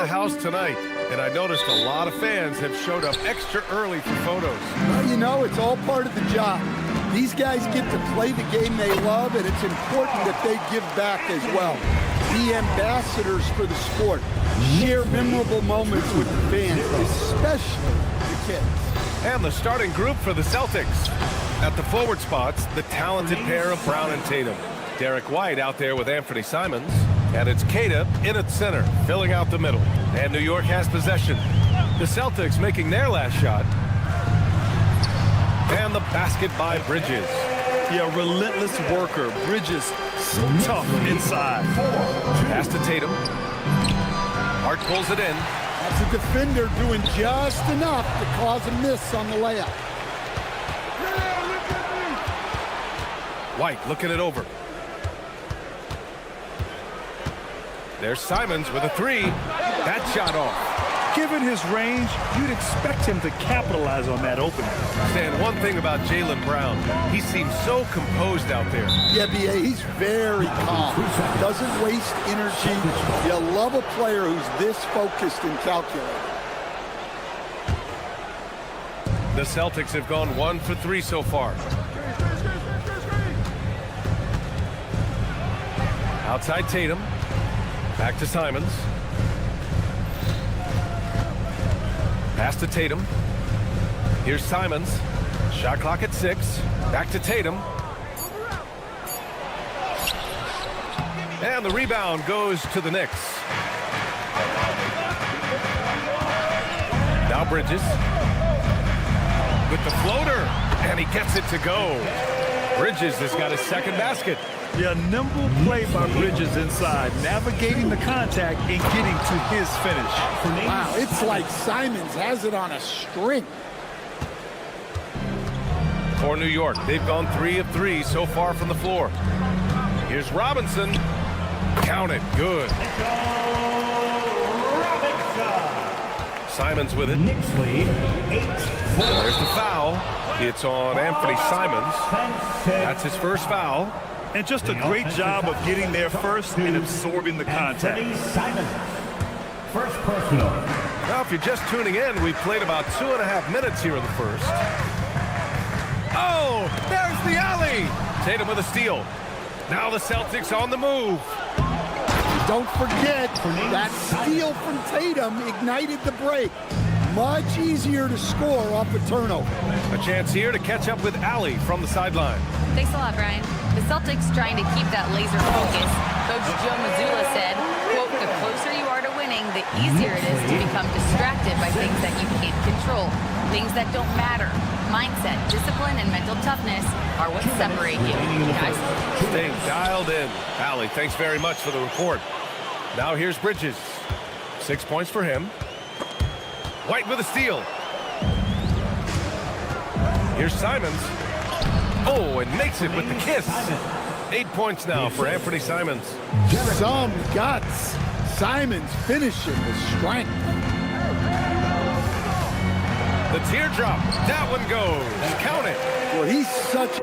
the house tonight, and I noticed a lot of fans have showed up extra early for photos. Well, you know, it's all part of the job. These guys get to play the game they love, and it's important that they give back as well. Be ambassadors for the sport. Share memorable moments with the fans, especially the kids. And the starting group for the Celtics. At the forward spots, the talented pair of Brown and Tatum. Derek White out there with Anthony Simons. And it's Keita in at center, filling out the middle. And New York has possession. The Celtics making their last shot. And the basket by Bridges. Yeah, relentless worker. Bridges, so tough inside. Pass to Tatum. Hart pulls it in. That's a defender doing just enough to cause a miss on the layup. White looking it over. There's Simons with a three. That shot off. Given his range, you'd expect him to capitalize on that opening. Stan, one thing about Jaylen Brown, he seems so composed out there. Yeah, B.A., he's very calm. Doesn't waste energy. You love a player who's this focused and calculated. The Celtics have gone 1 for 3 so far. Outside Tatum. Back to Simons. Pass to Tatum. Here's Simons. Shot clock at 6. Back to Tatum. And the rebound goes to the Knicks. Now Bridges. With the floater. And he gets it to go. Bridges has got his second basket. Yeah, nimble play by Bridges inside, navigating the contact and getting to his finish. Wow, it's like Simons has it on a string. For New York, they've gone 3 of 3 so far from the floor. Here's Robinson. Count it. Good. Simons with it. Knicks lead 8-4. There's the foul. It's on Anthony Simons. That's his first foul. And just a great job of getting there first and absorbing the contact. First personal. Now, if you're just tuning in, we've played about 2.5 minutes here in the first. Oh, there's the alley. Tatum with a steal. Now the Celtics on the move. Don't forget, that steal from Tatum ignited the break. Much easier to score off a turnover. A chance here to catch up with Allie from the sideline. Thanks a lot, Brian. The Celtics trying to keep that laser focus. Coach Joe Mazzulla said, quote, the closer you are to winning, the easier it is to become distracted by things that you can't control, things that don't matter. Mindset, discipline, and mental toughness are what separate you. Guys, staying dialed in. Allie, thanks very much for the report. Now here's Bridges. 6 points for him. White with a steal. Here's Simons. Oh, and makes it with the kiss. 8 points now for Anthony Simons. Some guts. Simons finishing with strength. The teardrop. That one goes. Count it. Well, he's such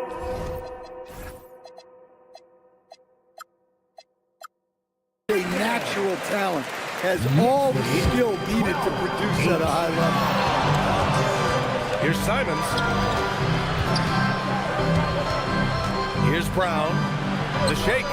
a natural talent. Has all the skill needed to produce at a high level. Here's Simons. Here's Brown. The shake.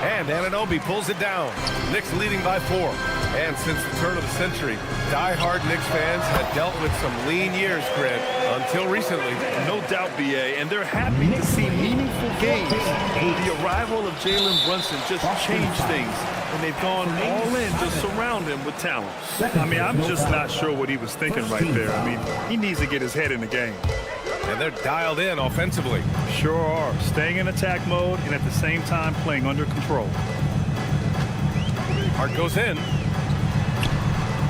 And Anunoby pulls it down. Knicks leading by 4. And since the turn of the century, die-hard Knicks fans had dealt with some lean years, Grant, until recently. No doubt, B.A., and they're happy to see meaningful games. The arrival of Jalen Brunson just changed things, and they've gone all in to surround him with talent. I mean, I'm just not sure what he was thinking right there. I mean, he needs to get his head in the game. And they're dialed in offensively. Sure are. Staying in attack mode and at the same time playing under control. Hart goes in.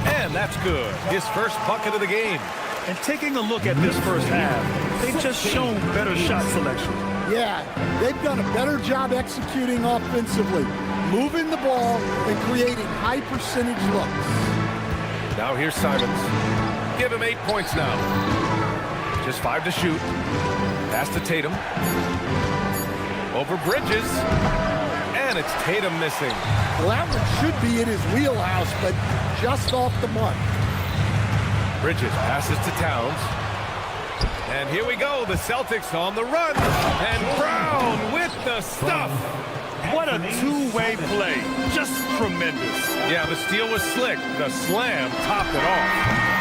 And that's good. His first bucket of the game. And taking a look at this first half, they've just shown better shot selection. Yeah, they've done a better job executing offensively, moving the ball and creating high percentage looks. Now here's Simons. Give him 8 points now. Just 5 to shoot. Pass to Tatum. Over Bridges. And it's Tatum missing. Well, that one should be in his wheelhouse, but just off the mark. Bridges passes to Towns. And here we go, the Celtics on the run. And Brown with the stuff. What a two-way play. Just tremendous. Yeah, the steal was slick. The slam topped it off.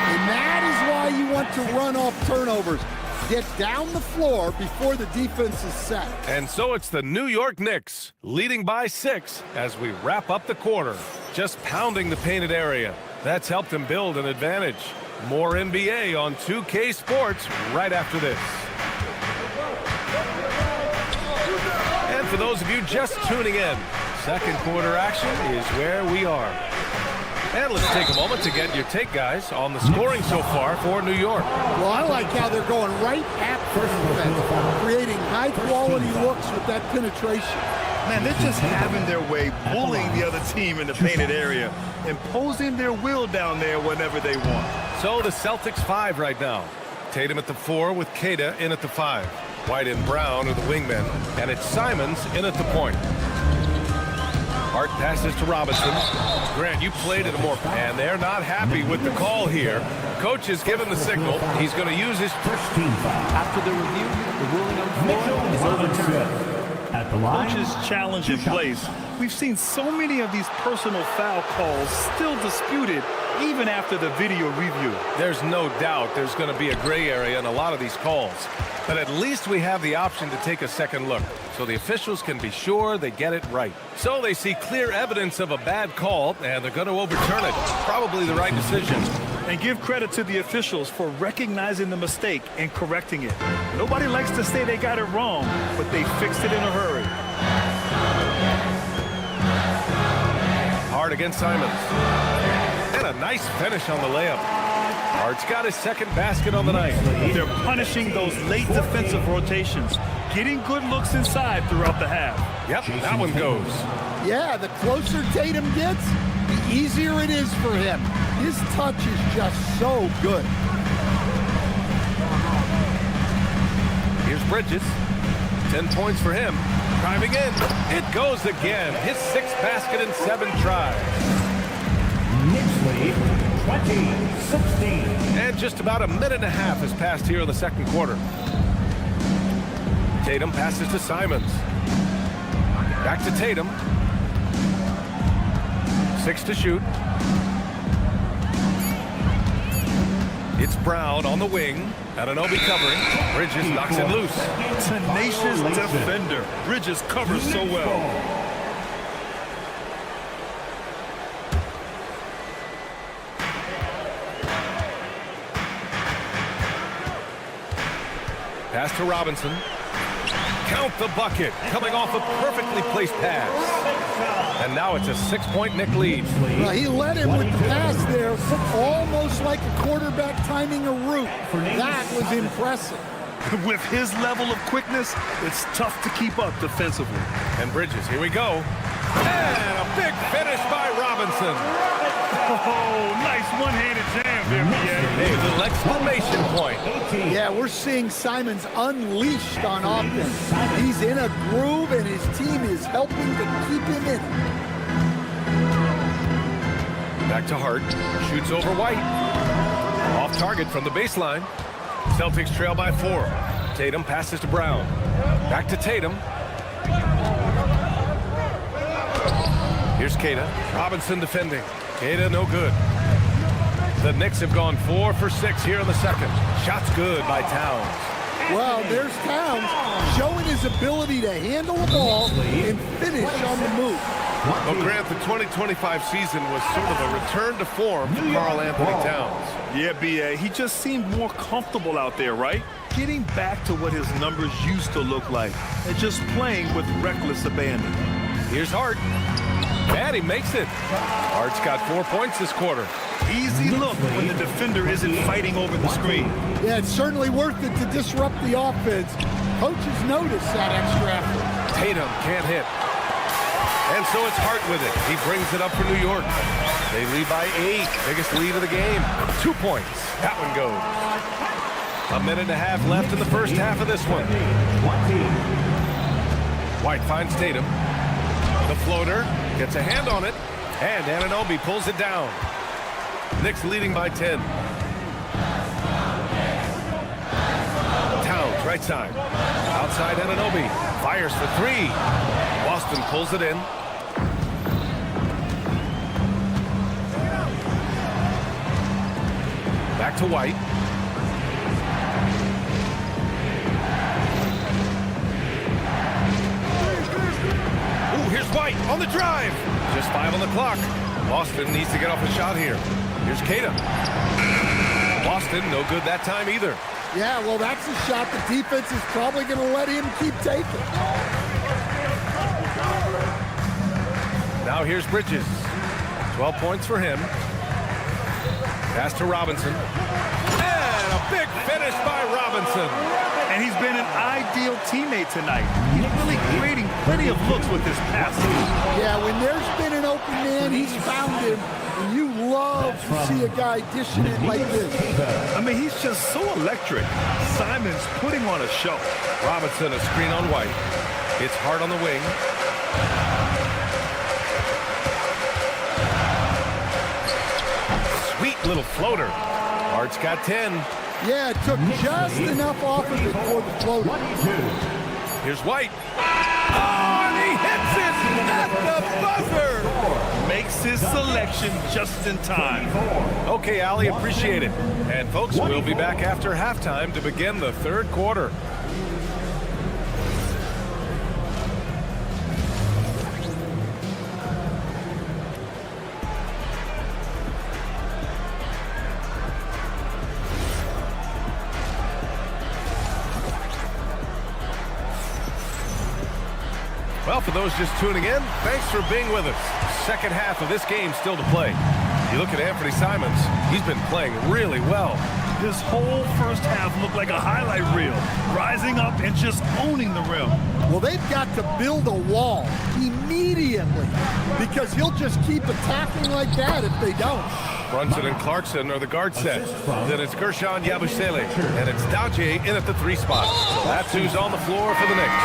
And that is why you want to run off turnovers. Get down the floor before the defense is set. And so it's the New York Knicks leading by 6 as we wrap up the quarter. Just pounding the painted area. That's helped them build an advantage. More NBA on 2K Sports right after this. And for those of you just tuning in, second quarter action is where we are. And let's take a moment to get your take, guys, on the scoring so far for New York. Well, I like how they're going right at first defense, creating high-quality looks with that penetration. Man, they're just having their way, bullying the other team in the painted area, imposing their will down there whenever they want. So the Celtics 5 right now. Tatum at the 4 with Kata in at the 5. White and Brown are the wingmen, and it's Simons in at the point. Hart passes to Robinson. Grant, you played it more, and they're not happy with the call here. Coach has given the signal. He's going to use his First team foul. After the review, the ruling on the floor is overturned. At the line. Coach's challenge in place. We've seen so many of these personal foul calls still disputed even after the video review. There's no doubt there's going to be a gray area in a lot of these calls. But at least we have the option to take a second look, so the officials can be sure they get it right. So they see clear evidence of a bad call, and they're going to overturn it. Probably the right decision. And give credit to the officials for recognizing the mistake and correcting it. Nobody likes to say they got it wrong, but they fixed it in a hurry. Hart against Simons. And a nice finish on the layup. Hart's got his second basket on the night. They're punishing those late defensive rotations, getting good looks inside throughout the half. Yep, that one goes. Yeah, the closer Tatum gets, the easier it is for him. His touch is just so good. Here's Bridges. 10 points for him. Driving in. It goes again. His 6th basket in 7 tries. Knicks lead 20-16. And just about a minute and a half has passed here in the second quarter. Tatum passes to Simons. Back to Tatum. 6 to shoot. It's Brown on the wing. Anunoby covering. Bridges knocks it loose. Tenacious defender. Bridges covers so well. Pass to Robinson. Count the bucket. Coming off a perfectly placed pass. And now it's a 6-point Knick lead. Well, he led him with the pass there, almost like a quarterback timing a route. That was impressive. With his level of quickness, it's tough to keep up defensively. And Bridges, here we go. And a big finish by Robinson. Oh, nice one-handed jam there, BA. A little exclamation point. Yeah, we're seeing Simons unleashed on offense. He's in a groove, and his team is helping to keep him in it. Back to Hart. Shoots over White. Off target from the baseline. Celtics trail by 4. Tatum passes to Brown. Back to Tatum. Here's Kata. Robinson defending. Kata no good. The Knicks have gone 4 for 6 here in the second. Shots good by Towns. Well, there's Towns showing his ability to handle the ball and finish on the move. Well, Grant, the 2025 season was sort of a return to form for Karl Anthony Towns. Yeah, BA, he just seemed more comfortable out there, right? Getting back to what his numbers used to look like and just playing with reckless abandon. Here's Hart. And he makes it. Hart's got 4 points this quarter. Easy look when the defender isn't fighting over the screen. Yeah, it's certainly worth it to disrupt the offense. Coaches notice that extra effort. Tatum can't hit. And so it's Hart with it. He brings it up for New York. They lead by 8. Biggest lead of the game. 2 points. That one goes. A minute and a half left in the first half of this one. White finds Tatum. The floater gets a hand on it, and Anunoby pulls it down. Knicks leading by 10. Towns, right side. Outside Anunoby. Fires for three. Boston pulls it in. Back to White. Ooh, here's White on the drive. Just 5 on the clock. Boston needs to get off a shot here. Here's Kata. Boston, no good that time either. Yeah, well, that's a shot the defense is probably going to let him keep taking. Now here's Bridges. 12 points for him. Pass to Robinson. And a big finish by Robinson. And he's been an ideal teammate tonight. He's really creating plenty of looks with his passing. Yeah, when there's been an open man, he's found him. And you love to see a guy dishing it like this. I mean, he's just so electric. Simon's putting on a show. Robinson, a screen on White. It's hard on the wing. Sweet little floater. Hart's got 10. Yeah, it took just enough off of it for the floater. Here's White. Oh, and he hits it at the buzzer. Makes his selection just in time. Okay, Allie, appreciate it. And folks, we'll be back after halftime to begin the third quarter. Well, for those just tuning in, thanks for being with us. Second half of this game still to play. You look at Anthony Simons, he's been playing really well. His whole first half looked like a highlight reel, rising up and just owning the rim. Well, they've got to build a wall immediately because he'll just keep attacking like that if they don't. Brunson and Clarkson are the guard set. Then it's Gershon Yabusele, and it's Daje in at the 3 spot. So that's who's on the floor for the Knicks.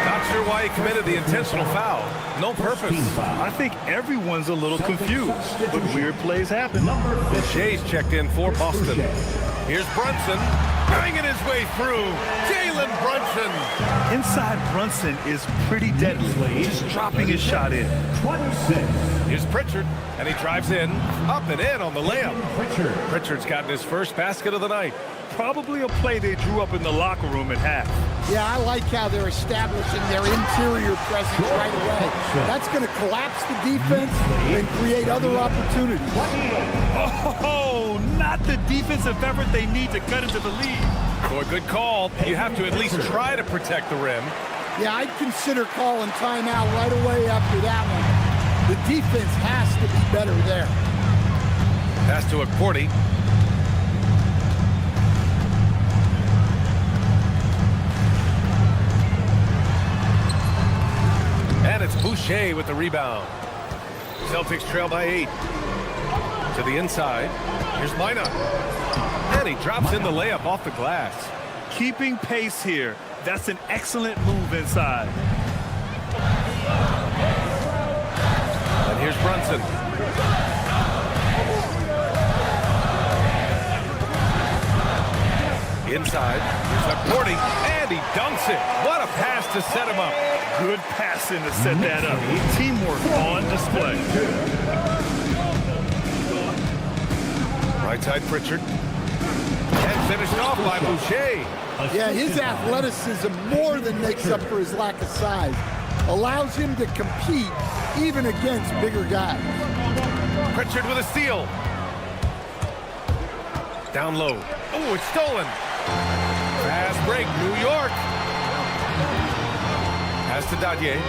Not sure why he committed the intentional foul. No purpose. I think everyone's a little confused, but weird plays happen. Shea's checked in for Boston. Here's Brunson, banging his way through. Jalen Brunson. Inside Brunson is pretty deadly, just dropping his shot in. 26. Here's Pritchard, and he drives in, up and in on the layup. Pritchard's gotten his first basket of the night. Probably a play they drew up in the locker room at half. Yeah, I like how they're establishing their interior presence right away. That's going to collapse the defense and create other opportunities. Oh, not the defensive effort they need to cut into the lead. For a good call, you have to at least try to protect the rim. Yeah, I'd consider calling timeout right away after that one. The defense has to be better there. Pass to Akporti. And it's Boucher with the rebound. Celtics trail by 8. To the inside. Here's Minot. And he drops in the layup off the glass. Keeping pace here. That's an excellent move inside. And here's Brunson. Inside. Here's Akporti. And he dunks it. What a pass to set him up. Good passing to set that up. Teamwork on display. Right side Pritchard. And finished off by Boucher. Yeah, his athleticism more than makes up for his lack of size. Allows him to compete even against bigger guys. Pritchard with a steal. Down low. Oh, it's stolen. Fast break, New York. Pass to Daje.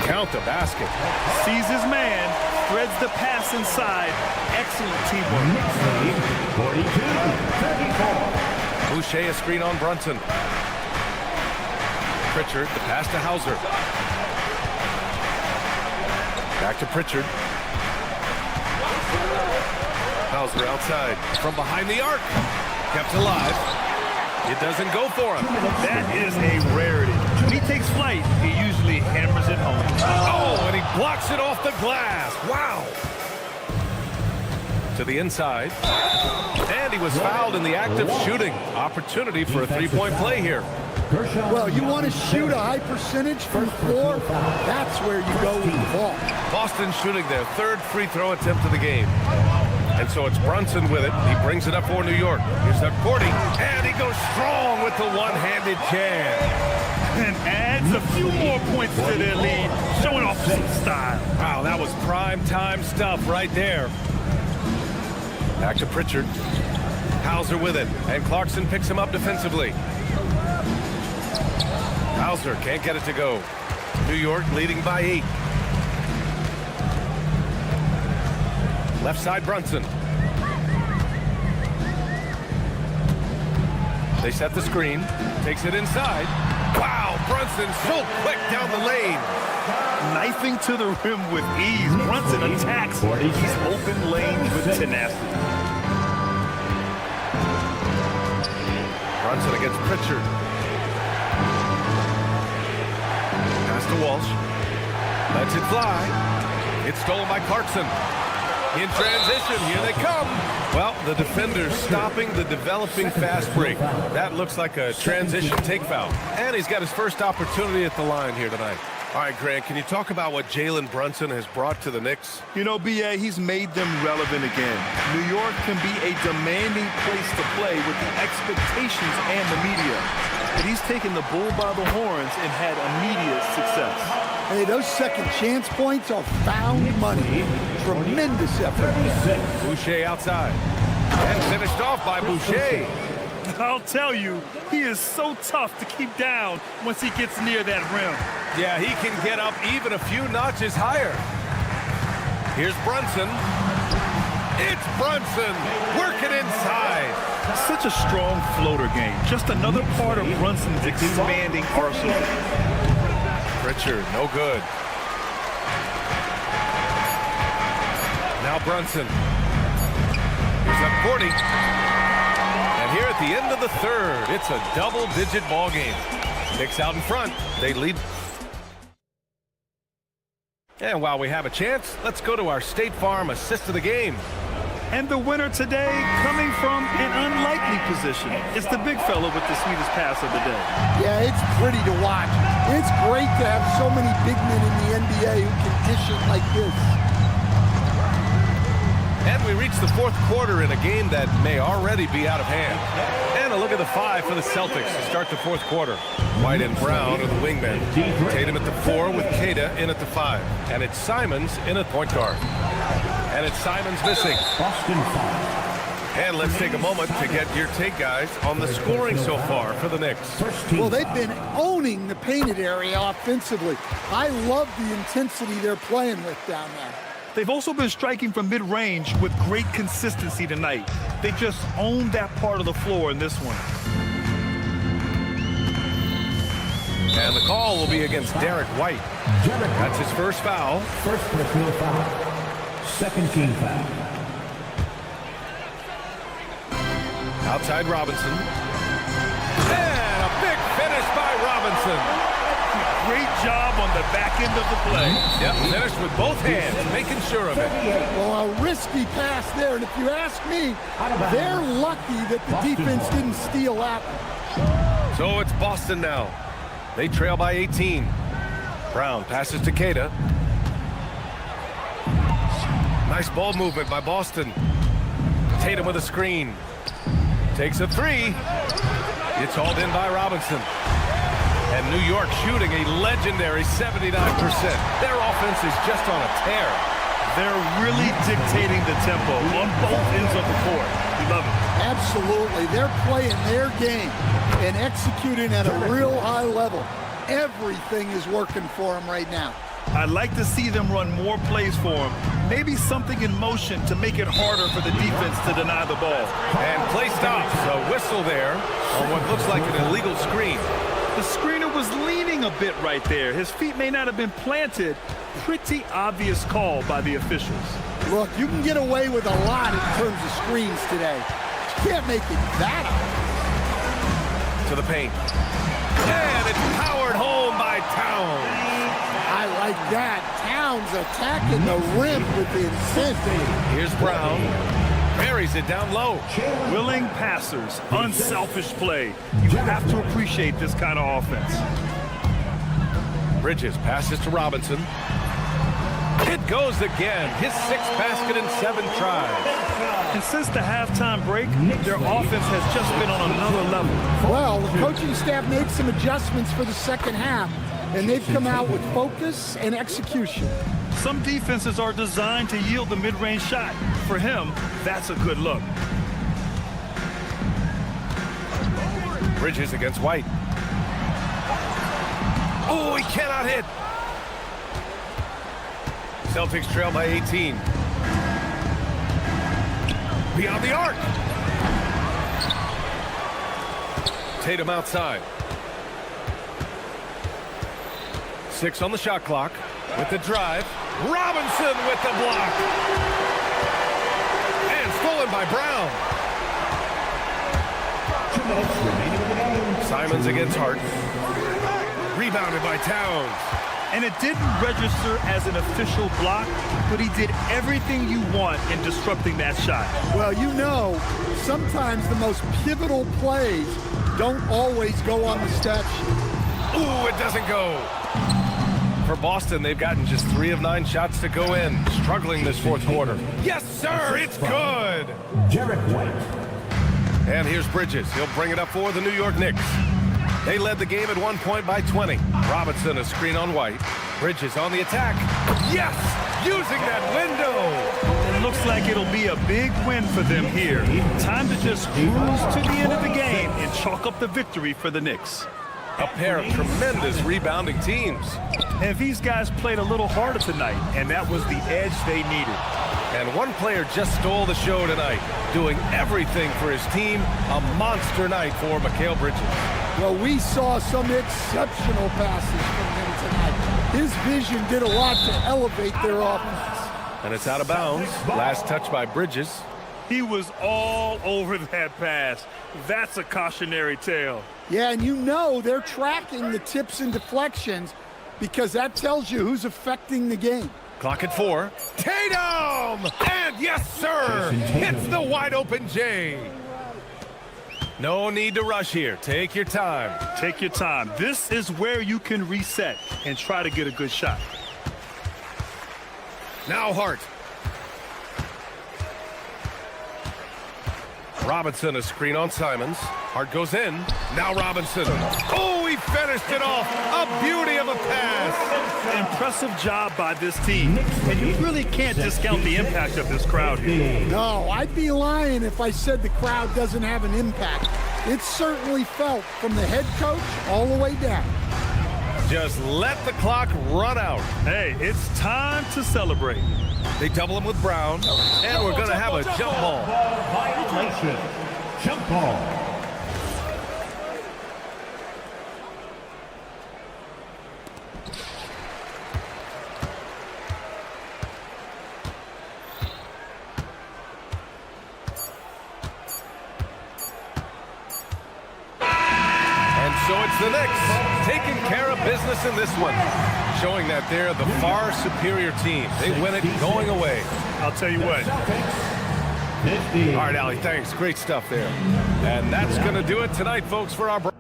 Count the basket. Sees his man, threads the pass inside. Excellent teamwork. 42-34. Boucher a screen on Brunson. Pritchard, the pass to Hauser. Back to Pritchard. Hauser outside. From behind the arc. Kept alive. It doesn't go for him. That is a rarity. When he takes flight, he usually hammers it home. Blocks it off the glass. Wow. To the inside. And he was fouled in the act of shooting. Opportunity for a three-point play here. Well, you want to shoot a high percentage from the floor? That's where you go with the ball. Boston shooting their third free throw attempt of the game. And so it's Brunson with it. He brings it up for New York. Here's up 40. And he goes strong with the one-handed jam. And adds a few more points to their lead, showing off some style. Wow, that was prime time stuff right there. Back to Pritchard. Hauser with it. And Clarkson picks him up defensively. Hauser can't get it to go. New York leading by 8. Left side Brunson. They set the screen. Takes it inside. Wow, Brunson so quick down the lane. Knifing to the rim with ease. Brunson attacks these open lanes with tenacity. Brunson against Pritchard. Pass to Walsh. Lets it fly. It's stolen by Clarkson. In transition, here they come. Well, the defender's stopping the developing fast break. That looks like a transition take foul. And he's got his first opportunity at the line here tonight. All right, Grant, can you talk about what Jalen Brunson has brought to the Knicks? You know, B.A., he's made them relevant again. New York can be a demanding place to play with the expectations and the media. But he's taken the bull by the horns and had immediate success. Hey, those second chance points are found money. Tremendous effort. Boucher outside. And finished off by Boucher. I'll tell you, he is so tough to keep down once he gets near that rim. Yeah, he can get up even a few notches higher. Here's Brunson. It's Brunson working inside. Such a strong floater game. Just another part of Brunson's expanding arsenal. Pritchard, no good. Now Brunson. Here's up 40. And here at the end of the third, it's a double-digit ball game. Knicks out in front. They lead. And while we have a chance, let's go to our State Farm assist of the game. And the winner today coming from an unlikely position. It's the big fella with the sweetest pass of the day. Yeah, it's pretty to watch. It's great to have so many big men in the NBA who can dish it like this. And we reach the fourth quarter in a game that may already be out of hand. And a look at the 5 for the Celtics to start the fourth quarter. White and Brown are the wingmen. Tatum at the 4 with Queta in at the 5. And it's Simons in at point guard. And it's Simons missing. And let's take a moment to get your take, guys, on the scoring so far for the Knicks. Well, they've been owning the painted area offensively. I love the intensity they're playing with down there. They've also been striking from mid-range with great consistency tonight. They just owned that part of the floor in this one. And the call will be against Derek White. That's his first foul. First personal foul. Second team foul. Outside Robinson. And a big finish by Robinson. Great job on the back end of the play. Yep, finished with both hands, making sure of it. Well, a risky pass there, and if you ask me, they're lucky that the defense didn't steal that one. So it's Boston now. They trail by 18. Brown passes to Queta. Nice ball movement by Boston. Tatum with a screen. Takes a 3. It's hauled in by Robinson. And New York shooting a legendary 79%. Their offense is just on a tear. They're really dictating the tempo on both ends of the court. We love it. Absolutely. They're playing their game and executing at a real high level. Everything is working for them right now. I'd like to see them run more plays for him. Maybe something in motion to make it harder for the defense to deny the ball. And play stops. A whistle there on what looks like an illegal screen. The screener was leaning a bit right there. His feet may not have been planted. Pretty obvious call by the officials. Look, you can get away with a lot in terms of screens today. You can't make it that up. To the paint. And it's powered home by Towns. I like that. Towns is attacking the rim with intent. Here's Brown. Buries it down low. Willing passers, unselfish play. You have to appreciate this kind of offense. Bridges passes to Robinson. It goes again. His 6th basket in 7 tries. And since the halftime break, their offense has just been on another level. Well, the coaching staff made some adjustments for the second half, and they've come out with focus and execution. Some defenses are designed to yield the mid-range shot. For him, that's a good look. Bridges against White. Oh, he cannot hit. Celtics trail by 18. Beyond the arc. Tatum outside. 6 on the shot clock. With the drive. Robinson with the block. And stolen by Brown. Simons against Hart. Rebounded by Towns. And it didn't register as an official block, but he did everything you want in disrupting that shot. Well, you know, sometimes the most pivotal plays don't always go on the stat sheet. Ooh, it doesn't go. For Boston, they've gotten just 3 of 9 shots to go in, struggling this 4th quarter. Yes, sir, it's good. Derek White. And here's Bridges. He'll bring it up for the New York Knicks. They led the game at one point by 20. Robinson a screen on White. Bridges on the attack. Yes! Using that window! It looks like it'll be a big win for them here. Time to just cruise to the end of the game and chalk up the victory for the Knicks. A pair of tremendous rebounding teams. And these guys played a little harder tonight, and that was the edge they needed. And one player just stole the show tonight, doing everything for his team. A monster night for Mikal Bridges. Well, we saw some exceptional passes from him tonight. His vision did a lot to elevate their offense. And it's out of bounds. Last touch by Bridges. He was all over that pass. That's a cautionary tale. Yeah, and you know they're tracking the tips and deflections because that tells you who's affecting the game. Clock at 4. Tatum! And yes, sir! Hits the wide open J. No need to rush here. Take your time. Take your time. This is where you can reset and try to get a good shot. Now Hart. Robinson a screen on Simons. Hart goes in. Now Robinson. Oh, he finished it off. A beauty of a pass. Impressive job by this team. And you really can't discount the impact of this crowd here. No, I'd be lying if I said the crowd doesn't have an impact. It's certainly felt from the head coach all the way down. Just let the clock run out. Hey, it's time to celebrate. They double him with Brown, and we're going to have a jump ball. Violation. Jump ball. So it's the Knicks taking care of business in this one, showing that they're the far superior team. They win it going away. I'll tell you what. All right, Allie, thanks. Great stuff there. And that's going to do it tonight, folks, for our...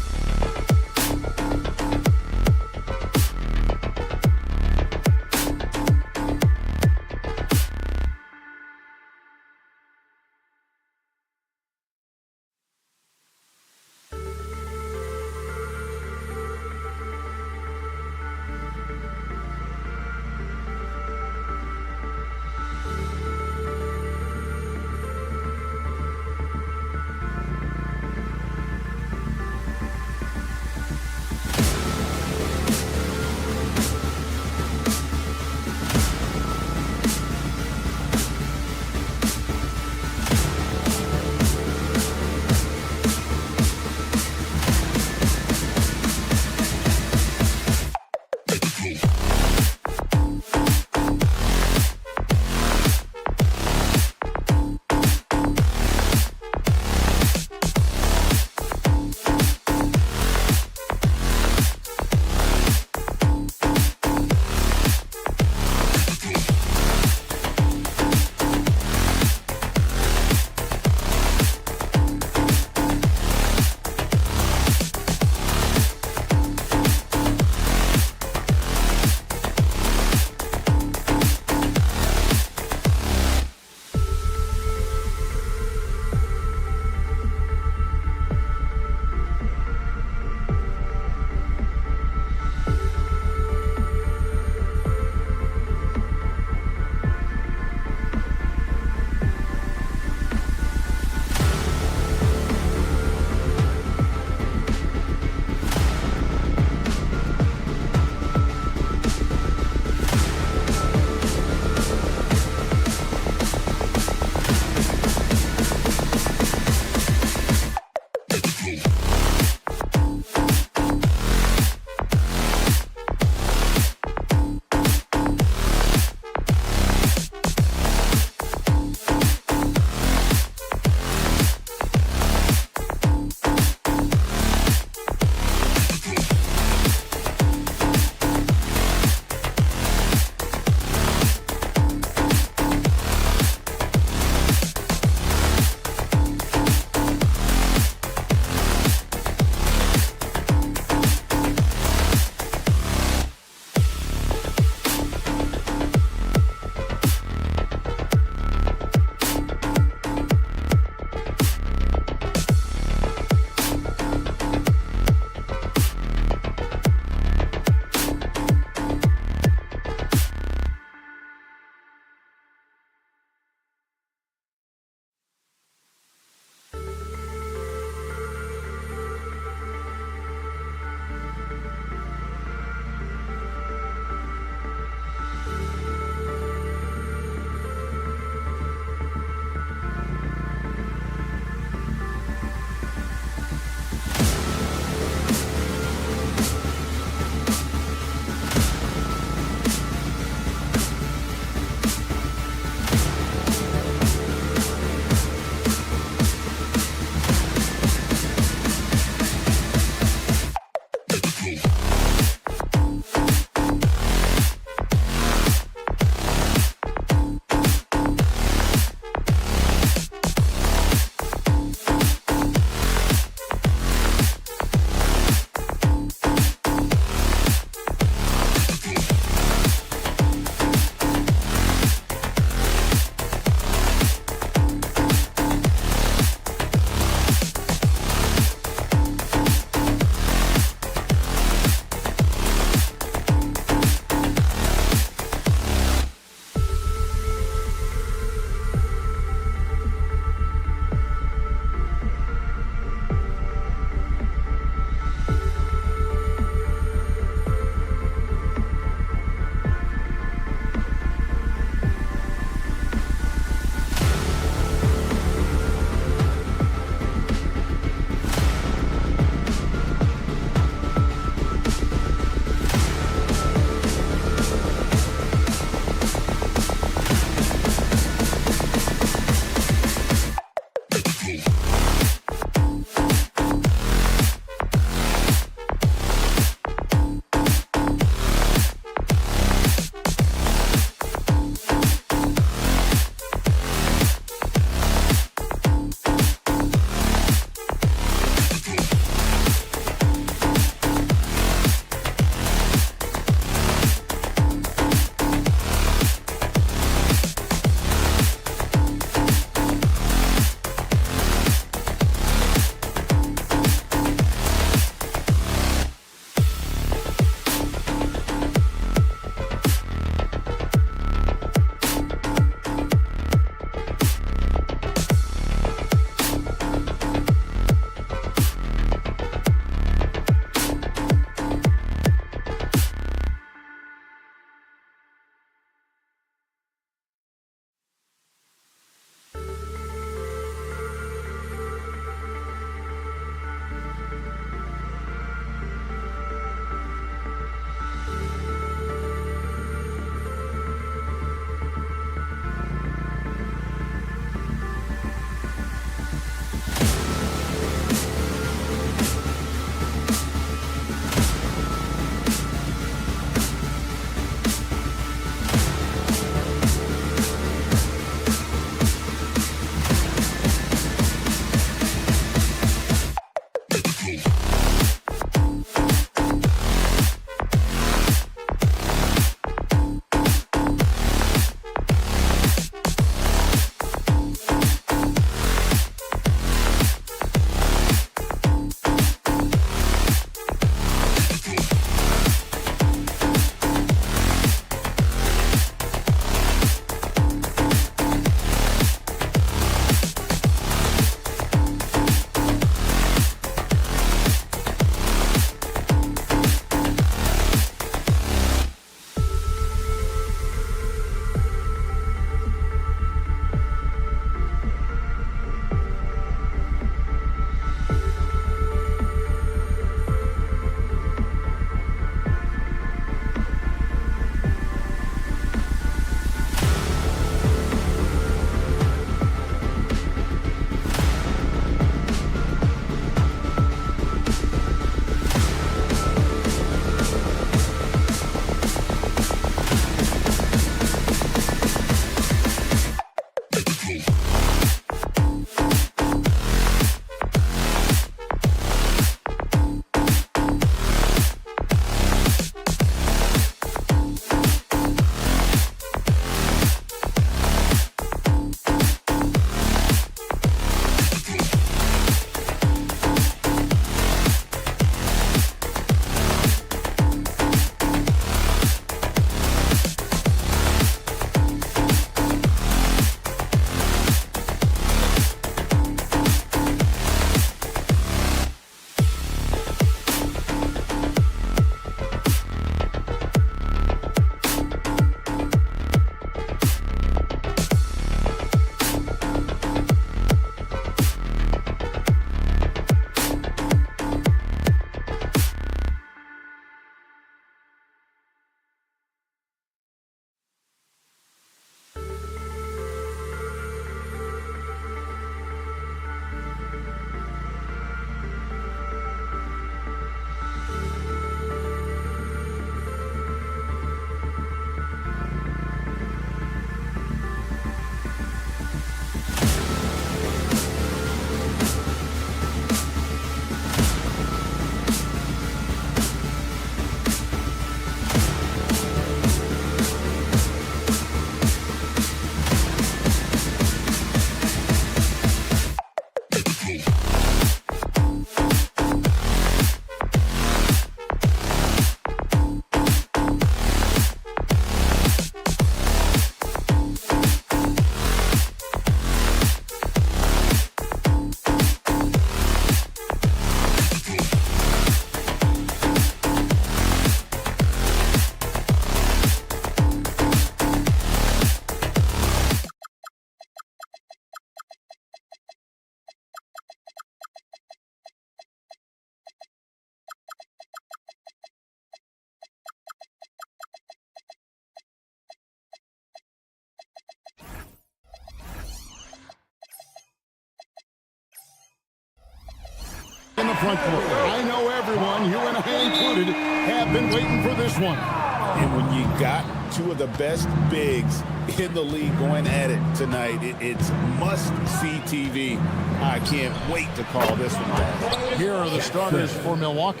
the front court. I know everyone, you and I included, have been waiting for this one. And when you got two of the best bigs in the league going at it tonight, it's must-see TV. I can't wait to call this one back. Here are the starters for Milwaukee.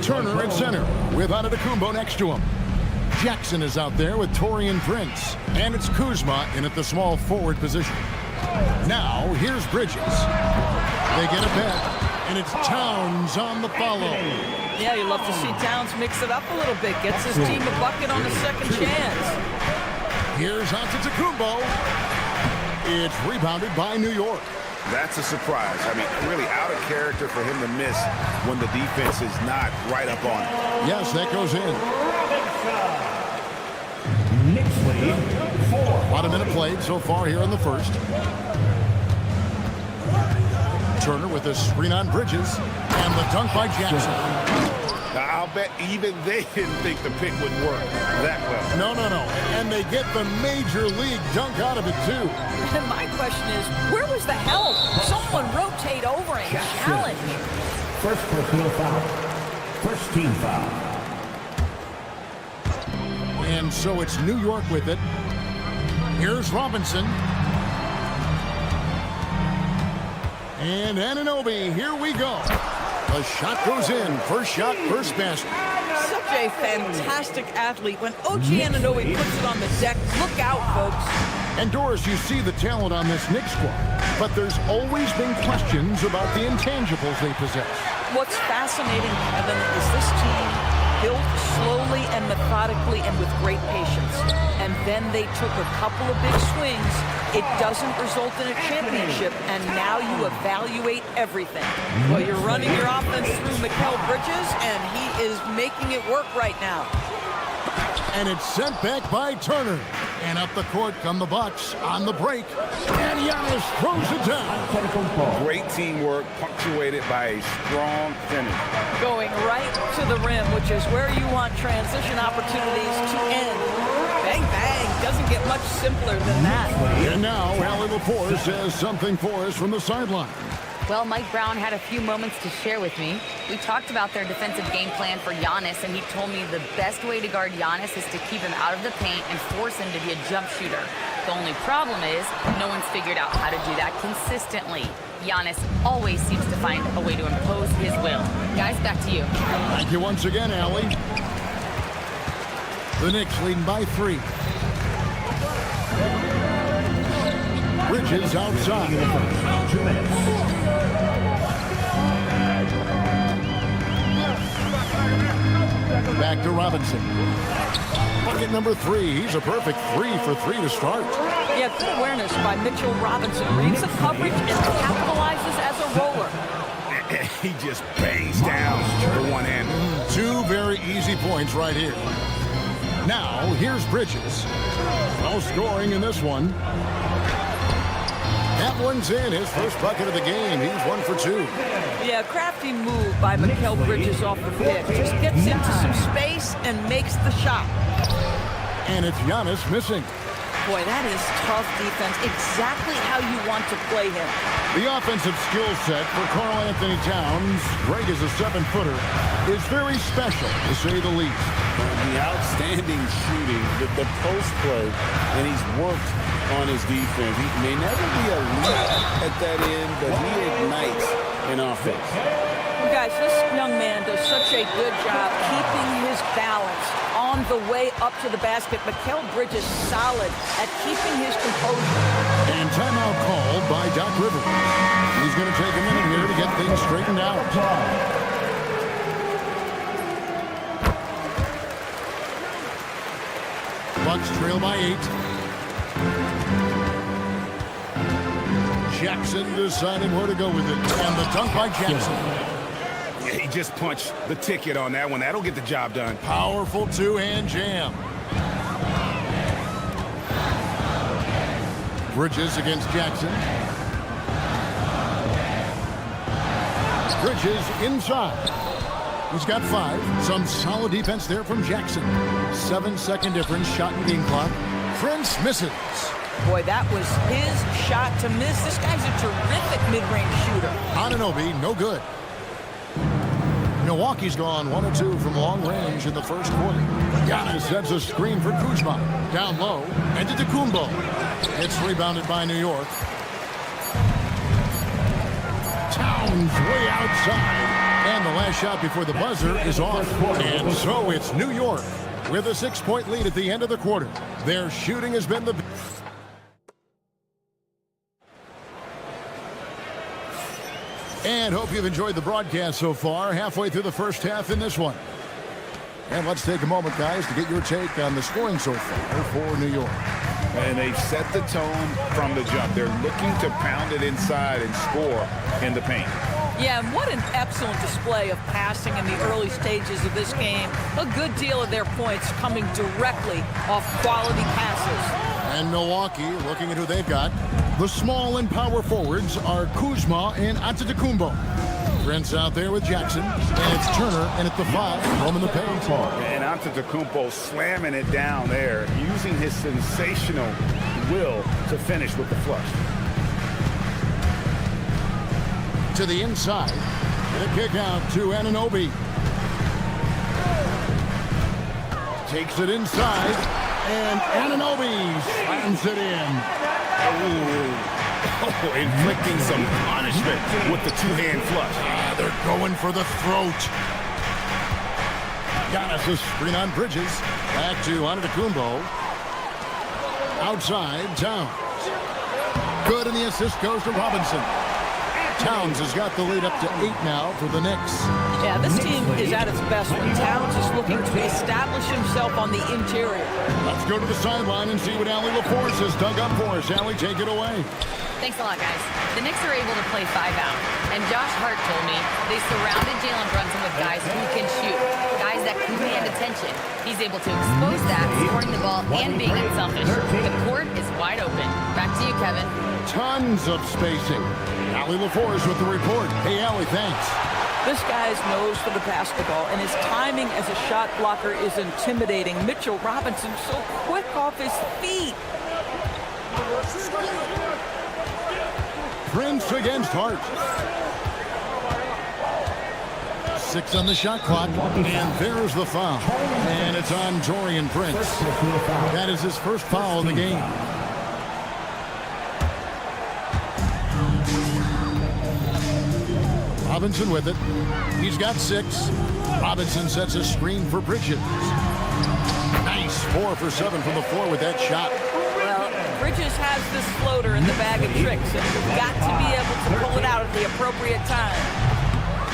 Turner at center with Antetokounmpo next to him. Jackson is out there with Taurean Prince. And it's Kuzma in at the small forward position. Now, here's Bridges. They get a bet, and it's Towns on the follow. Yeah, you love to see Towns mix it up a little bit. Gets his team a bucket on the second chance. Here's Antetokounmpo. It's rebounded by New York. That's a surprise. I mean, really out of character for him to miss when the defense is not right up on him. Yes, that goes in. Knicks lead 4. About a minute played so far here in the first. Turner with a screen on Bridges. And the dunk by Jackson. Now, I'll bet even they didn't think the pick would work that well. No. And they get the major league dunk out of it, too. And my question is, where was the help? Someone rotate over and challenge. First personal foul. First team foul. And so it's New York with it. Here's Robinson. And Anunoby, here we go. The shot goes in. First shot, first basket. Such a fantastic athlete. When OG Anunoby puts it on the deck, look out, folks. And Doris, you see the talent on this Knicks squad, but there's always been questions about the intangibles they possess. What's fascinating, Kevin, is this team built slowly and methodically and with great patience. And then they took a couple of big swings. It doesn't result in a championship, and now you evaluate everything. Well, you're running your offense through Mikal Bridges, and he is making it work right now. And it's sent back by Turner. And up the court come the Bucks on the break. And Giannis throws it down. Great teamwork punctuated by a strong finish. Going right to the rim, which is where you want transition opportunities to end. Bang, bang. Doesn't get much simpler than that. And now, Allie Lepore says something for us from the sideline. Well, Mike Brown had a few moments to share with me. We talked about their defensive game plan for Giannis, and he told me the best way to guard Giannis is to keep him out of the paint and force him to be a jump shooter. The only problem is no one's figured out how to do that consistently. Giannis always seems to find a way to impose his will. Guys, back to you. Thank you once again, Allie. The Knicks leading by 3. Bridges outside. 2 minutes. Back to Robinson. Bucket number 3. He's a perfect 3 for 3 to start. Yeah, good awareness by Mitchell Robinson. Reads the coverage and capitalizes as a roller. He just bangs down the one hand. 2 very easy points right here. Now, here's Bridges. No scoring in this one. That one's in. His first bucket of the game. He's 1 for 2. Yeah, crafty move by Mikal Bridges off the pick. Just gets into some space and makes the shot. And it's Giannis missing. Boy, that is tough defense. Exactly how you want to play him. The offensive skill set for Karl Anthony Towns, great as a 7-footer, is very special, to say the least. The outstanding shooting, the post play, and he's worked on his defense. He may never be elite at that end, but he ignites in offense. Well, guys, this young man does such a good job keeping his balance on the way up to the basket. Mikal Bridges solid at keeping his composure. And timeout called by Doc Rivers. He's going to take a minute here to get things straightened out. Bucks trail by 8. Jackson deciding where to go with it. And the dunk by Jackson. He just punched the ticket on that one. That'll get the job done. Powerful 2-hand jam. Bridges against Jackson. Bridges inside. He's got 5. Some solid defense there from Jackson. 7-second difference, shot and game clock. Prince misses. Boy, that was his shot to miss. This guy's a terrific mid-range shooter. Anunoby, no good. Milwaukee's gone 1 of 2 from long range in the first quarter. Giannis sets a screen for Kuzma. Down low, and to Kumbo. It's rebounded by New York. Towns way outside. And the last shot before the buzzer is off. And so it's New York with a 6-point lead at the end of the quarter. Their shooting has been the... And hope you've enjoyed the broadcast so far. Halfway through the first half in this one. And let's take a moment, guys, to get your take on the scoring so far for New York. And they've set the tone from the jump. They're looking to pound it inside and score in the paint. Yeah, and what an excellent display of passing in the early stages of this game. A good deal of their points coming directly off quality passes. And Milwaukee, looking at who they've got, the small and power forwards are Kuzma and Antetokounmpo. Prince out there with Jackson, and it's Turner in at the 5, roaming the paint. And Antetokounmpo slamming it down there, using his sensational will to finish with the flush. To the inside, and a kick out to Anunoby. Takes it inside, and Anunoby slams it in. Oh, inflicting some punishment with the two-hand flush. They're going for the throat. Giannis a screen on Bridges. Back to Antetokounmpo. Outside, Towns. Good, and the assist goes to Robinson. Towns has got the lead up to 8 now for the Knicks. Yeah, this team is at its best when Towns is looking to establish himself on the interior. Let's go to the sideline and see what Allie LaForce has dug up for us. Allie, take it away. Thanks a lot, guys. The Knicks are able to play 5 out. And Josh Hart told me they surrounded Jalen Brunson with guys who can shoot, guys that command attention. He's able to expose that, scoring the ball and being unselfish. The court is wide open. Back to you, Kevin. Tons of spacing. Allie LaForce with the report. Hey, Allie, thanks. This guy's nose for the basketball, and his timing as a shot blocker is intimidating. Mitchell Robinson so quick off his feet. Prince against Hart. 6 on the shot clock, and there's the foul. And it's on Taurean Prince. That is his first foul of the game. Robinson with it. He's got 6. Robinson sets a screen for Bridges. Nice 4 for 7 from the floor with that shot. Well, Bridges has this floater in the bag of tricks, and you've got to be able to pull it out at the appropriate time.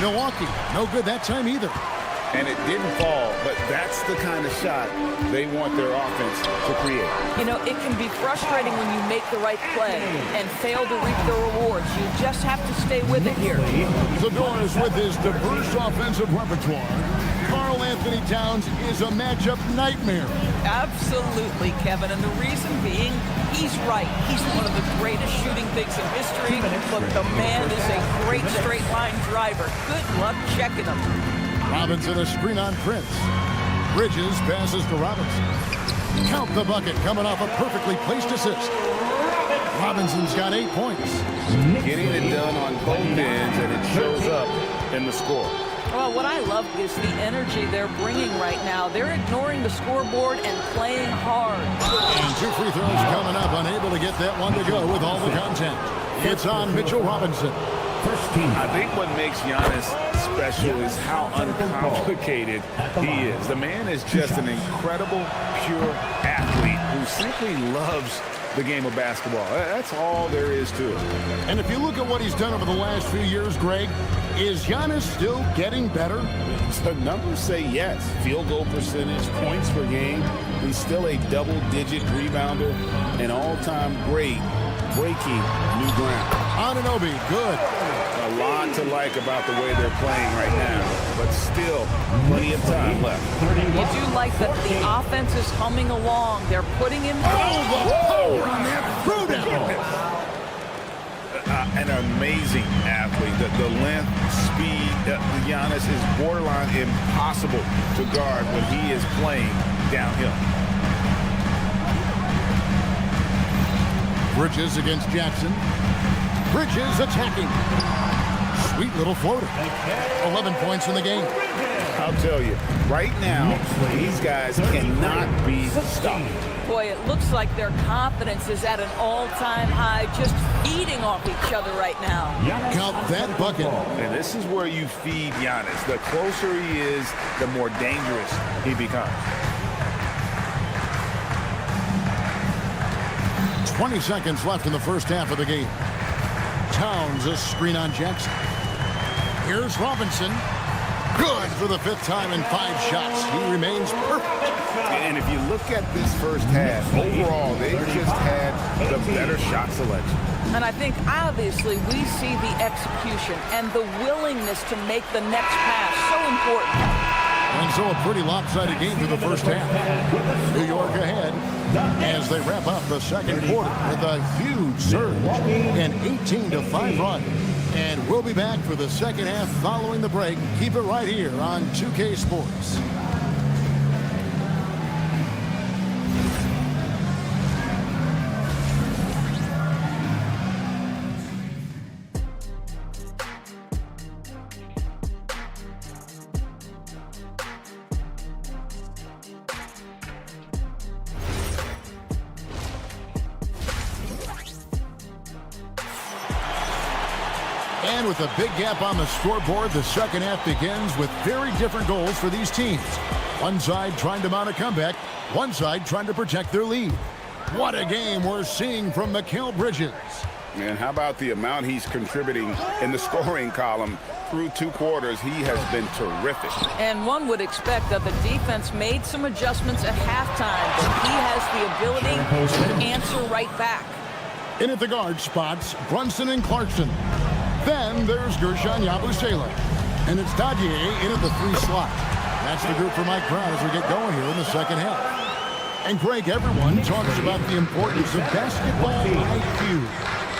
Milwaukee, no good that time either. And it didn't fall, but that's the kind of shot they want their offense to create. You know, it can be frustrating when you make the right play and fail to reap the rewards. You just have to stay with it here. The Doors with his diverse offensive repertoire. Karl Anthony Towns is a matchup nightmare. Absolutely, Kevin, and the reason being, he's right. He's one of the greatest shooting bigs in history, but the man is a great straight-line driver. Good luck checking him. Robinson a screen on Prince. Bridges passes to Robinson. Count the bucket coming off a perfectly placed assist. Robinson's got 8 points. Getting it done on both ends, and it shows up in the score. Well, what I love is the energy they're bringing right now. They're ignoring the scoreboard and playing hard. And 2 free throws coming up, unable to get that one to go with all the content. It's on Mitchell Robinson. I think what makes Giannis special is how uncomplicated he is. The man is just an incredible, pure athlete who simply loves the game of basketball. That's all there is to it. And if you look at what he's done over the last few years, Greg, is Giannis still getting better? The numbers say yes. Field goal percentage, points per game. He's still a double-digit rebounder, an all-time great, breaking new ground. Anunoby, good. A lot to like about the way they're playing right now, but still plenty of time left. You do like that the offense is humming along. They're putting in... Oh, the power on that throwdown. An amazing athlete. The length, speed, Giannis is borderline impossible to guard when he is playing downhill. Bridges against Jackson. Bridges attacking. sweet little floater. 11 points in the game. I'll tell you, right now, these guys cannot be stopped. Boy, it looks like their confidence is at an all-time high, just feeding off each other right now. Count that bucket. And this is where you feed Giannis. The closer he is, the more dangerous he becomes. 20 seconds left in the first half of the game. Towns a screen on Jackson. Here's Robinson. Good for the 5th time in 5 shots. He remains perfect. And if you look at this first half, overall, they just had the better shot selection. And I think, obviously, we see the execution and the willingness to make the next pass so important. And so a pretty lopsided game for the first half. New York ahead as they wrap up the second quarter with a huge surge, an 18-5 run. And we'll be back for the second half following the break. Keep it right here on 2K Sports. And with a big gap on the scoreboard, the second half begins with very different goals for these teams. One side trying to mount a comeback, one side trying to protect their lead. What a game we're seeing from Mikal Bridges. And how about the amount he's contributing in the scoring column through 2 quarters? He has been terrific. And one would expect that the defense made some adjustments at halftime, but he has the ability to answer right back. In at the guard spots, Brunson and Clarkson. Then there's Gershon Yabusele. And it's Dadier in at the 3 slot. That's the group for Mike Brown as we get going here in the second half. And Greg, everyone talks about the importance of basketball IQ.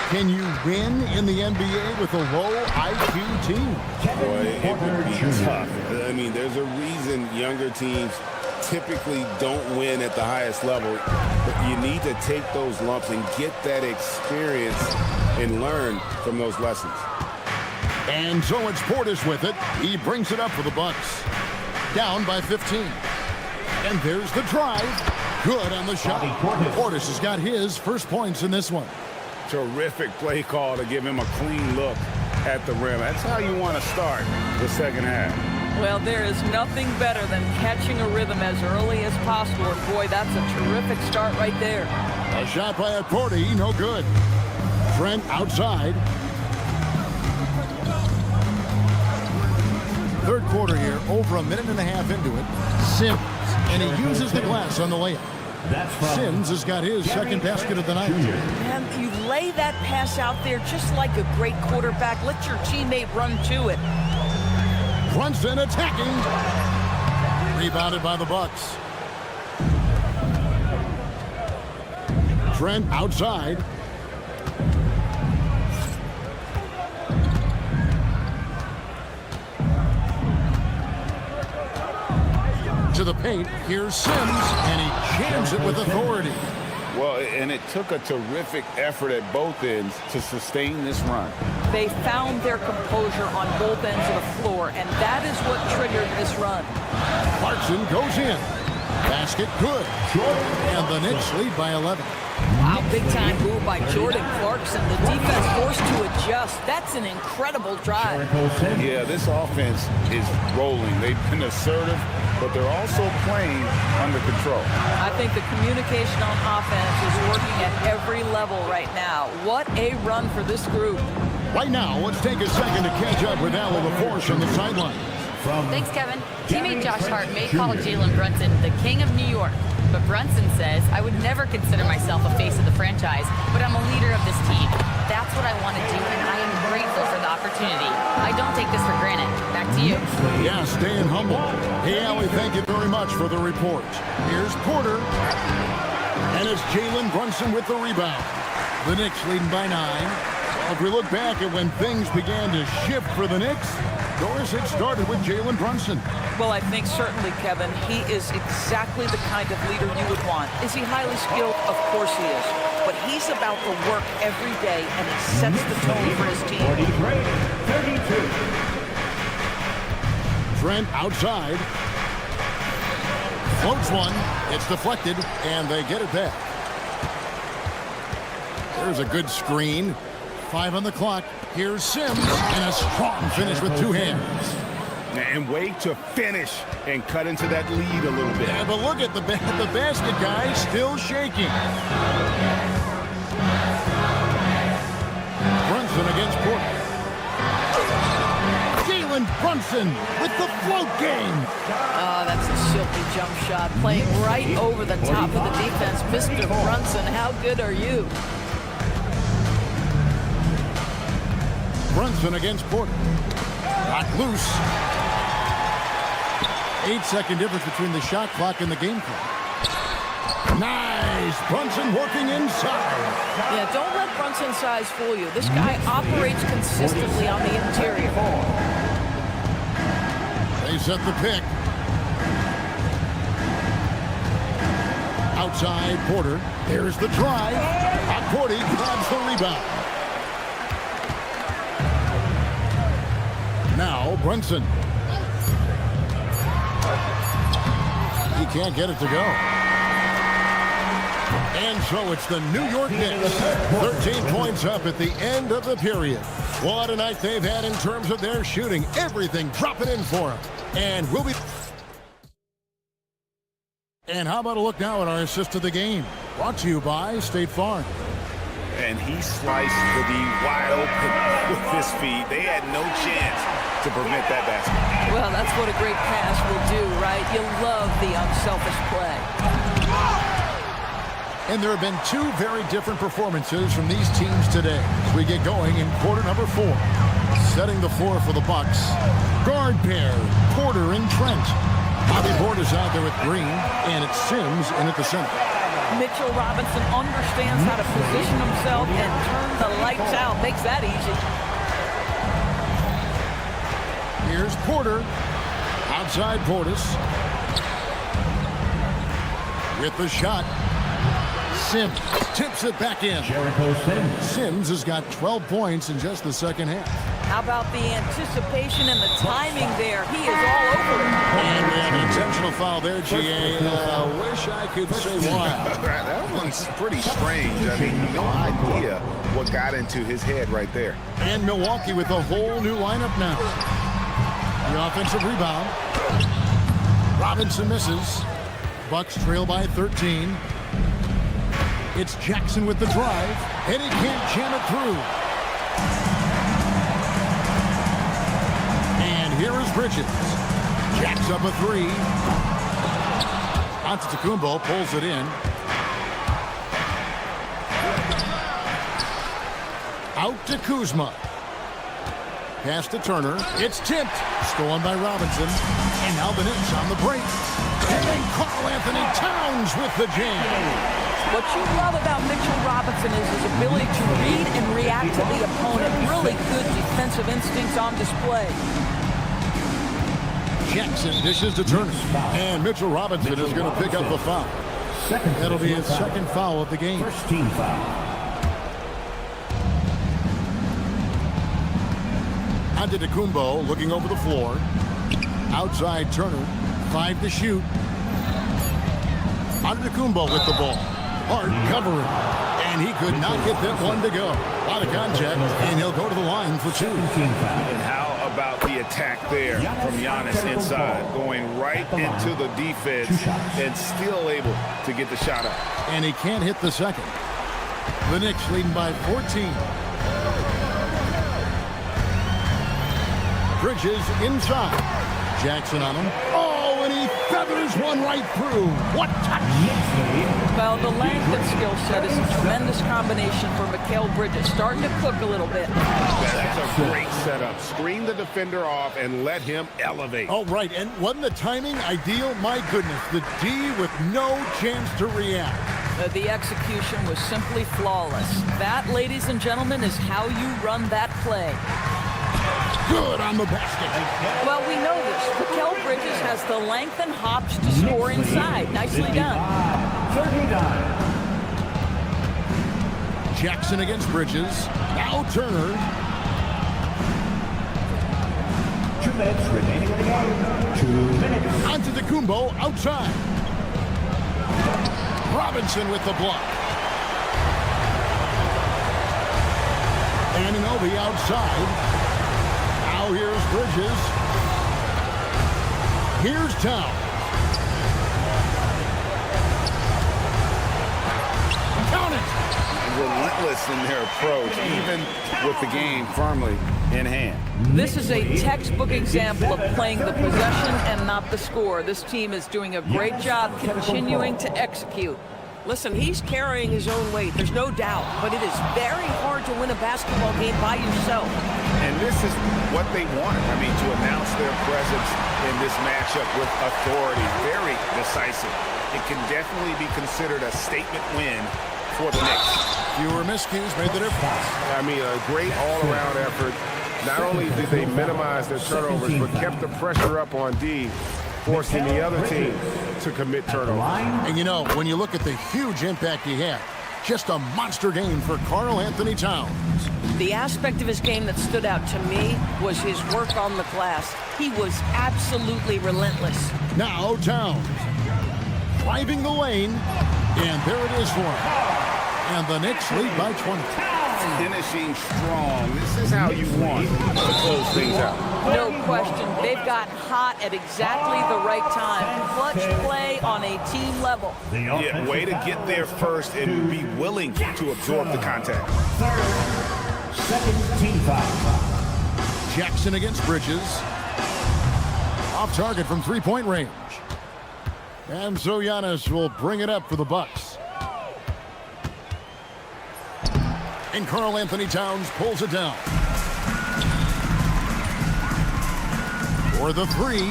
Can you win in the NBA with a low IQ team? Boy, it would be tough. I mean, there's a reason younger teams typically don't win at the highest level. But you need to take those lumps and get that experience and learn from those lessons. And so it's Portis with it. He brings it up for the Bucks. Down by 15. And there's the drive. Good on the shot. Portis has got his first points in this one. Terrific play call to give him a clean look at the rim. That's how you want to start the second half. Well, there is nothing better than catching a rhythm as early as possible. And boy, that's a terrific start right there. A shot by Portis, no good. Trent outside. Third quarter here, over a minute and a half into it. Sims, and he uses the glass on the layup. Sims has got his second basket of the night. And you lay that pass out there just like a great quarterback. Let your teammate run to it. Brunson attacking. Rebounded by the Bucks. Trent outside. To the paint, here's Sims, and he jams it with authority. Well, and it took a terrific effort at both ends to sustain this run. They found their composure on both ends of the floor, and that is what triggered this run. Clarkson goes in. Basket good. And the Knicks lead by 11. Wow, big-time move by Jordan Clarkson. The defense forced to adjust. That's an incredible drive. Yeah, this offense is rolling. They've been assertive, but they're also playing under control. I think the communication on offense is working at every level right now. What a run for this group. Right now, let's take a second to catch up with Al LaForce on the sideline. Thanks, Kevin. Teammate Josh Hart may call Jalen Brunson the king of New York, but Brunson says, I would never consider myself a face of the franchise, but I'm a leader of this team. That's what I want to do, and I am grateful for the opportunity. I don't take this for granted. Back to you. Yeah, staying humble. Hey, Allie, thank you very much for the report. Here's Porter. And it's Jalen Brunson with the rebound. The Knicks leading by 9. Well, if we look back at when things began to shift for the Knicks, Doris, it started with Jalen Brunson. Well, I think certainly, Kevin, he is exactly the kind of leader you would want. Is he highly skilled? Of course he is. but he's about the work every day, and he sets the tone for his team. 32. Trent outside. Floats one. It's deflected, and they get it back. There's a good screen. 5 on the clock. Here's Sims, and a strong finish with 2 hands. And wait to finish and cut into that lead a little bit. Yeah, but look at the basket, guys, still shaking. Brunson against Porter. Jalen Brunson with the float game. Oh, that's a silky jump shot, playing right over the top of the defense. Mr. Brunson, how good are you? Brunson against Porter. Not loose. 8-second difference between the shot clock and the game clock. Nice. Brunson working inside. Yeah, don't let Brunson's size fool you. This guy operates consistently on the interior. They set the pick. Outside Porter. There's the drive. Porter grabs the rebound. Now Brunson. He can't get it to go. And so it's the New York Knicks. 13 points up at the end of the period. What a night they've had in terms of their shooting. Everything dropping in for them. And we'll be... And how about a look now at our assist of the game? Brought to you by State Farm. And he sliced the D wide open with his feet. They had no chance to prevent that basket. Well, that's what a great pass will do, right? You love the unselfish play. And there have been 2 very different performances from these teams today as we get going in quarter number 4. Setting the floor for the Bucks. Guard pair, Porter and Trent. Bobby Porter's out there with Green, and it's Sims in at the center. Mitchell Robinson understands how to position himself and turn the lights out. Makes that easy. Here's Porter. Outside Portis. With the shot. Sims tips it back in. Jericho Sims. Sims has got 12 points in just the second half. How about the anticipation and the timing there? He is all over it. And we have an intentional foul there, GA. Wish I could say why. That one's pretty strange. I mean, no idea what got into his head right there. And Milwaukee with a whole new lineup now. The offensive rebound. Robinson misses. Bucks trail by 13. It's Jackson with the drive, and he can't jam it through. And here is Bridges. Jacks up a 3. Antetokounmpo pulls it in. Out to Kuzma. Pass to Turner. It's tipped. Stolen by Robinson. And now the Knicks on the break. And then Karl Anthony Towns with the jam. What you love about Mitchell Robinson is his ability to read and react to the opponent. Really good defensive instincts on display. Jackson dishes to Turner. And Mitchell Robinson is going to pick up the foul. That'll be his second foul of the game. First team foul. Antetokounmpo looking over the floor. Outside Turner. 5 to shoot. Antetokounmpo with the ball. Hard covering. And he could not get that one to go. A lot of contact, and he'll go to the line for 2. And how about the attack there from Giannis inside, going right into the defense and still able to get the shot up. And he can't hit the second. The Knicks leading by 14. Bridges inside. Jackson on him. Oh, and he feathers one right through. What touch! Well, the length and skill set is a tremendous combination for Mikal Bridges. Starting to cook a little bit. That's a great setup. Screen the defender off and let him elevate. Oh, right. And wasn't the timing ideal? My goodness. The D with no chance to react. The execution was simply flawless. That, ladies and gentlemen, is how you run that play. Good on the basket. Well, we know this. Mikal Bridges has the length and hops to score inside. Nicely done. 39. Jackson against Bridges. Now Turner. 2 minutes remaining in the game. 2 minutes. Onto the Kumbo outside. Robinson with the block. Anunoby outside. Now here's Bridges. Here's Town. Count it. Relentless in their approach, even with the game firmly in hand. This is a textbook example of playing the possession and not the score. This team is doing a great job continuing to execute. Listen, he's carrying his own weight, there's no doubt, but it is very hard to win a basketball game by yourself. And this is what they wanted. I mean, to announce their presence in this matchup with authority, very decisive. It can definitely be considered a statement win for the Knicks. Fewer miscues made the difference. I mean, a great all-around effort. Not only did they minimize their turnovers, but kept the pressure up on D, forcing the other team to commit turnovers. And you know, when you look at the huge impact he had, just a monster game for Karl Anthony Towns. The aspect of his game that stood out to me was his work on the glass. He was absolutely relentless. Now Towns, driving the lane, and there it is for him. And the Knicks lead by 20. Finishing strong. This is how you want to close things out. No question. They've got hot at exactly the right time. Clutch play on a team level. Yeah, way to get there first and be willing to absorb the contact. Second team foul. Jackson against Bridges. Off target from three-point range. And so Giannis will bring it up for the Bucks. And Karl Anthony Towns pulls it down. For the three,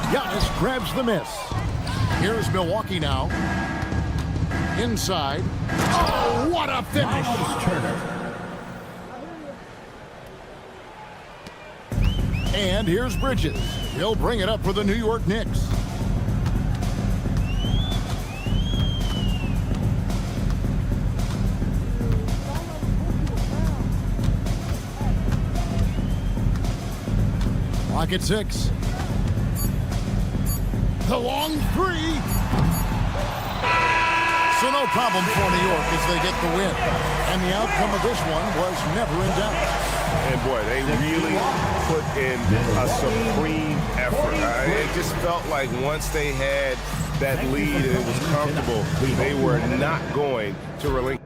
Giannis grabs the miss. Here's Milwaukee now. Inside. Oh, what a finish! And here's Bridges. He'll bring it up for the New York Knicks. Clock at 6. The long three. So no problem for New York as they get the win. And the outcome of this one was never in doubt. And boy, they really put in a supreme effort. It just felt like once they had that lead and it was comfortable, they were not going to relinquish.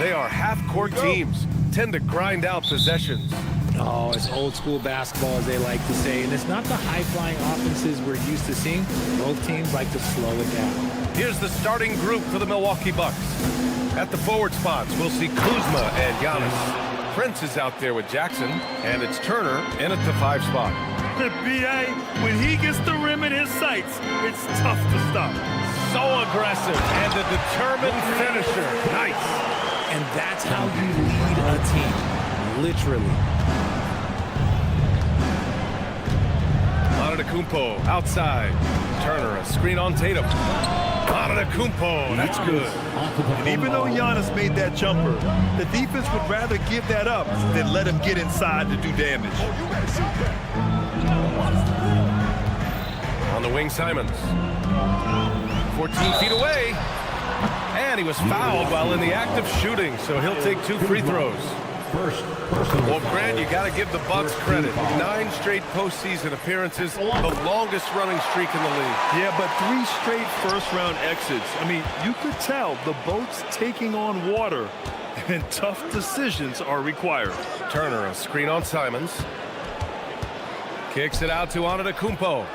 They are half-court teams, tend to grind out possessions. Oh, it's old school basketball, as they like to say, and it's not the high-flying offenses we're used to seeing. Both teams like to slow it down. Here's the starting group for the Milwaukee Bucks. At the forward spots, we'll see Kuzma and Giannis. Prince is out there with Jackson, and it's Turner in at the 5 spot. The BA, when he gets the rim in his sights, it's tough to stop. So aggressive and a determined finisher. Nice. And that's how you lead a team, literally. Antetokounmpo outside. Turner, a screen on Tatum. Antetokounmpo, that's good. And even though Giannis made that jumper, the defense would rather give that up than let him get inside to do damage. On the wing, Simons. 14 feet away. And he was fouled while in the act of shooting, so he'll take 2 free throws. Well, Grant, you got to give the Bucks credit. 9 straight postseason appearances, the longest running streak in the league. Yeah, but 3 straight first-round exits. I mean, you could tell the boat's taking on water, and tough decisions are required. Turner, a screen on Simons. Kicks it out to Antetokounmpo.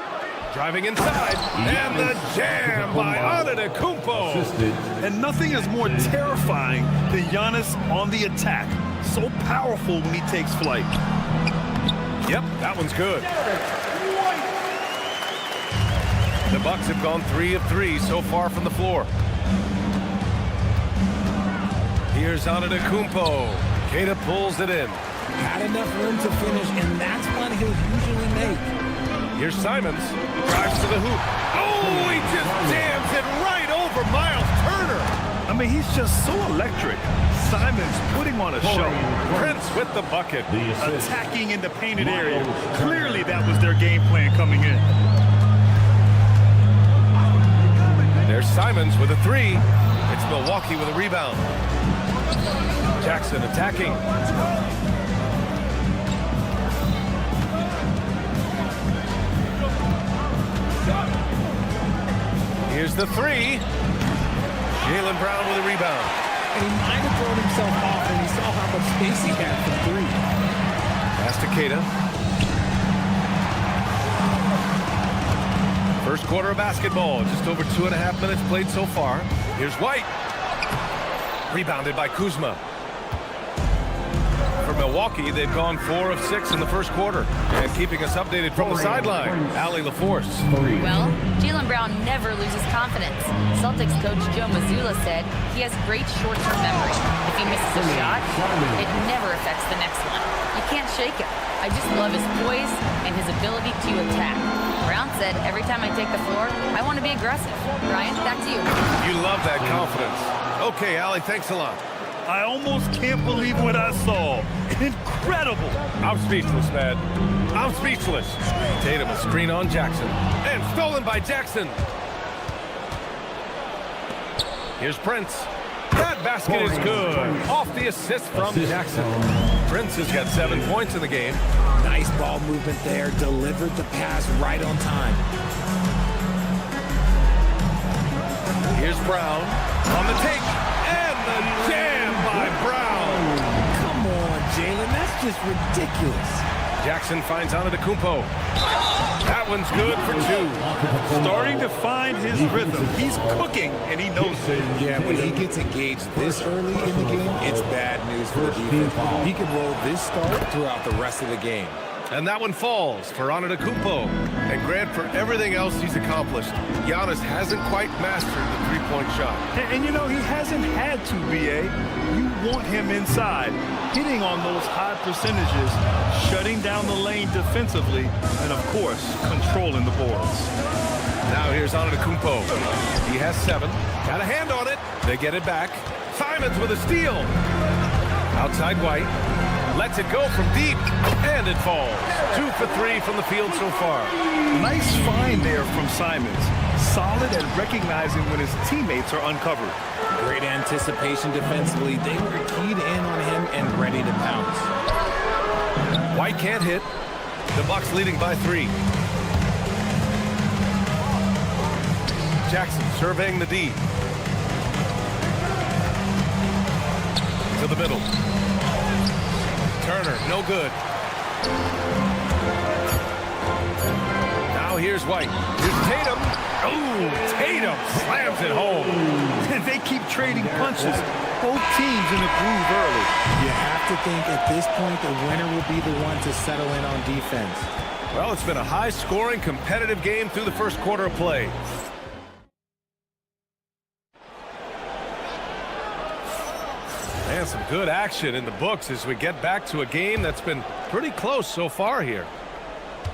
Driving inside, and the jam by Antetokounmpo. And nothing is more terrifying than Giannis on the attack. So powerful when he takes flight. Yep, that one's good. The Bucks have gone 3 of 3 so far from the floor. Here's Antetokounmpo. Keita pulls it in. Had enough room to finish, and that's what he'll usually make. Here's Simons. Drives to the hoop. Oh, he just jams it right over Miles Turner. I mean, he's just so electric. Simons putting on a show. Prince with the bucket. Attacking in the painted area. Clearly that was their game plan coming in. There's Simons with a 3. It's Milwaukee with a rebound. Jackson attacking. Here's the 3. Jaylen Brown with a rebound. And he might have thrown himself off when he saw how much space he had for 3. Pass to Keita. First quarter of basketball. Just over 2.5 minutes played so far. Here's White. Rebounded by Kuzma. For Milwaukee, they've gone 4 of 6 in the first quarter. And keeping us updated from the sideline, Allie LaForce. Well, Jaylen Brown never loses confidence. Celtics coach Joe Mazzulla said he has great short-term memory. If he misses a shot, it never affects the next one. You can't shake him. I just love his poise and his ability to attack. Brown said, every time I take the floor, I want to be aggressive. Brian, back to you. You love that confidence. Okay, Allie, thanks a lot. I almost can't believe what I saw. Incredible. I'm speechless, man. I'm speechless. Tatum a screen on Jackson. And stolen by Jackson. Here's Prince. That basket is good. Off the assist from Jackson. Prince has got 7 points in the game. Nice ball movement there. Delivered the pass right on time. Here's Brown on the take. And the jam by Brown. Come on, Jaylen. That's just ridiculous. Jackson finds Antetokounmpo. That one's good for 2. Starting to find his rhythm. He's cooking, and he knows it. Yeah, when he gets engaged this early in the game, it's bad news for the defense. He can roll this start throughout the rest of the game. And that one falls for Antetokounmpo. And Grant, for everything else he's accomplished, Giannis hasn't quite mastered the three-point shot. And you know, he hasn't had to, BA. You want him inside, hitting on those high percentages, shutting down the lane defensively, and of course, controlling the boards. Now here's Antetokounmpo. He has 7. Got a hand on it. They get it back. Simons with a steal. Outside White. Lets it go from deep, and it falls. 2 for 3 from the field so far. Nice find there from Simons. Solid at recognizing when his teammates are uncovered. Great anticipation defensively. They were keyed in on him and ready to pounce. White can't hit. The Bucks leading by 3. Jackson surveying the D. to the middle. Turner, no good. Now here's White. Here's Tatum. Oh, Tatum slams it home. And they keep trading punches. Both teams in the groove early. You have to think at this point the winner will be the one to settle in on defense. Well, it's been a high-scoring, competitive game through the first quarter of play. And some good action in the books as we get back to a game that's been pretty close so far here.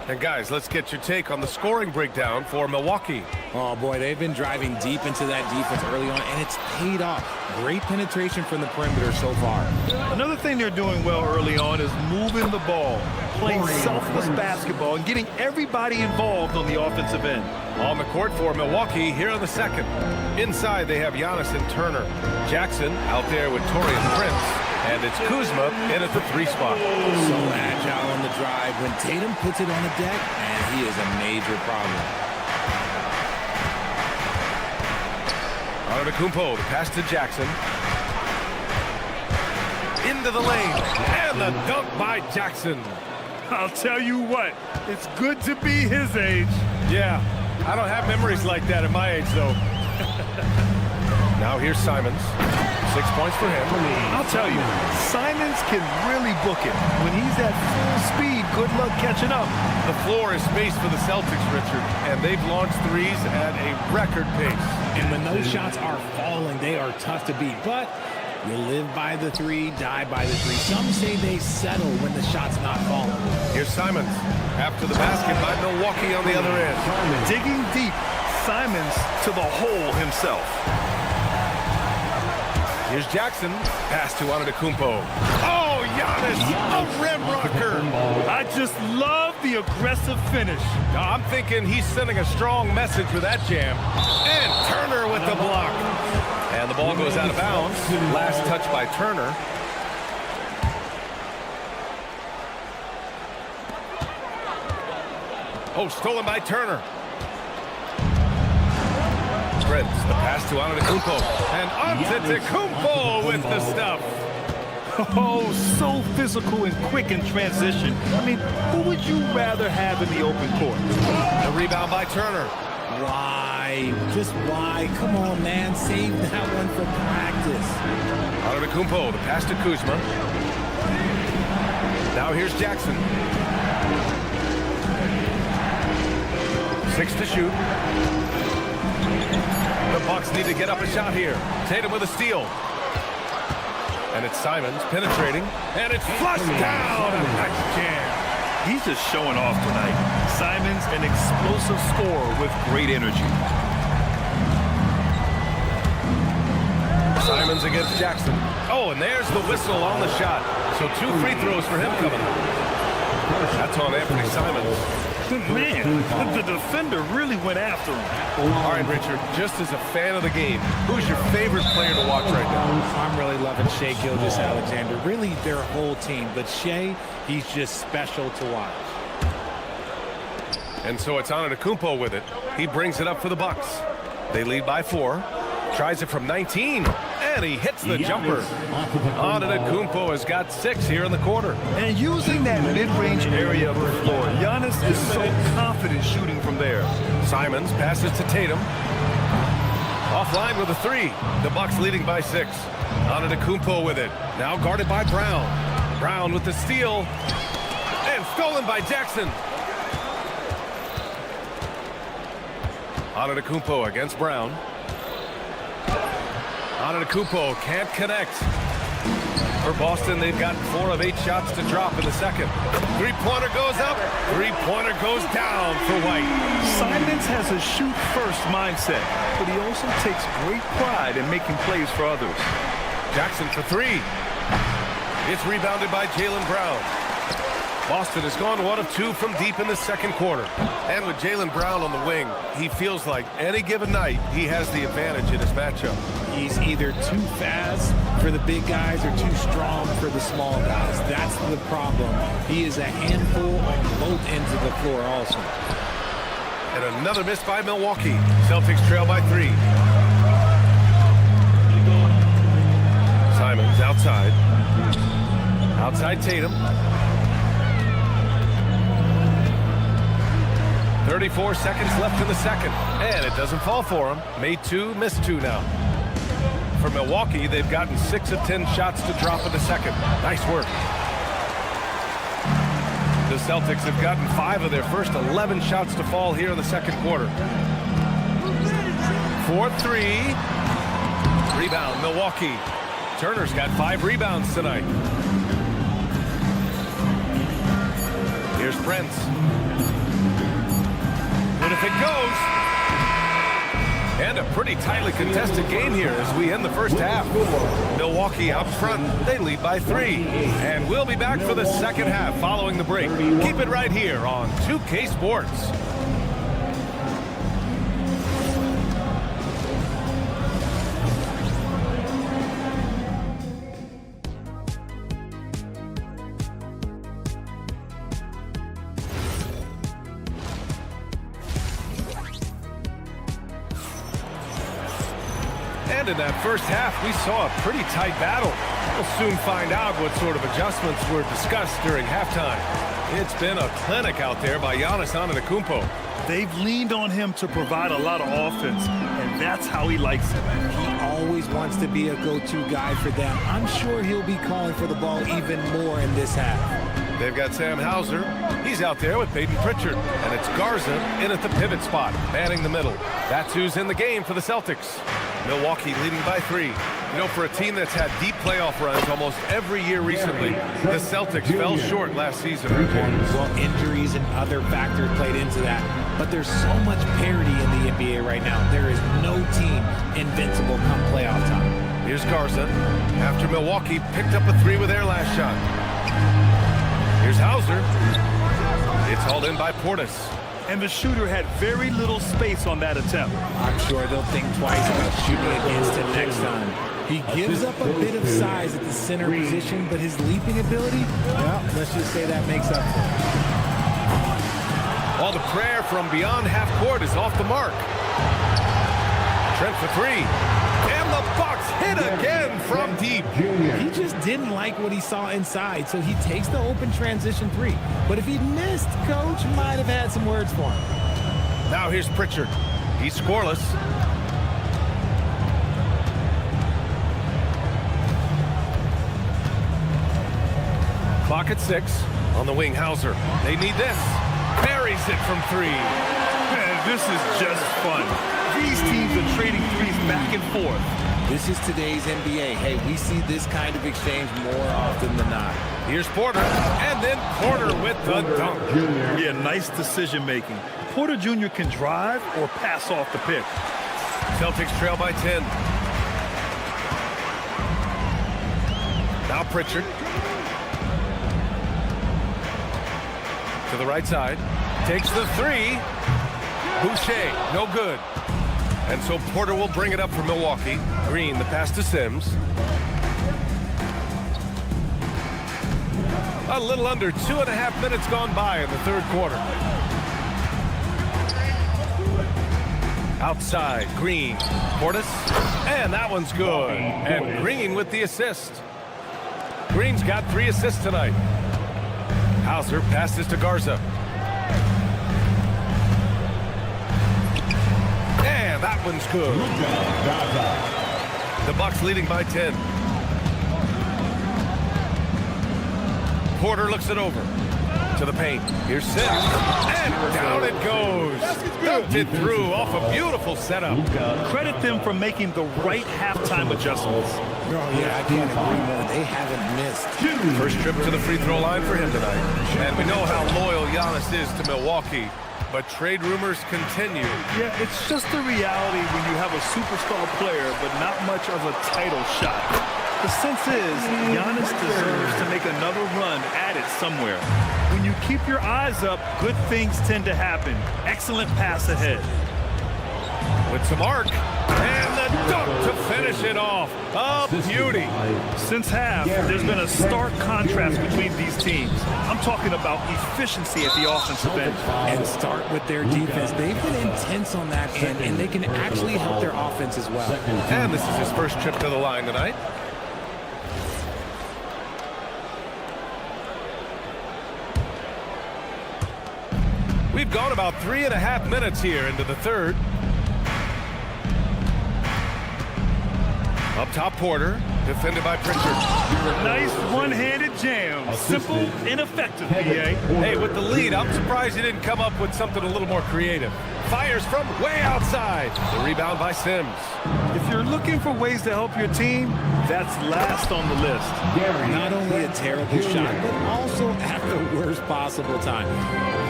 And guys, let's get your take on the scoring breakdown for Milwaukee. Oh boy, they've been driving deep into that defense early on, and it's paid off. Great penetration from the perimeter so far. Another thing they're doing well early on is moving the ball, playing selfless basketball, and getting everybody involved on the offensive end. On the court for Milwaukee here in the second. Inside, they have Giannis and Turner. Jackson out there with Taurean Prince. And it's Kuzma in at the 3 spot. So agile on the drive. When Tatum puts it on the deck, and he is a major problem. Antetokounmpo, the pass to Jackson. Into the lane. And the dunk by Jackson. I'll tell you what, it's good to be his age. Yeah, I don't have memories like that at my age, though. Now here's Simons. 6 points for him. I'll tell you, Simons can really book it. When he's at full speed, good luck catching up. The floor is spaced for the Celtics, Richard, and they've launched threes at a record pace. And when those shots are falling, they are tough to beat. But you live by the 3, die by the 3. Some say they settle when the shot's not falling. Here's Simons after the basket by Milwaukee on the other end. Digging deep, Simons to the hole himself. Here's Jackson. Pass to Antetokounmpo. Oh, Giannis, a rim rocker. I just love the aggressive finish. I'm thinking he's sending a strong message with that jam. And Turner with the block. And the ball goes out of bounds. Last touch by Turner. Oh, stolen by Turner. Prince, the pass to Antetokounmpo. And Antetokounmpo with the stuff. Oh, so physical and quick in transition. I mean, who would you rather have in the open court? The rebound by Turner. Why? Just why? Come on, man. Save that one for practice. Antetokounmpo, the pass to Kuzma. Now here's Jackson. 6 to shoot. The Bucks need to get up a shot here. Tatum with a steal. And it's Simons penetrating. And it's flushed down. A nice jam. He's just showing off tonight. Simons, an explosive scorer with great energy. Simons against Jackson. Oh, and there's the whistle on the shot. So 2 free throws for him coming up. That's on Anthony Simons. Man, the defender really went after him. All right, Richard, just as a fan of the game, who's your favorite player to watch right now? I'm really loving Shai Gilgeous-Alexander. Really their whole team. But Shai, he's just special to watch. And so it's Antetokounmpo with it. He brings it up for the Bucks. They lead by 4. Tries it from 19. And he hits the jumper. Antetokounmpo has got 6 here in the quarter. And using that mid-range area of the floor, Giannis is so confident shooting from there. Simons passes to Tatum. Offline with a 3. The Bucks leading by 6. Antetokounmpo with it. Now guarded by Brown. Brown with the steal. And stolen by Jackson. Antetokounmpo against Brown. Antetokounmpo can't connect. For Boston, they've got 4 of 8 shots to drop in the second. 3-pointer goes up. 3-pointer goes down for White. Simons has a shoot-first mindset, but he also takes great pride in making plays for others. Jackson for 3. It's rebounded by Jaylen Brown. Boston has gone 1 of 2 from deep in the second quarter. And with Jaylen Brown on the wing, he feels like any given night he has the advantage in his matchup. He's either too fast for the big guys or too strong for the small guys. That's the problem. He is a handful on both ends of the floor also. And another miss by Milwaukee. Celtics trail by 3. Simons outside. side, Tatum. 34 seconds left in the second, and it doesn't fall for him. Made 2, missed 2 now. For Milwaukee, they've gotten 6 of 10 shots to drop in the second. Nice work. The Celtics have gotten 5 of their first 11 shots to fall here in the second quarter. 4-3. Rebound, Milwaukee. Turner's got 5 rebounds tonight. Here's Prince. But if it goes, and a pretty tightly contested game here as we end the first half. Milwaukee out front, they lead by 3. And we'll be back for the second half following the break. Keep it right here on 2K Sports. And in that first half, we saw a pretty tight battle. We'll soon find out what sort of adjustments were discussed during halftime. It's been a clinic out there by Giannis Antetokounmpo. They've leaned on him to provide a lot of offense, and that's how he likes it. He always wants to be a go-to guy for them. I'm sure he'll be calling for the ball even more in this half. They've got Sam Hauser. He's out there with Peyton Pritchard. And it's Garza in at the pivot spot, manning the middle. That's who's in the game for the Celtics. Milwaukee leading by 3. You know, for a team that's had deep playoff runs almost every year recently, the Celtics fell short last season. Well, injuries and other factors played into that. But there's so much parity in the NBA right now. There is no team invincible come playoff time. Here's Garza. After Milwaukee picked up a 3 with their last shot. Here's Hauser. It's hauled in by Portis. And the shooter had very little space on that attempt. I'm sure they'll think twice about shooting against him next time. He gives up a bit of size at the center position, but his leaping ability, well, let's just say that makes up for it. All the prayer from beyond half court is off the mark. Trent for 3. And the Bucks hit again from deep. He just didn't like what he saw inside, so he takes the open transition 3. But if he'd missed, Coach might have had some words for him. Now here's Pritchard. He's scoreless. Clock at 6. On the wing, Hauser. They need this. Buries it from 3. Man, this is just fun. These teams are trading threes back and forth. This is today's NBA. Hey, we see this kind of exchange more often than not. Here's Porter, and then Porter with the dunk. Yeah, nice decision making. Porter Jr. can drive or pass off the pick. Celtics trail by 10. Now Pritchard. To the right side. Takes the 3. Boucher, no good. And so Porter will bring it up for Milwaukee. Green, the pass to Sims. A little under 2.5 minutes gone by in the third quarter. Outside, Green, Portis, and that one's good. And Green with the assist. Green's got 3 assists tonight. Hauser passes to Garza. And that one's good. The Bucks leading by 10. Porter looks it over to the paint. Here's Sims, and down it goes. Dumped it through off a beautiful setup. Credit them for making the right halftime adjustments. Oh, yeah, I can't agree more. They haven't missed. First trip to the free throw line for him tonight. And we know how loyal Giannis is to Milwaukee. But trade rumors continue. Yeah, it's just the reality when you have a superstar player, but not much of a title shot. The sense is, Giannis deserves to make another run at it somewhere. When you keep your eyes up, good things tend to happen. Excellent pass ahead. With some arc, and the dunk to finish it off. A beauty. Since half, there's been a stark contrast between these teams. I'm talking about efficiency at the offensive end. And start with their defense. They've been intense on that end, and they can actually help their offense as well. And this is his first trip to the line tonight. We've gone about 3.5 minutes here into the third. Up top, Porter, defended by Pritchard. Nice one-handed jam. Simple and effective, PA. Hey, with the lead, I'm surprised he didn't come up with something a little more creative. Fires from way outside. The rebound by Sims. If you're looking for ways to help your team, that's last on the list. Not only a terrible shot, but also at the worst possible time.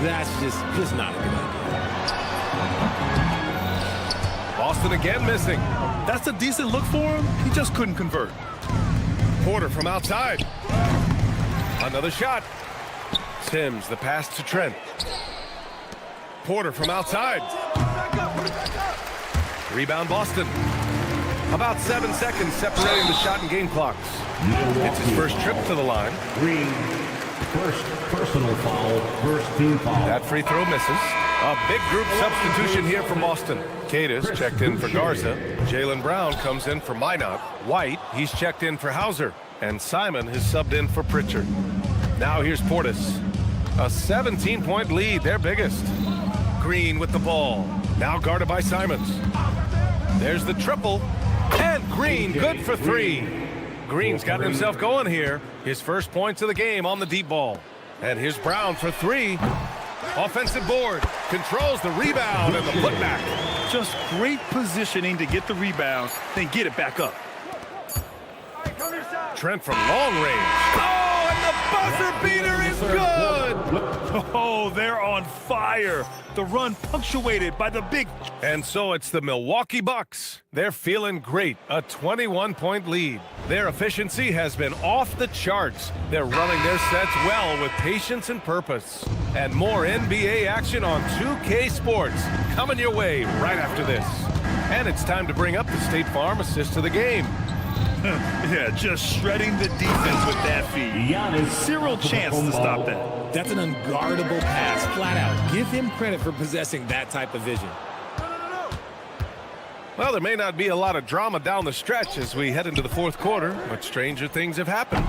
That's just not a good idea. Boston again missing. That's a decent look for him. He just couldn't convert. Porter from outside. Another shot. Sims, the pass to Trent. Porter from outside. Rebound Boston. About 7 seconds separating the shot and game clocks. It's his first trip to the line. Green, first personal foul, first team foul. That free throw misses. A big group substitution here from Boston. Cadis checked in for Garza. Jaylen Brown comes in for Minot. White, he's checked in for Hauser. And Simon has subbed in for Pritchard. Now here's Portis. A 17-point lead, their biggest. Green with the ball. Now guarded by Simons. There's the triple. And Green, good for three. Green's got himself going here. His first points of the game on the deep ball. And here's Brown for three. Offensive board. Controls the rebound and the putback. Just great positioning to get the rebound, then get it back up. Trent from long range. Oh, and the buzzer beater is good. Oh, they're on fire. The run punctuated by the big... And so it's the Milwaukee Bucks. They're feeling great. A 21-point lead. Their efficiency has been off the charts. They're running their sets well with patience and purpose. And more NBA action on 2K Sports coming your way right after this. And it's time to bring up the State Farm assist of the game. Yeah, just shredding the defense with that feed. Zero chance to stop that. That's an unguardable pass, flat out. Give him credit for possessing that type of vision. Well, there may not be a lot of drama down the stretch as we head into the fourth quarter, but stranger things have happened.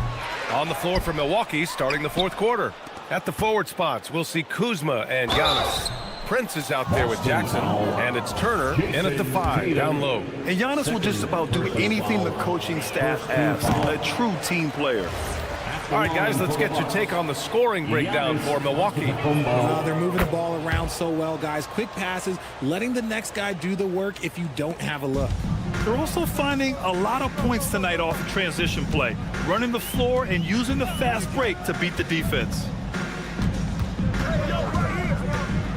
On the floor for Milwaukee, starting the fourth quarter. At the forward spots, we'll see Kuzma and Giannis. Prince is out there with Jackson, and it's Turner in at the 5, down low. And Giannis will just about do anything the coaching staff asks. A true team player. All right, guys, let's get your take on the scoring breakdown for Milwaukee. They're moving the ball around so well, guys. Quick passes, letting the next guy do the work if you don't have a look. They're also finding a lot of points tonight off of transition play, running the floor and using the fast break to beat the defense.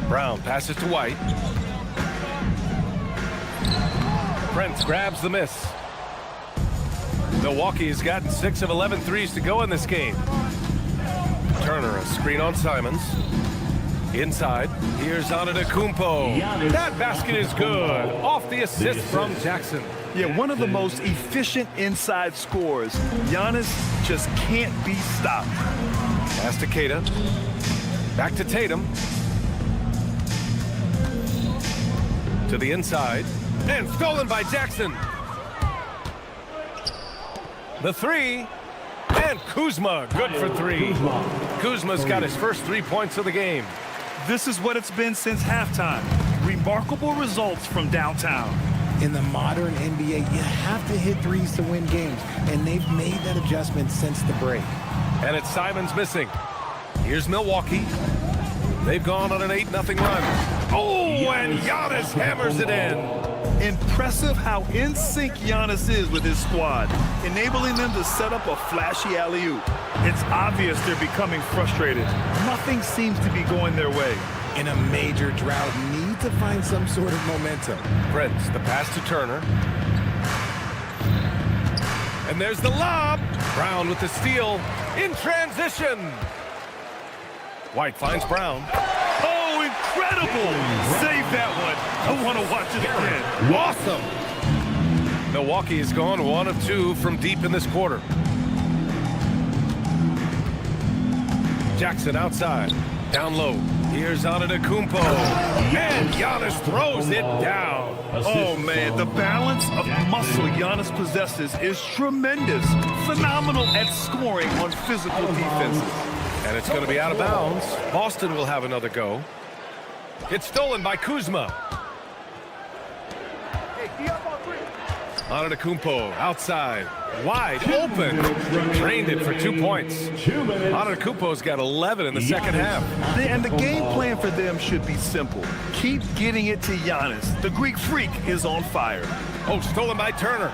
Brown passes to White. Prince grabs the miss. Milwaukee has gotten 6 of 11 threes to go in this game. Turner, a screen on Simons. Inside, here's Antetokounmpo. That basket is good. Off the assist from Jackson. Yeah, one of the most efficient inside scorers. Giannis just can't be stopped. Pass to Keita. Back to Tatum. To the inside. And stolen by Jackson. The three. And Kuzma, good for three. Kuzma's got his first 3 points of the game. This is what it's been since halftime. Remarkable results from downtown. In the modern NBA, you have to hit threes to win games, and they've made that adjustment since the break. And it's Simons missing. Here's Milwaukee. They've gone on an 8-0 run. Oh, and Giannis hammers it in. Impressive how in sync Giannis is with his squad, enabling them to set up a flashy alley-oop. It's obvious they're becoming frustrated. Nothing seems to be going their way. In a major drought, need to find some sort of momentum. Prince, the pass to Turner. And there's the lob. Brown with the steal in transition. White finds Brown. Oh, incredible! Save that one. I want to watch it again. Awesome. Milwaukee has gone 1 of 2 from deep in this quarter. Jackson outside. Down low. Here's Antetokounmpo. And Giannis throws it down. Oh, man, the balance of muscle Giannis possesses is tremendous. Phenomenal at scoring on physical defenses. And it's going to be out of bounds. Boston will have another go. It's stolen by Kuzma. Antetokounmpo outside, wide open. Drained it for 2 points. Antetokounmpo's got 11 in the second half. And the game plan for them should be simple. Keep getting it to Giannis. The Greek freak is on fire. Oh, stolen by Turner.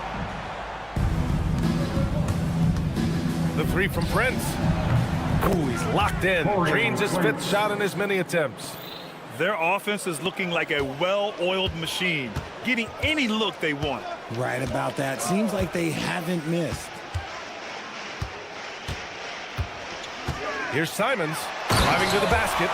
The three from Prince. Ooh, he's locked in. Drains his fifth shot in his many attempts. Their offense is looking like a well-oiled machine, getting any look they want. Right about that. Seems like they haven't missed. Here's Simons driving to the basket.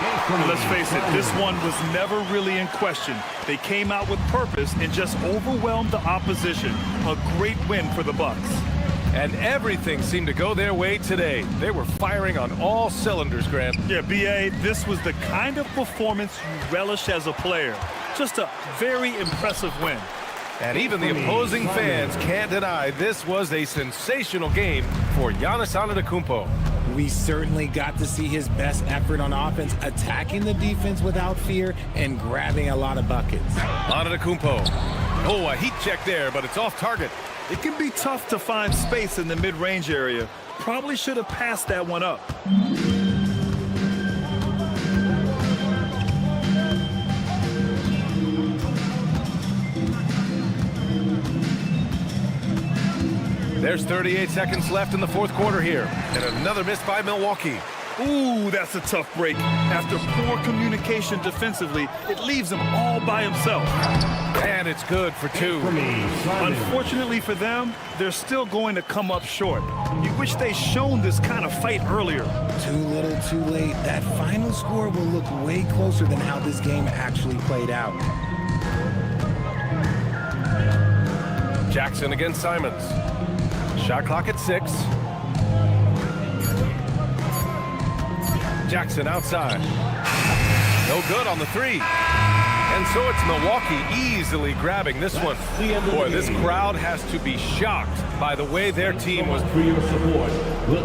Let's face it, this one was never really in question. They came out with purpose and just overwhelmed the opposition. A great win for the Bucks. And everything seemed to go their way today. They were firing on all cylinders, Grant. Yeah, B.A., this was the kind of performance you relish as a player. Just a very impressive win. And even the opposing fans can't deny this was a sensational game for Giannis Antetokounmpo. We certainly got to see his best effort on offense, attacking the defense without fear and grabbing a lot of buckets. Antetokounmpo. Oh, a heat check there, but it's off target. It can be tough to find space in the mid-range area. Probably should have passed that one up. There's 38 seconds left in the fourth quarter here. And another miss by Milwaukee. Ooh, that's a tough break. After poor communication defensively, it leaves him all by himself. And it's good for two. Unfortunately for them, they're still going to come up short. You wish they'd shown this kind of fight earlier. Too little, too late. That final score will look way closer than how this game actually played out. Jackson against Simons. Shot clock at 6. Jackson outside. No good on the three. And so it's Milwaukee easily grabbing this one. Boy, this crowd has to be shocked by the way their team was.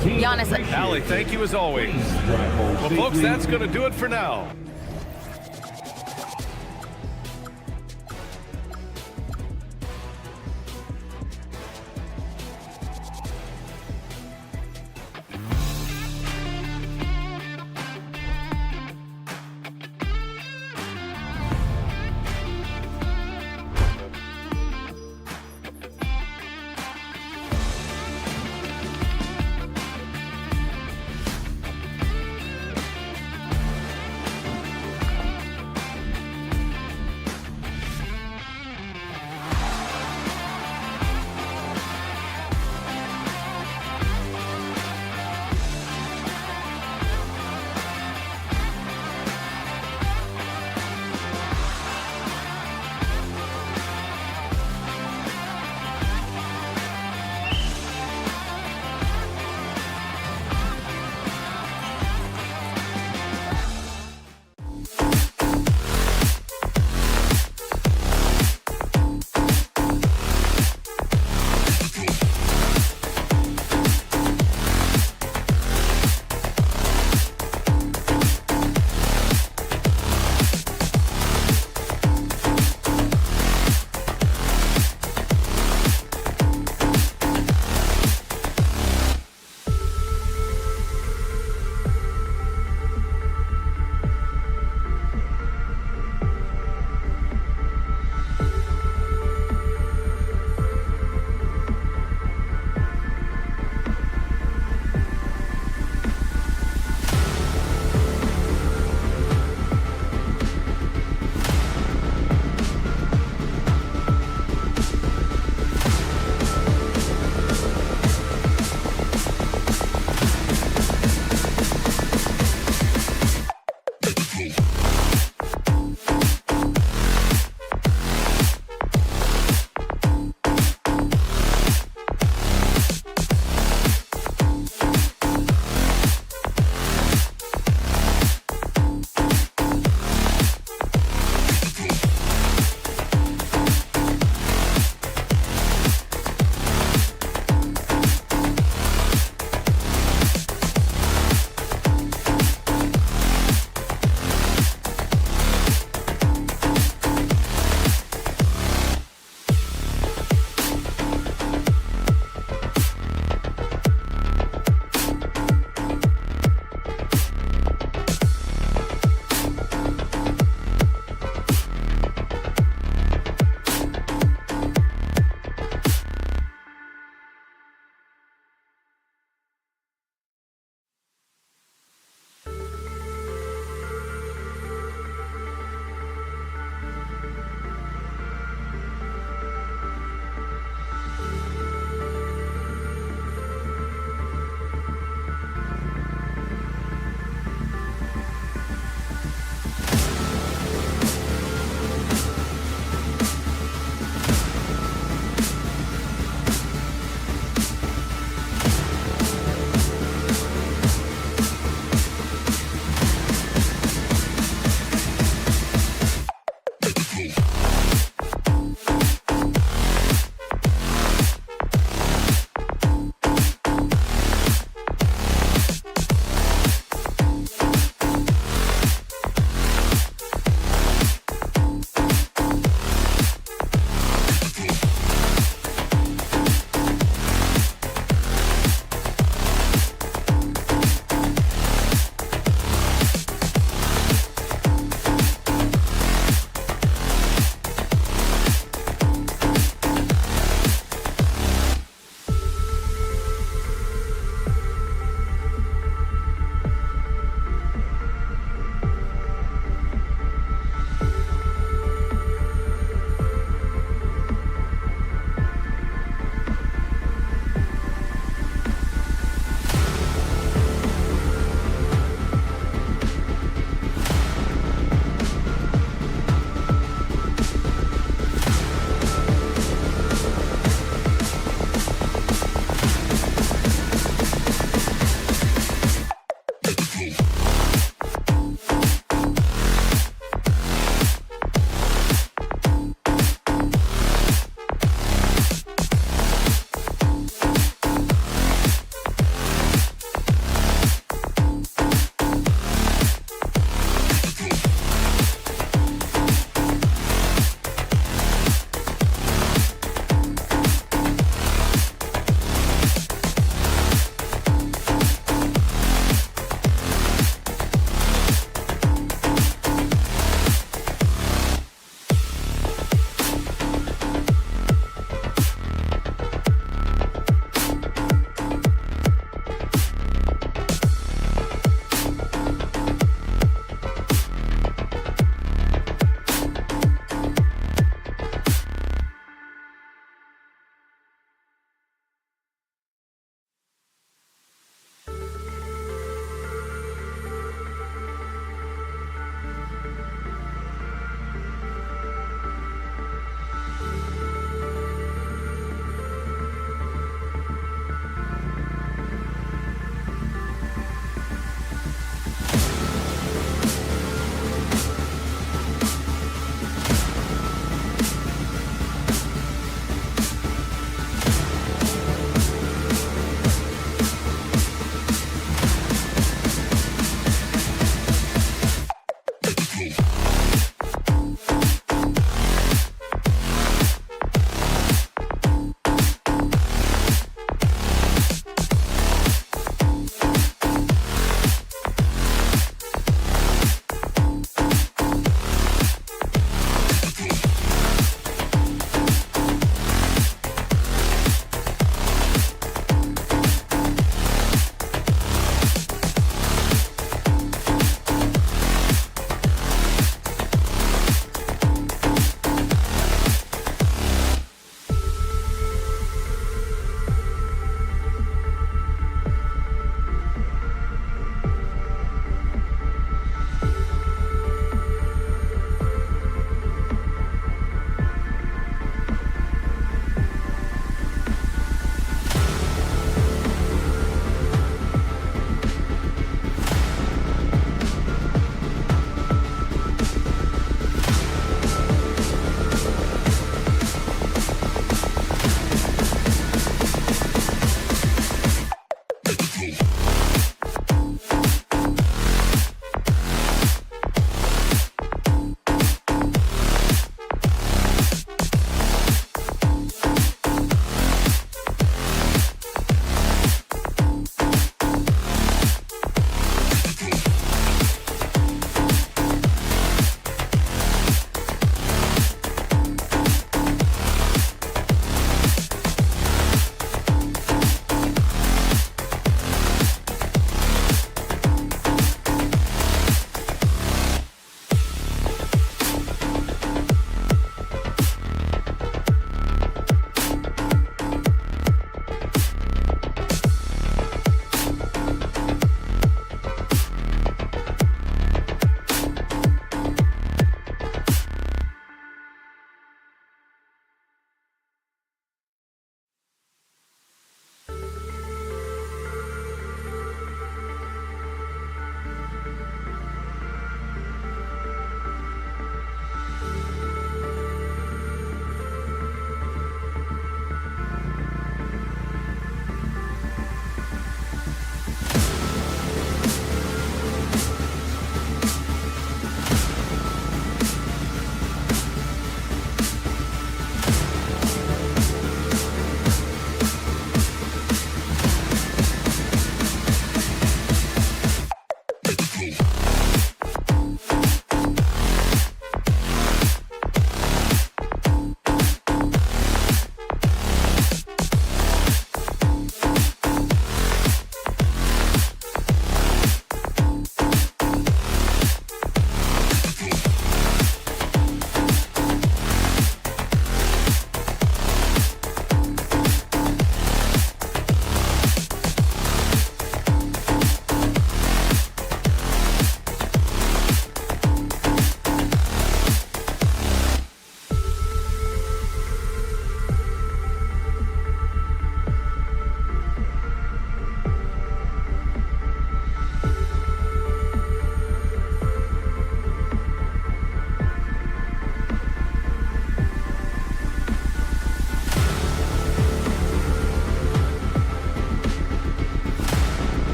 Giannis. Allie, thank you as always. Well, folks, that's going to do it for now.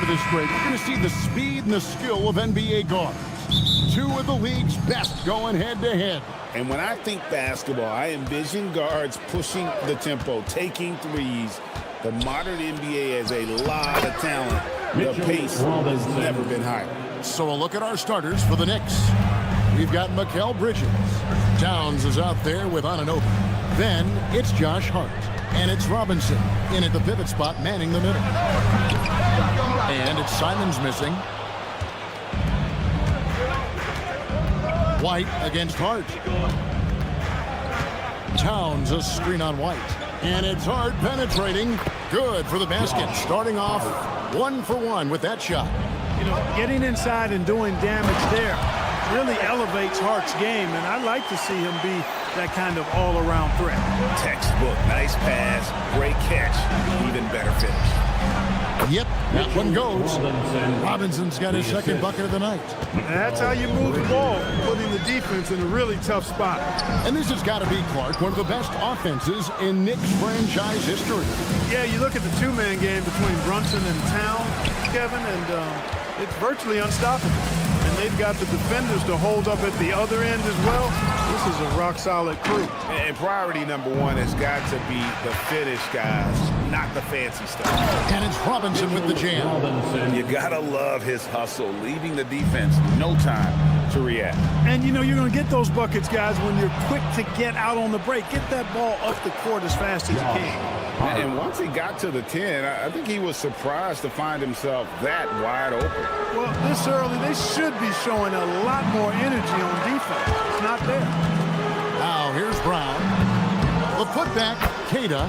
of this grade, you're going to see the speed and the skill of NBA guards. Two of the league's best going head-to-head. And when I think basketball, I envision guards pushing the tempo, taking threes. The modern NBA has a lot of talent. The pace has never been higher. So a look at our starters for the Knicks. We've got Mikal Bridges. Towns is out there with Anunoby. Then it's Josh Hart. And it's Robinson in at the pivot spot, manning the middle. And it's Simons missing. White against Hart. Towns a screen on White. And it's Hart penetrating. Good for the basket. Starting off 1-for-1 with that shot. You know, getting inside and doing damage there really elevates Hart's game, and I'd like to see him be that kind of all-around threat. Textbook, nice pass, great catch, even better finish. Yep, that one goes. Robinson's got his second bucket of the night. And that's how you move the ball, putting the defense in a really tough spot. And this has got to be, Clark, one of the best offenses in Knicks franchise history. Yeah, you look at the two-man game between Brunson and Towns, Kevin, and it's virtually unstoppable. And they've got the defenders to hold up at the other end as well. This is a rock-solid crew. And priority number one has got to be the finish, guys, not the fancy stuff. And it's Robinson with the jam. You got to love his hustle, leaving the defense no time to react. And, you know, you're going to get those buckets, guys, when you're quick to get out on the break. Get that ball up the court as fast as you can. And once he got to the 10, I think he was surprised to find himself that wide open. Well, this early, they should be showing a lot more energy on defense. It's not there. Now, here's Brown. The putback, Keita.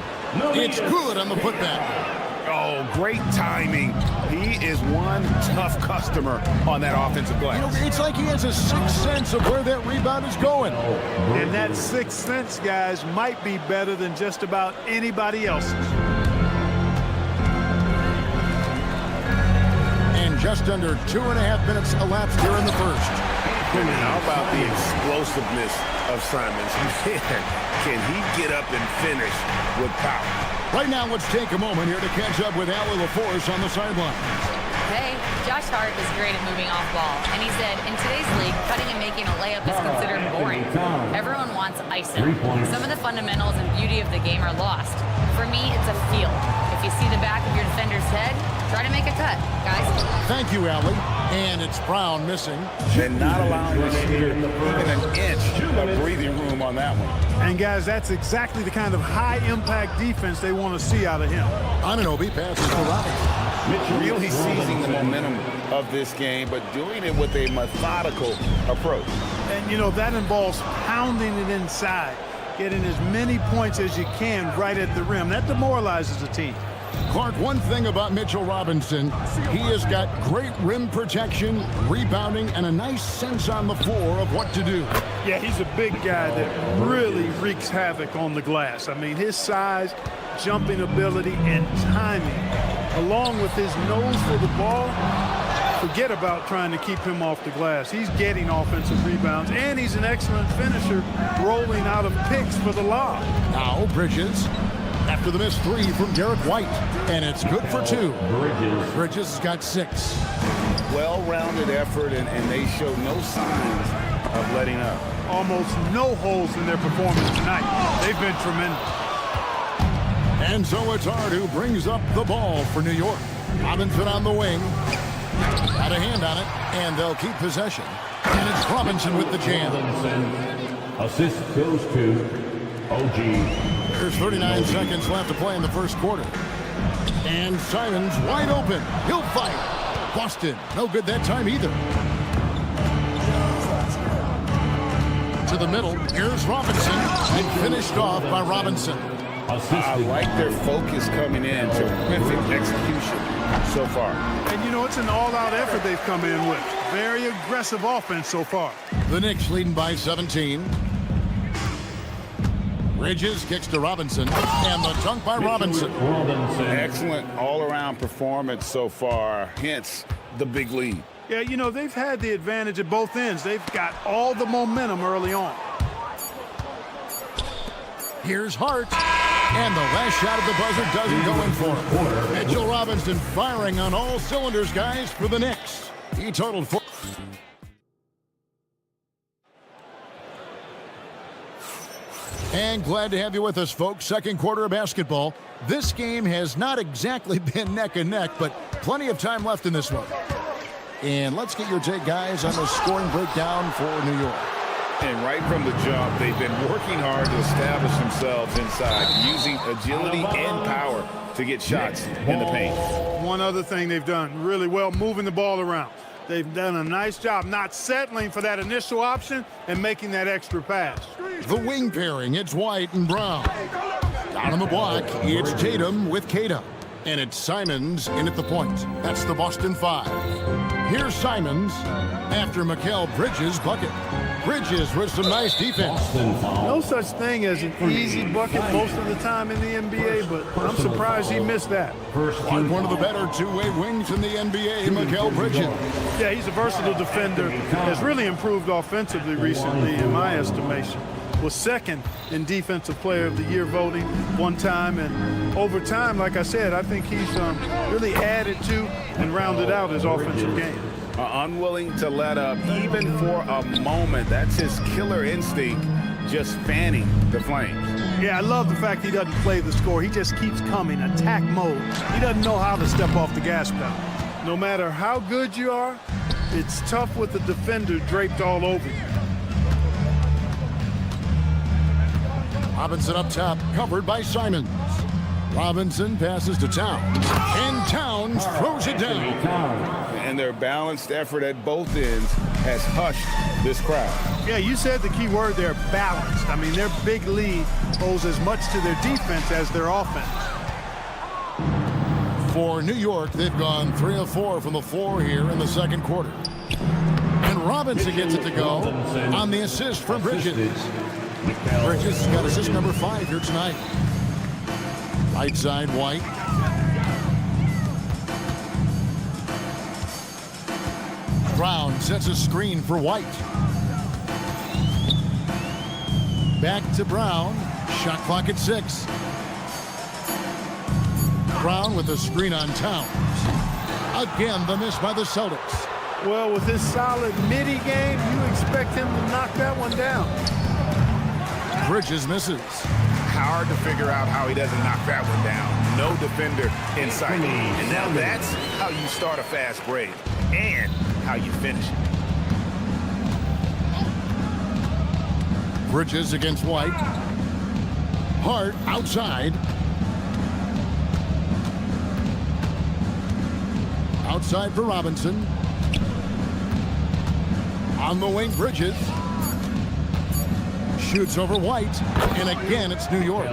It's good on the putback. Oh, great timing. He is one tough customer on that offensive glass. You know, it's like he has a sixth sense of where that rebound is going. And that sixth sense, guys, might be better than just about anybody else's. And just under 2.5 minutes elapsed here in the first. How about the explosiveness of Simons? Can he get up and finish with power? Right now, let's take a moment here to catch up with Allie LaForce on the sideline. Hey, Josh Hart is great at moving off ball, and he said, in today's league, cutting and making a layup is considered boring. Everyone wants ISO. Some of the fundamentals and beauty of the game are lost. For me, it's a feel. If you see the back of your defender's head, try to make a cut, guys. Thank you, Allie. And it's Brown missing. And not allowing the shooter even an inch of breathing room on that one. And, guys, that's exactly the kind of high-impact defense they want to see out of him. Anunoby passes to Robinson. Really seizing the momentum of this game, but doing it with a methodical approach. And, you know, that involves pounding it inside, getting as many points as you can right at the rim. That demoralizes the team. Clark, one thing about Mitchell Robinson, he has got great rim protection, rebounding, and a nice sense on the floor of what to do. Yeah, he's a big guy that really wreaks havoc on the glass. I mean, his size, jumping ability, and timing, along with his nose for the ball, forget about trying to keep him off the glass. He's getting offensive rebounds, and he's an excellent finisher, rolling out of picks for the lob. Now Bridges. After the missed three from Derek White, and it's good for 2. Bridges has got 6. Well-rounded effort, and they show no signs of letting up. Almost no holes in their performance tonight. They've been tremendous. And so it's Hart who brings up the ball for New York. Robinson on the wing. Got a hand on it, and they'll keep possession. And it's Robinson with the jam. Assist goes to OG. There's 39 seconds left to play in the first quarter. And Simons wide open. He'll fight. Boston, no good that time either. To the middle, here's Robinson. And finished off by Robinson. I like their focus coming in. Terrific execution so far. And, you know, it's an all-out effort they've come in with. Very aggressive offense so far. The Knicks leading by 17. Bridges kicks to Robinson, and the dunk by Robinson. Excellent all-around performance so far, hence the big lead. Yeah, you know, they've had the advantage at both ends. They've got all the momentum early on. Here's Hart. And the last shot at the buzzer doesn't go in for him. Mitchell Robinson firing on all cylinders, guys, for the Knicks. He totaled 4. And glad to have you with us, folks. Second quarter of basketball. This game has not exactly been neck and neck, but plenty of time left in this one. And let's get your take, guys, on the scoring breakdown for New York. And right from the jump, they've been working hard to establish themselves inside, using agility and power to get shots in the paint. One other thing they've done really well, moving the ball around. They've done a nice job not settling for that initial option and making that extra pass. The wing pairing, it's White and Brown. Down on the block, it's Tatum with Keita. And it's Simons in at the point. That's the Boston 5. Here's Simons after Mikal Bridges' bucket. Bridges with some nice defense. No such thing as an easy bucket most of the time in the NBA, but I'm surprised he missed that. One of the better two-way wings in the NBA, Mikal Bridges. Yeah, he's a versatile defender. Has really improved offensively recently, in my estimation. Was second in Defensive Player of the Year voting one time, and over time, like I said, I think he's really added to and rounded out his offensive game. Unwilling to let up even for a moment. That's his killer instinct, just fanning the flames. Yeah, I love the fact he doesn't play the score. He just keeps coming, attack mode. He doesn't know how to step off the gas pedal. No matter how good you are, it's tough with the defender draped all over you. Robinson up top, covered by Simons. Robinson passes to Towns, and Towns throws it down. And their balanced effort at both ends has hushed this crowd. Yeah, you said the key word there, balanced. I mean, their big lead owes as much to their defense as their offense. For New York, they've gone 3 of 4 from the floor here in the second quarter. And Robinson gets it to go on the assist from Bridges. Bridges has got assist number 5 here tonight. Right side, White. Brown sets a screen for White. Back to Brown. Shot clock at 6. Brown with a screen on Towns. Again, the miss by the Celtics. Well, with his solid midi game, you expect him to knock that one down. Bridges misses. Hard to figure out how he doesn't knock that one down. No defender in sight. And now that's how you start a fast break and how you finish it. Bridges against White. Hart outside. Outside for Robinson. On the wing, Bridges. Shoots over White, and again, it's New York.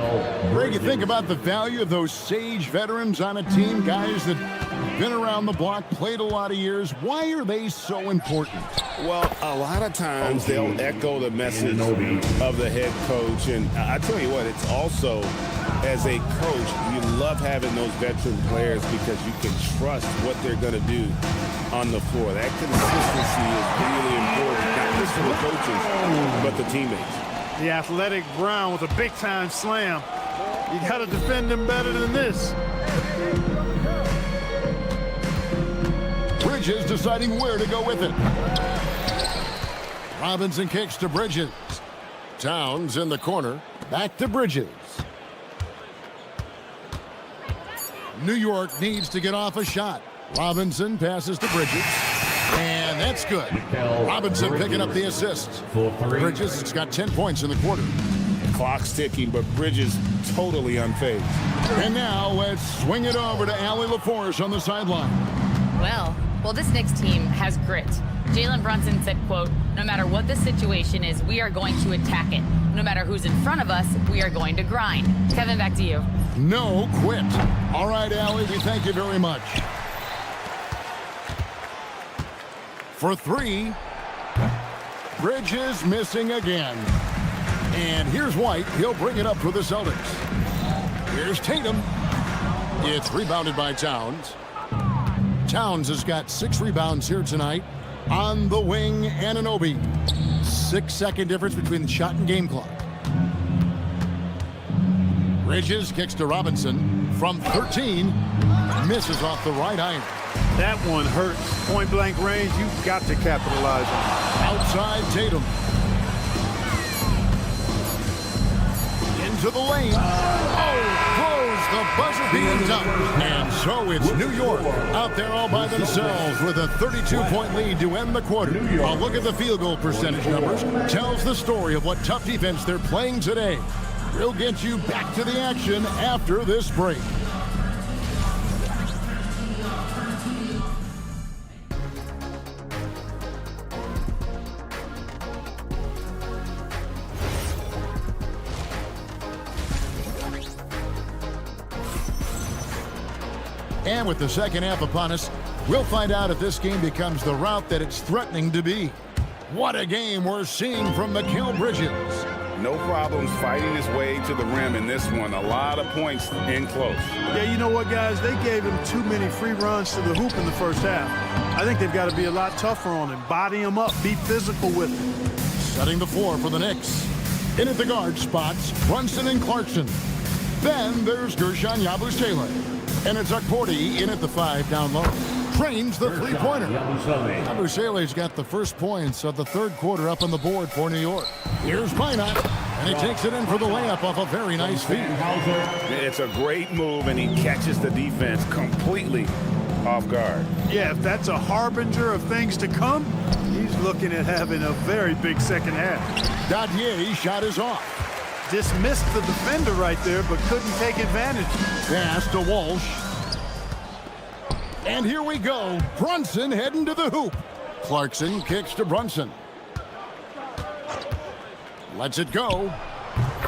Greg, you think about the value of those sage veterans on a team, guys that have been around the block, played a lot of years. Why are they so important? Well, a lot of times they'll echo the message of the head coach, and I tell you what, it's also, as a coach, you love having those veteran players because you can trust what they're going to do on the floor. That consistency is really important, not just for the coaches, but the teammates. The athletic Brown with a big-time slam. You got to defend him better than this. Bridges deciding where to go with it. Robinson kicks to Bridges. Towns in the corner. Back to Bridges. New York needs to get off a shot. Robinson passes to Bridges. And that's good. Robinson picking up the assist. Bridges has got 10 points in the quarter. Clock's ticking, but Bridges totally unfazed. And now let's swing it over to Allie LaForce on the sideline. Well, this Knicks team has grit. Jalen Brunson said, quote, "No matter what the situation is, we are going to attack it. No matter who's in front of us, we are going to grind." Kevin, back to you. No quit. All right, Allie, we thank you very much. For 3, Bridges missing again. And here's White. He'll bring it up for the Celtics. Here's Tatum. It's rebounded by Towns. Towns has got 6 rebounds here tonight. On the wing, Anunoby. 6-second difference between the shot and game clock. Bridges kicks to Robinson from 13. Misses off the right iron. That one hurts. Point-blank range, you've got to capitalize on it. Outside Tatum. Into the lane. Throws the buzzer beating dunk. And so it's New York out there all by themselves with a 32-point lead to end the quarter. A look at the field goal percentage numbers tells the story of what tough defense they're playing today. We'll get you back to the action after this break. And with the second half upon us, we'll find out if this game becomes the rout that it's threatening to be. What a game we're seeing from Mikal Bridges. No problems fighting his way to the rim in this one. A lot of points in close. Yeah, you know what, guys? They gave him too many free runs to the hoop in the first half. I think they've got to be a lot tougher on him. Body him up. Be physical with him. Setting the floor for the Knicks. In at the guard spots, Brunson and Clarkson. Then there's Gershon Yabusele. And it's Akporti in at the 5 down low. Trains the three-pointer. Yabusele's got the first points of the third quarter up on the board for New York. Here's Minot, and he takes it in for the layup off a very nice feed. It's a great move, and he catches the defense completely off guard. Yeah, if that's a harbinger of things to come, he's looking at having a very big second half. Dadier's shot is off. Dismissed the defender right there, but couldn't take advantage. Pass to Walsh. And here we go. Brunson heading to the hoop. Clarkson kicks to Brunson. Lets it go.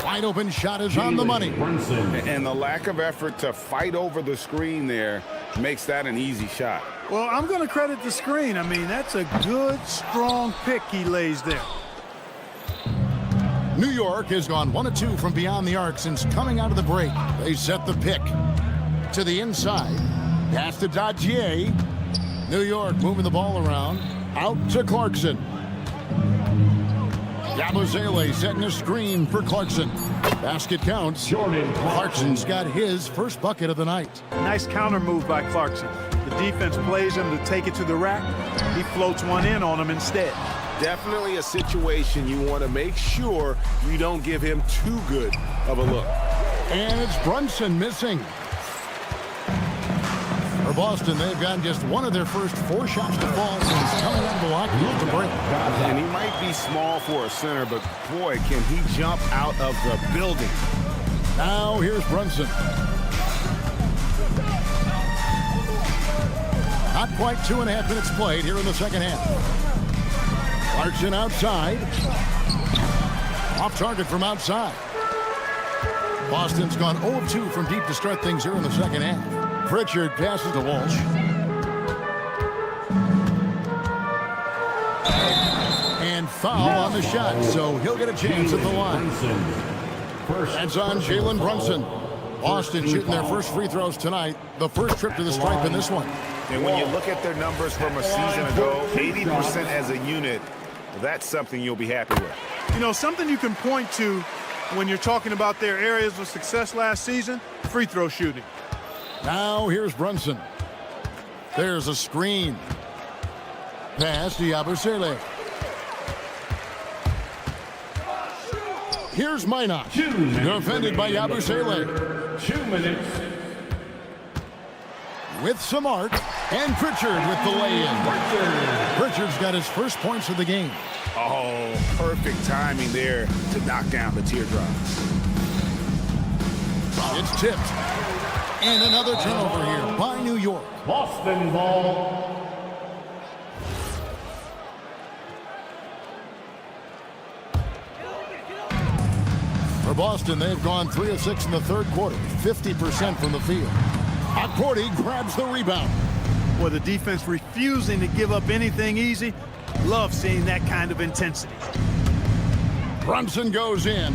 Wide open shot is on the money. And the lack of effort to fight over the screen there makes that an easy shot. Well, I'm going to credit the screen. I mean, that's a good, strong pick he lays there. New York has gone 1 of 2 from beyond the arc since coming out of the break. They set the pick to the inside. Pass to Dadier. New York moving the ball around. Out to Clarkson. Yabusele setting a screen for Clarkson. Basket counts. Clarkson's got his first bucket of the night. Nice counter move by Clarkson. The defense plays him to take it to the rack. He floats one in on him instead. Definitely a situation you want to make sure you don't give him too good of a look. And it's Brunson missing. For Boston, they've gotten just one of their first 4 shots to fall since coming out of Milwaukee at the break. And he might be small for a center, but boy, can he jump out of the building. Now here's Brunson. Not quite 2.5 minutes played here in the second half. Clarkson outside. Off target from outside. Boston's gone 0 of 2 from deep to start things here in the second half. Pritchard passes to Walsh. And foul on the shot, so he'll get a chance at the line. That's on Jalen Brunson. Boston shooting their first free throws tonight. The first trip to the stripe in this one. And when you look at their numbers from a season ago, 80% as a unit, that's something you'll be happy with. You know, something you can point to when you're talking about their areas of success last season, free throw shooting. Now here's Brunson. There's a screen. Pass to Yabusele. Here's Minot. Defended by Yabusele. 2 minutes. With some art, and Pritchard with the lay-in. Pritchard's got his first points of the game. Oh, perfect timing there to knock down the teardrop. It's tipped. And another turnover here by New York. Boston ball. For Boston, they've gone 3 of 6 in the third quarter, 50% from the field. Akporti grabs the rebound. Well, the defense refusing to give up anything easy. Love seeing that kind of intensity. Brunson goes in.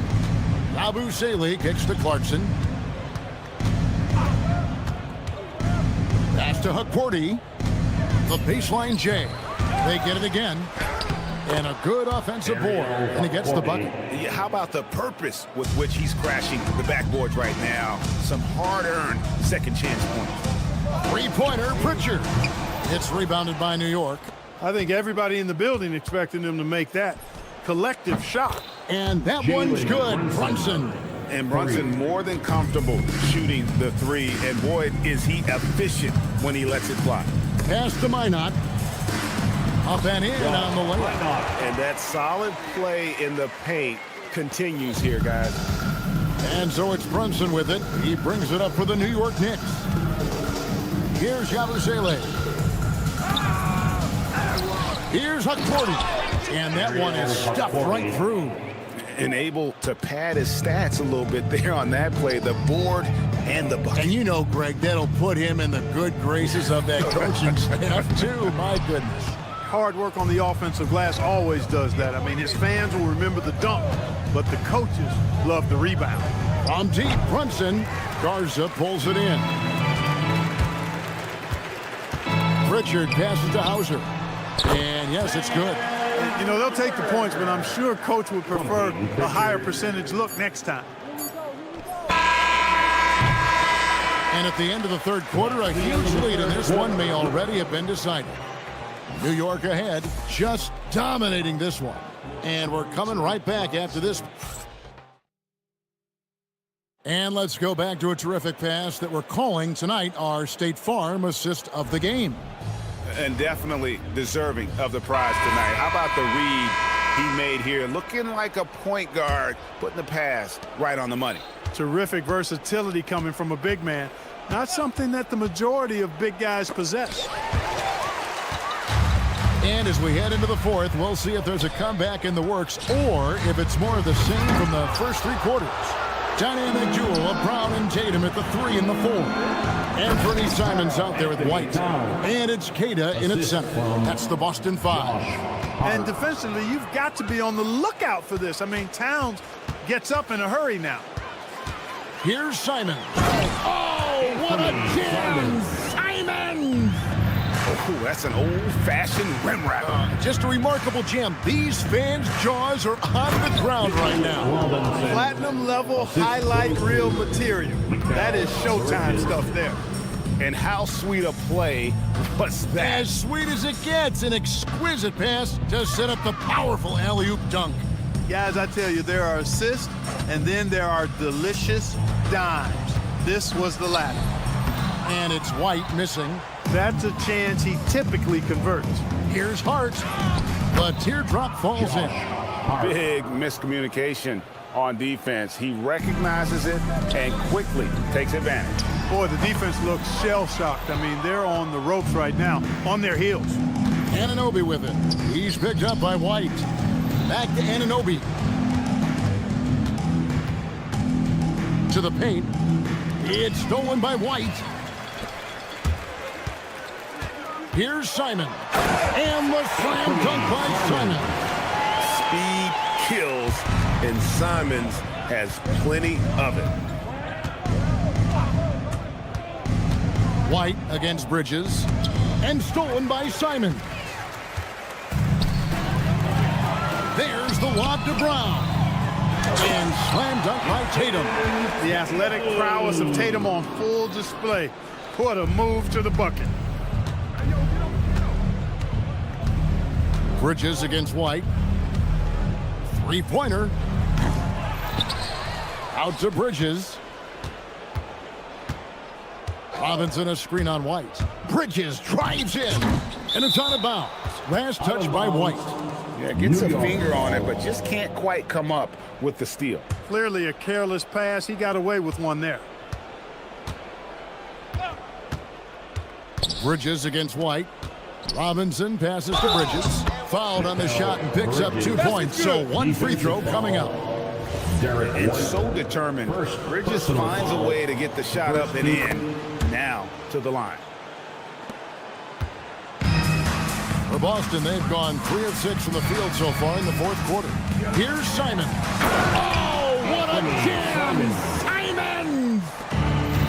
Yabusele kicks to Clarkson. Pass to Akporti. The baseline J. They get it again. And a good offensive board, and he gets the bucket. Yeah, how about the purpose with which he's crashing the backboards right now? Some hard-earned second chance points. Three-pointer, Pritchard. It's rebounded by New York. I think everybody in the building expecting him to make that collective shot. And that one's good. Brunson. And Brunson more than comfortable shooting the three. And boy, is he efficient when he lets it fly. Pass to Minot. Up and in on the layup. And that solid play in the paint continues here, guys. And so it's Brunson with it. He brings it up for the New York Knicks. Here's Yabusele. Here's Huckforty. And that one is stuffed right through. And able to pad his stats a little bit there on that play. The board and the bucket. And you know, Greg, that'll put him in the good graces of that coaching staff, too. My goodness. Hard work on the offensive glass always does that. I mean, his fans will remember the dunk, but the coaches love the rebound. From deep, Brunson. Garza pulls it in. Pritchard passes to Hauser. And yes, it's good. You know, they'll take the points, but I'm sure coach would prefer a higher percentage look next time. And at the end of the third quarter, a huge lead, and this one may already have been decided. New York ahead, just dominating this one. And we're coming right back after this. And let's go back to a terrific pass that we're calling tonight our State Farm assist of the game. And definitely deserving of the prize tonight. How about the read he made here? Looking like a point guard, putting the pass right on the money. Terrific versatility coming from a big man. Not something that the majority of big guys possess. And as we head into the fourth, we'll see if there's a comeback in the works or if it's more of the same from the first three quarters. Dynamic duel of Brown and Tatum at the 3 and the 4. Anthony Simons out there with White. And it's Queta in its center. That's the Boston 5. And defensively, you've got to be on the lookout for this. I mean, Towns gets up in a hurry now. Here's Simons. Oh, what a jam! Simons! Oh, that's an old-fashioned rim wrap. Just a remarkable jam. These fans' jaws are on the ground right now. Platinum level highlight reel material. That is Showtime stuff there. And how sweet a play was that? As sweet as it gets. An exquisite pass to set up the powerful alley-oop dunk. Guys, I tell you, there are assists, and then there are delicious dimes. This was the latter. And it's White missing. That's a chance he typically converts. Here's Hart. The teardrop falls in. Big miscommunication on defense. He recognizes it and quickly takes advantage. Boy, the defense looks shell-shocked. I mean, they're on the ropes right now, on their heels. Anunoby with it. He's picked up by White. Back to Anunoby. To the paint. It's stolen by White. Here's Simon. And the slam dunk by Simon. Speed kills, and Simons has plenty of it. White against Bridges. And stolen by Simon. There's the lob to Brown. And slam dunk by Tatum. The athletic prowess of Tatum on full display. What a move to the bucket. Bridges against White. Three-pointer. Out to Bridges. Robinson a screen on White. Bridges drives in. And it's out of bounds. Last touch by White. Yeah, gets a finger on it, but just can't quite come up with the steal. Clearly a careless pass. He got away with one there. Bridges against White. Robinson passes to Bridges. Fouled on the shot and picks up 2 points. So one free throw coming up. It's so determined. Bridges finds a way to get the shot up and in. Now to the line. For Boston, they've gone 3 of 6 from the field so far in the fourth quarter. Here's Simon. Oh, what a jam! Simon!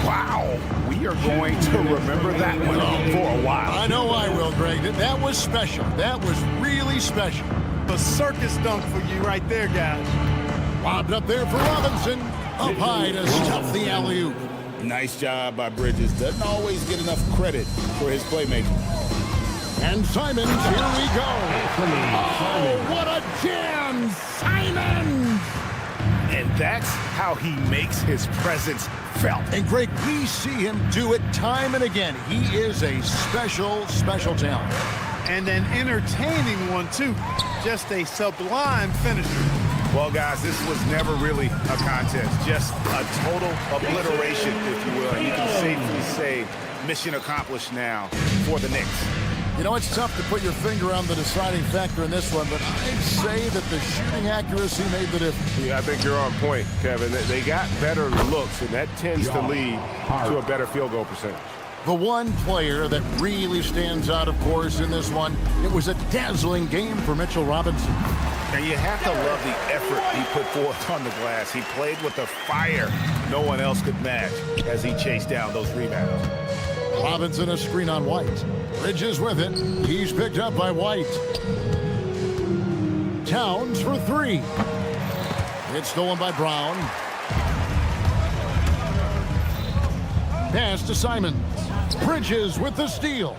Wow, we are going to remember that one for a while. I know I will, Greg. That was special. That was really special. a circus dunk for you right there, guys. Lobbed up there for Robinson. Up high to stuff the alley-oop. Nice job by Bridges. Doesn't always get enough credit for his playmaking. And Simons, here we go. Oh, what a jam, Simons! And that's how he makes his presence felt. And Greg, we see him do it time and again. He is a special, special talent. And an entertaining one, too. Just a sublime finisher. Well, guys, this was never really a contest. Just a total obliteration, if you will. And you can safely say mission accomplished now for the Knicks. You know, it's tough to put your finger on the deciding factor in this one, but I'd say that the shooting accuracy made the difference. Yeah, I think you're on point, Kevin. They got better looks, and that tends to lead to a better field goal percentage. The one player that really stands out, of course, in this one, it was a dazzling game for Mitchell Robinson. And you have to love the effort he put forth on the glass. He played with the fire no one else could match as he chased down those rebounds. Robinson a screen on White. Bridges with it. He's picked up by White. Towns for three. It's stolen by Brown. Pass to Simons. Bridges with the steal.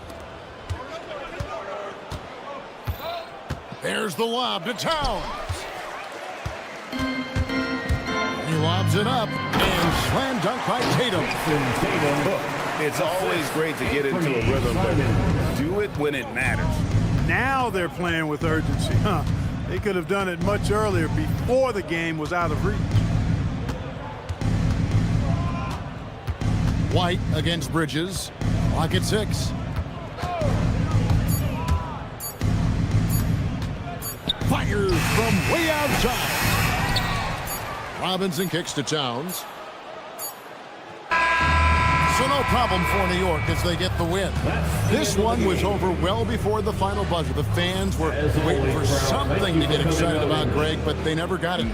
There's the lob to Towns. He lobs it up and slam dunk by Tatum. It's always great to get into a rhythm, but do it when it matters. Now they're playing with urgency. They could have done it much earlier before the game was out of reach. White against Bridges. Clock at 6. Fires from way outside. Robinson kicks to Towns. So no problem for New York as they get the win. This one was over well before the final buzzer. The fans were waiting for something to get excited about, Greg, but they never got it.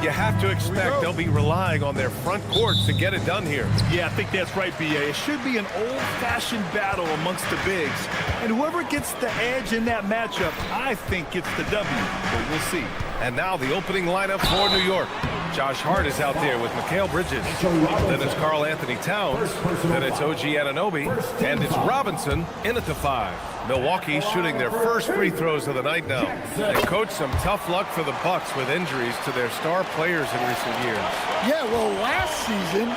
you have to expect they'll be relying on their front courts to get it done here. Yeah, I think that's right, B.A. It should be an old-fashioned battle amongst the bigs. And whoever gets the edge in that matchup, I think gets the W. But we'll see. And now the opening lineup for New York. Josh Hart is out there with Mikal Bridges. Then it's Karl Anthony Towns. Then it's OG Anunoby. And it's Robinson in at the 5. Milwaukee shooting their first free throws of the night now. And coach, some tough luck for the Bucks with injuries to their star players in recent years. Yeah, well, last season,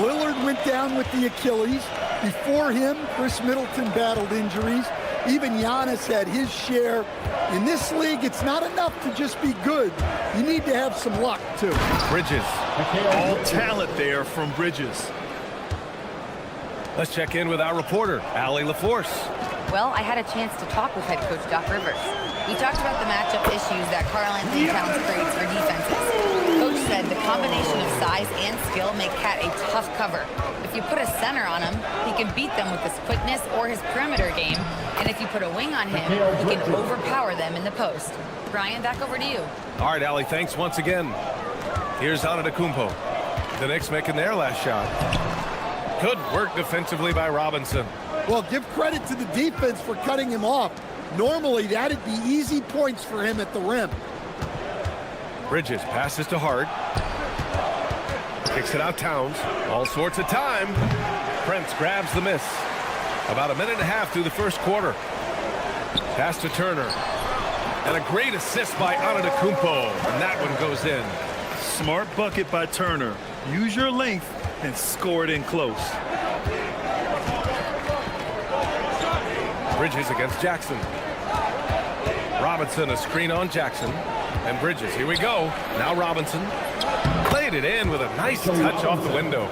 Lillard went down with the Achilles. Before him, Chris Middleton battled injuries. Even Giannis had his share. In this league, it's not enough to just be good. You need to have some luck, too. Bridges. All talent there from Bridges. Let's check in with our reporter, Allie LaForce. Well, I had a chance to talk with head coach Doc Rivers. He talked about the matchup issues that Karl Anthony Towns creates for defenses. Coach said the combination of size and skill make Cat a tough cover. If you put a center on him, he can beat them with his quickness or his perimeter game. And if you put a wing on him, he can overpower them in the post. Brian, back over to you. All right, Allie, thanks once again. Here's Antetokounmpo. The Knicks making their last shot. Good work defensively by Robinson. Well, give credit to the defense for cutting him off. Normally, that'd be easy points for him at the rim. Bridges passes to Hart. Kicks it out Towns. All sorts of time. Prince grabs the miss. About a minute and a half through the first quarter. Pass to Turner. And a great assist by Antetokounmpo. And that one goes in. Smart bucket by Turner. Use your length and score it in close. Bridges against Jackson. Robinson, a screen on Jackson. And Bridges, here we go. Now Robinson. Played it in with a nice touch off the window.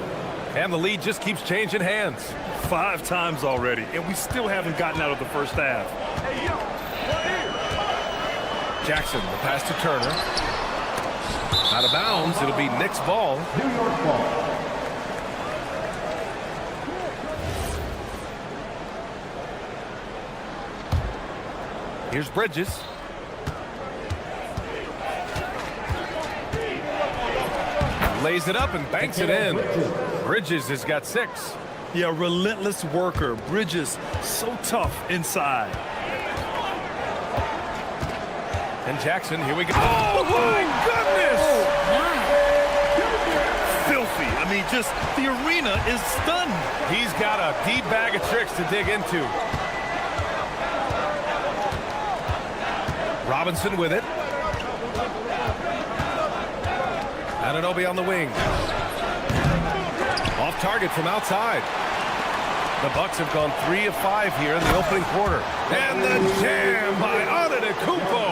And the lead just keeps changing hands. 5 times already, and we still haven't gotten out of the first half. Jackson, the pass to Turner. Out of bounds, it'll be Knicks ball. New York ball. Here's Bridges. Lays it up and banks it in. Bridges has got 6. Yeah, relentless worker. Bridges, so tough inside. And Jackson, here we go. Oh, my goodness! Filthy. I mean, just the arena is stunned. He's got a deep bag of tricks to dig into. Robinson with it. Anunoby on the wing. Off target from outside. The Bucks have gone 3 of 5 here in the opening quarter. And the jam by Antetokounmpo.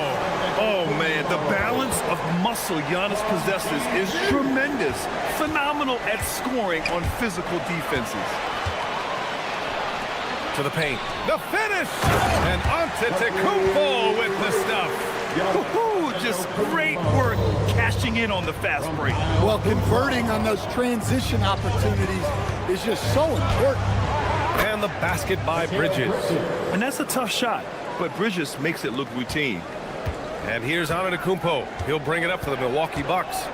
Oh, man, the balance of muscle Giannis possesses is tremendous. Phenomenal at scoring on physical defenses. To the paint. The finish! And Antetokounmpo with the stuff. Just great work cashing in on the fast break. Well, converting on those transition opportunities is just so important. And the basket by Bridges. And that's a tough shot, but Bridges makes it look routine. And here's Antetokounmpo. He'll bring it up for the Milwaukee Bucks.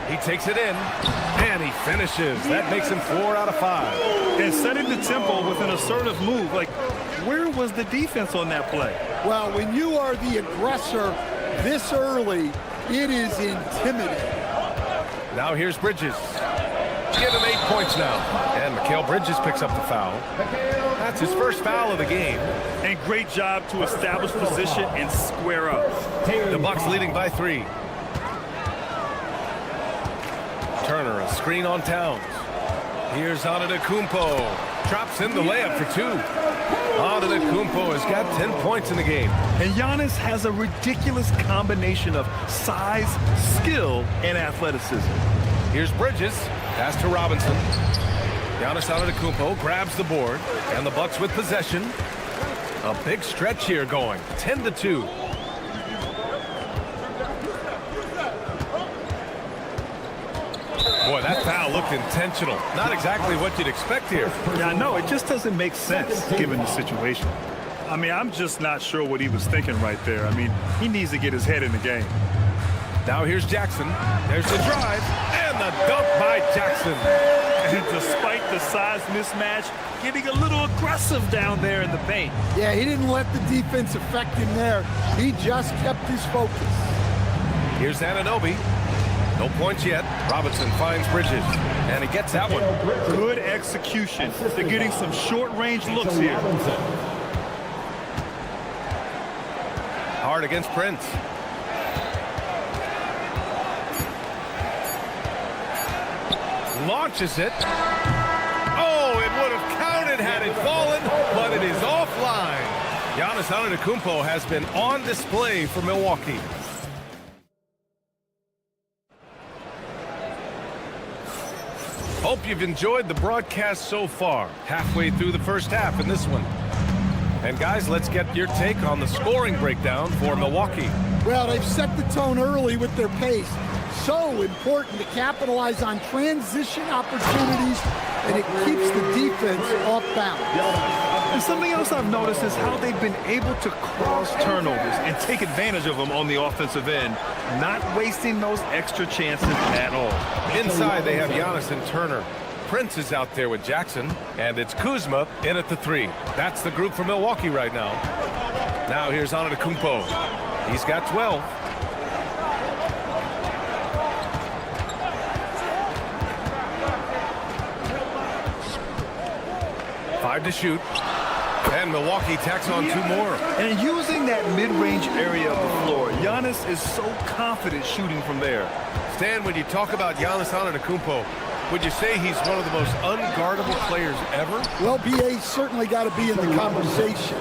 He takes it in, and he finishes. That makes him 4 out of 5. And setting the tempo with an assertive move. Like, where was the defense on that play? Well, when you are the aggressor this early, it is intimidating. Now here's Bridges. Give him 8 points now. And Mikal Bridges picks up the foul. That's his first foul of the game. And great job to establish position and square up. The Bucks leading by 3. Turner, a screen on Towns. Here's Antetokounmpo. Drops in the layup for 2. Antetokounmpo has got 10 points in the game. And Giannis has a ridiculous combination of size, skill, and athleticism. Here's Bridges. Pass to Robinson. Giannis Antetokounmpo grabs the board. And the Bucks with possession. A big stretch here going. 10-2. Boy, that foul looked intentional. Not exactly what you'd expect here. Yeah, no, it just doesn't make sense given the situation. I mean, I'm just not sure what he was thinking right there. I mean, he needs to get his head in the game. Now here's Jackson. There's the drive and the dunk by Jackson. And despite the size mismatch, getting a little aggressive down there in the paint. Yeah, he didn't let the defense affect him there. He just kept his focus. Here's Anunoby. No points yet. Robinson finds Bridges, and he gets that one. Good execution. They're getting some short-range looks here. Hard against Prince. Launches it. Oh, it would have counted had it fallen, but it is offline. Giannis Antetokounmpo has been on display for Milwaukee. Hope you've enjoyed the broadcast so far. Halfway through the first half in this one. And guys, let's get your take on the scoring breakdown for Milwaukee. Well, they've set the tone early with their pace. So important to capitalize on transition opportunities, and it keeps the defense off balance. And something else I've noticed is how they've been able to cause turnovers and take advantage of them on the offensive end, not wasting those extra chances at all. Inside, they have Giannis and Turner. Prince is out there with Jackson, and it's Kuzma in at the 3. That's the group for Milwaukee right now. Now here's Antetokounmpo. He's got 12. Five to shoot. And Milwaukee tacks on 2 more. And using that mid-range area of the floor, Giannis is so confident shooting from there. Stan, when you talk about Giannis Antetokounmpo, would you say he's one of the most unguardable players ever? Well, BA's certainly got to be in the conversation.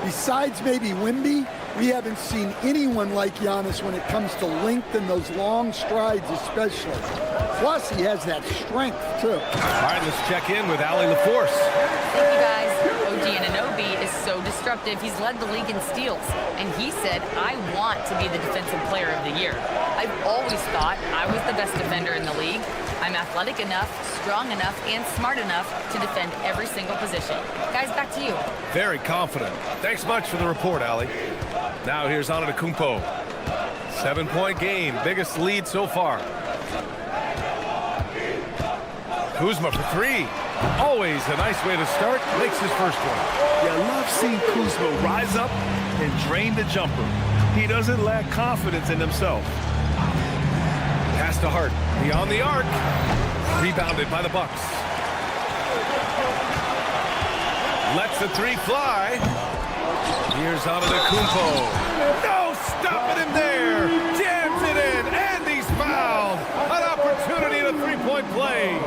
Besides maybe Wemby, we haven't seen anyone like Giannis when it comes to length and those long strides especially. Plus, he has that strength, too. All right, let's check in with Allie LaForce. Thank you, guys. OG Anunoby is so disruptive. He's led the league in steals. And he said, I want to be the defensive player of the year. I've always thought I was the best defender in the league. I'm athletic enough, strong enough, and smart enough to defend every single position. Guys, back to you. Very confident. Thanks much for the report, Allie. Now here's Antetokounmpo. 7-point game, biggest lead so far. Kuzma for 3. Always a nice way to start. Makes his first one. Yeah, I love seeing Kuzma rise up and drain the jumper. He doesn't lack confidence in himself. Pass to Hart. Beyond the arc. Rebounded by the Bucks. Lets the 3 fly. Here's Antetokounmpo. No stopping him there. Jams it in, and he's fouled. An opportunity to 3-point play.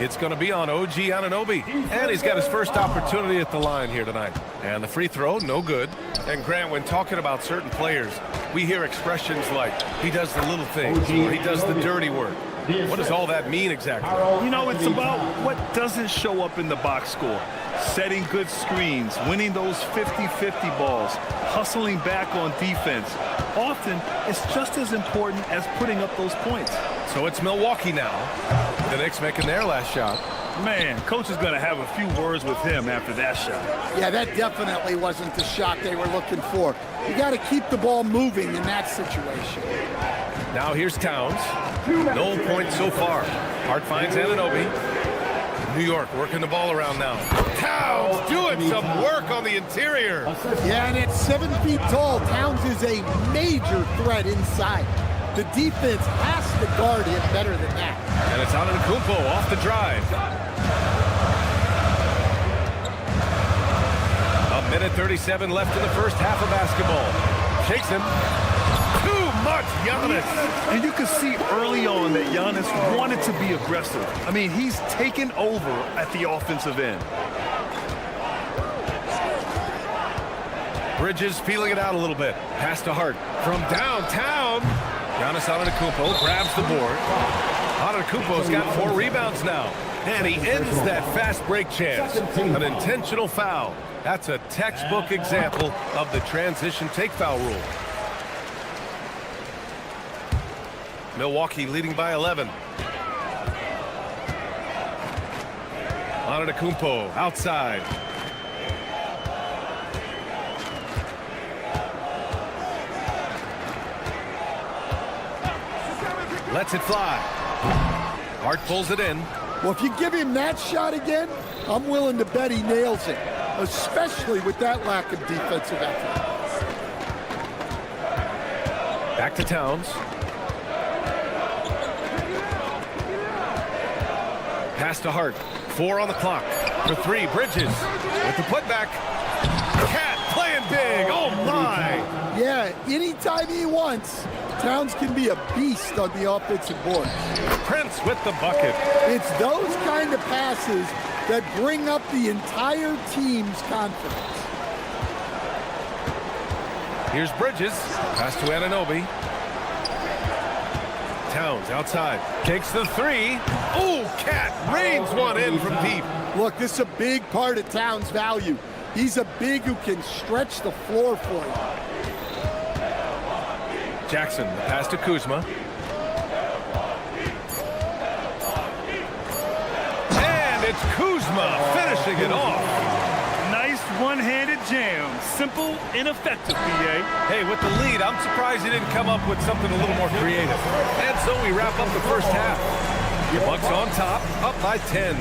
It's going to be on OG Anunoby. And he's got his first opportunity at the line here tonight. And the free throw, no good. And Grant, when talking about certain players, we hear expressions like, he does the little things, or he does the dirty work. What does all that mean exactly? You know, it's about what doesn't show up in the box score. Setting good screens, winning those 50-50 balls, hustling back on defense. Often, it's just as important as putting up those points. So it's Milwaukee now. The Knicks making their last shot. Man, coach is going to have a few words with him after that shot. Yeah, that definitely wasn't the shot they were looking for. You got to keep the ball moving in that situation. Now here's Towns. No points so far. Hart finds Anunoby. New York working the ball around now. Towns doing some work on the interior. Yeah, and at 7 feet tall, Towns is a major threat inside. The defense has to guard him better than that. And it's Antetokounmpo off the drive. A minute 37 left in the first half of basketball. Shakes him. Too much, Giannis. And you can see early on that Giannis wanted to be aggressive. I mean, he's taken over at the offensive end. Bridges feeling it out a little bit. Pass to Hart from downtown. Giannis Antetokounmpo grabs the board. Antetokounmpo's got 4 rebounds now. And he ends that fast break chance. An intentional foul. That's a textbook example of the transition take foul rule. Milwaukee leading by 11. Antetokounmpo outside. Lets it fly. Hart pulls it in. Well, if you give him that shot again, I'm willing to bet he nails it, especially with that lack of defensive effort. Back to Towns. Pass to Hart. 4 on the clock. For 3, Bridges with the putback. Cat playing big. Oh, my. Yeah, anytime he wants, Towns can be a beast on the offensive board. Prince with the bucket. It's those kind of passes that bring up the entire team's confidence. Here's Bridges. Pass to Anunoby. Towns outside. Takes the 3. Ooh, Cat rains one in from deep. Look, this is a big part of Towns' value. He's a big who can stretch the floor for you. Jackson, the pass to Kuzma. And it's Kuzma finishing it off. Nice one-handed jam. Simple and effective, PA. Hey, with the lead, I'm surprised he didn't come up with something a little more creative. And so we wrap up the first half. Bucks on top, up by 10.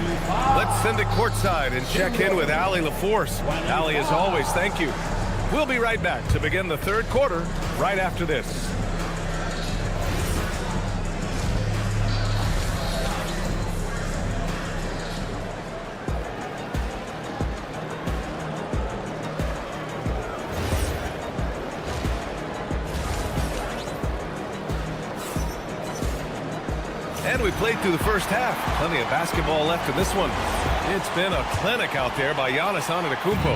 Let's send it courtside and check in with Allie LaForce. Allie, as always, thank you. We'll be right back to begin the third quarter right after this. And we played through the first half. Plenty of basketball left in this one. It's been a clinic out there by Giannis Antetokounmpo.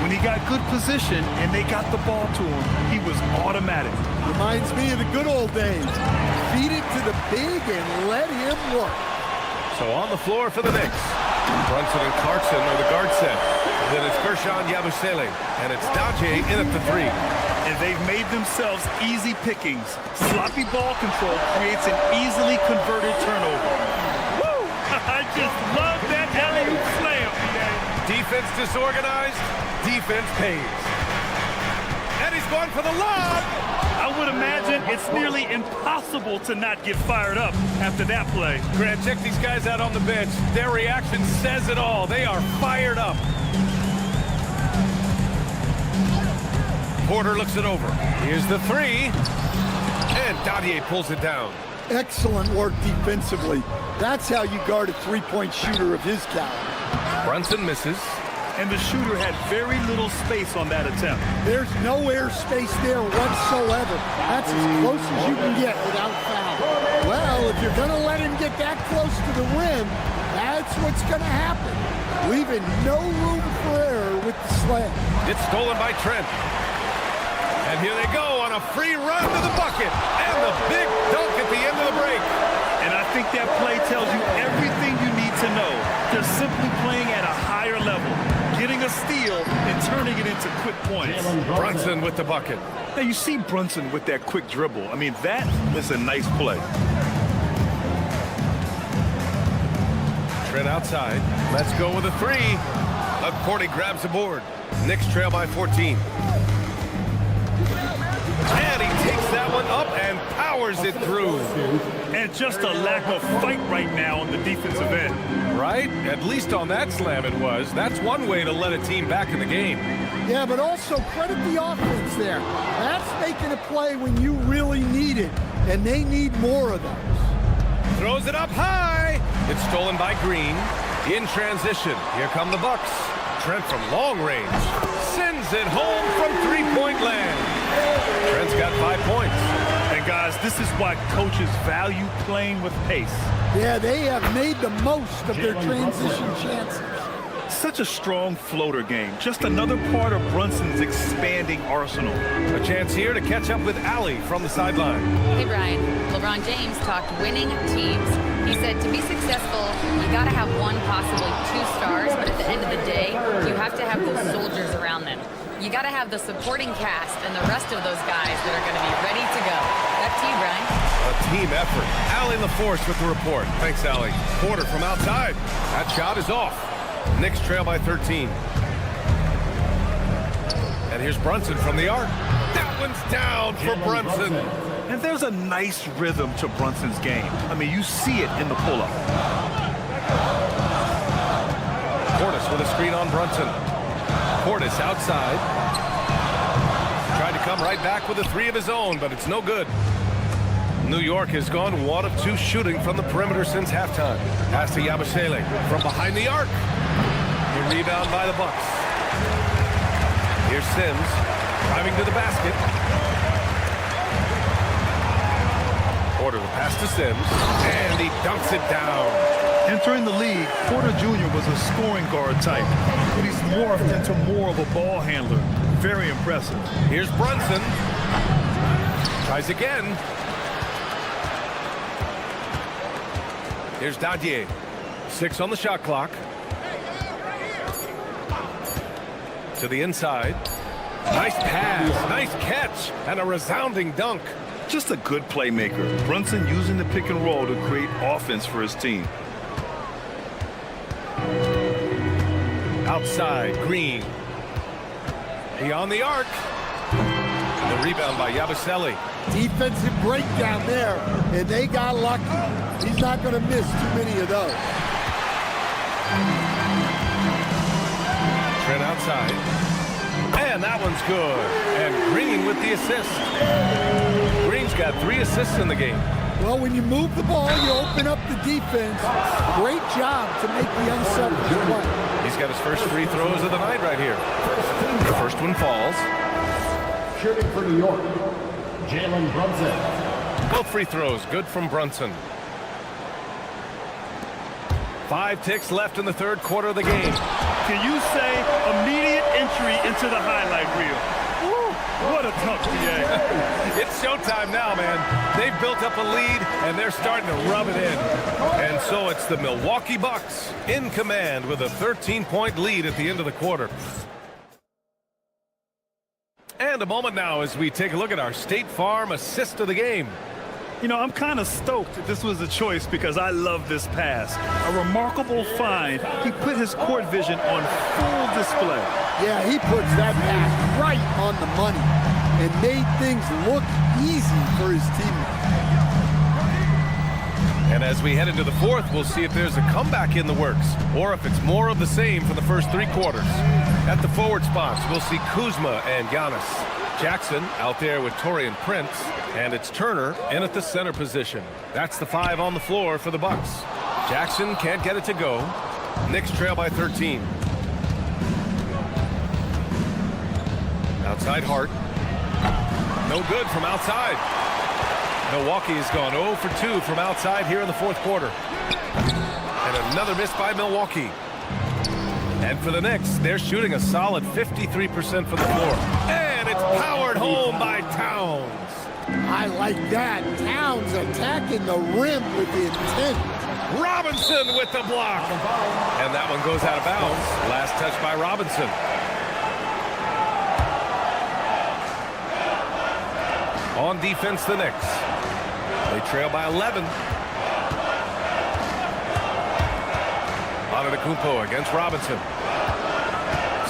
When he got good position and they got the ball to him, he was automatic. Reminds me of the good old days. Feed it to the big and let him work. So on the floor for the Knicks. Brunson and Clarkson are the guard set. Then it's Gershon Yabusele. And it's Daje in at the 3. And they've made themselves easy pickings. Sloppy ball control creates an easily converted turnover. Woo! I just love that alley-oop slam. Defense disorganized, defense pays. And he's going for the lob. I would imagine it's nearly impossible to not get fired up after that play. Grant, check these guys out on the bench. Their reaction says it all. They are fired up. Porter looks it over. Here's the 3. And Daje pulls it down. Excellent work defensively. That's how you guard a three-point shooter of his caliber. Brunson misses. And the shooter had very little space on that attempt. There's no air space there whatsoever. That's as close as you can get without foul. Well, if you're going to let him get that close to the rim, that's what's going to happen. Leaving no room for error with the slam. It's stolen by Trent. And here they go on a free run to the bucket. And the big dunk at the end of the break. And I think that play tells you everything you need to know. They're simply playing at a higher level, getting a steal and turning it into quick points. Brunson with the bucket. Now you see Brunson with that quick dribble. I mean, that is a nice play. Trent outside. Let's go with a 3. McCourty grabs the board. Knicks trail by 14. And he takes that one up and powers it through. And just a lack of fight right now on the defensive end. Right? At least on that slam it was. That's one way to let a team back in the game. Yeah, but also credit the offense there. That's making a play when you really need it, and they need more of those. Throws it up high. It's stolen by Green. In transition, here come the Bucks. Trent from long range sends it home from three-point land. Trent's got 5 points. And guys, this is why coaches value playing with pace. Yeah, they have made the most of their transition chances. Such a strong floater game. Just another part of Brunson's expanding arsenal. A chance here to catch up with Allie from the sideline. Hey, Brian. LeBron James talked winning teams. He said to be successful, you got to have one, possibly 2 stars, but at the end of the day, you have to have those soldiers around them. You got to have the supporting cast and the rest of those guys that are going to be ready to go. Back to you, Brian. A team effort. Allie LaForce with the report. Thanks, Allie. Porter from outside. That shot is off. Knicks trail by 13. And here's Brunson from the arc. That one's down for Brunson. And there's a nice rhythm to Brunson's game. I mean, you see it in the pull-up. Portis with a screen on Brunson. Portis outside. Tried to come right back with a three of his own, but it's no good. New York has gone 1 of 2 shooting from the perimeter since halftime. Pass to Yabusele from behind the arc. The rebound by the Bucks. Here's Sims driving to the basket. Porter the pass to Sims, and he dunks it down. Entering the league, Porter Jr. was a scoring guard type, but he's morphed into more of a ball handler. Very impressive. Here's Brunson. Tries again. Here's Dadier. 6 on the shot clock. To the inside. Nice pass, nice catch, and a resounding dunk. Just a good playmaker. Brunson using the pick and roll to create offense for his team. Outside, Green. Beyond the arc. The rebound by Yabusele. Defensive breakdown there, and they got lucky. He's not going to miss too many of those. Trent outside. And that one's good. And Green with the assist. Green's got 3 assists in the game. Well, when you move the ball, you open up the defense. Great job to make the unselfish play. He's got his first free throws of the night right here. The first one falls. Shooting for New York, Jalen Brunson. Both free throws good from Brunson. 5 ticks left in the third quarter of the game. Can you say immediate entry into the highlight reel? Woo, what a tough DA. It's showtime now, man. They've built up a lead, and they're starting to rub it in. And so it's the Milwaukee Bucks in command with a 13-point lead at the end of the quarter. And a moment now as we take a look at our State Farm assist of the game. You know, I'm kind of stoked that this was a choice because I love this pass. A remarkable find. He put his court vision on full display. Yeah, he puts that pass right on the money and made things look easy for his teammates. And as we head into the fourth, we'll see if there's a comeback in the works or if it's more of the same for the first 3 quarters. At the forward spots, we'll see Kuzma and Giannis. Jackson out there with Taurean Prince, and it's Turner in at the center position. That's the 5 on the floor for the Bucks. Jackson can't get it to go. Knicks trail by 13. Outside Hart. No good from outside. Milwaukee has gone 0 for 2 from outside here in the fourth quarter. And another miss by Milwaukee. And for the Knicks, they're shooting a solid 53% from the floor. And it's powered home by Towns. I like that. Towns attacking the rim with the intent. Robinson with the block. And that one goes out of bounds. Last touch by Robinson. On defense, the Knicks. They trail by 11. Antetokounmpo against Robinson.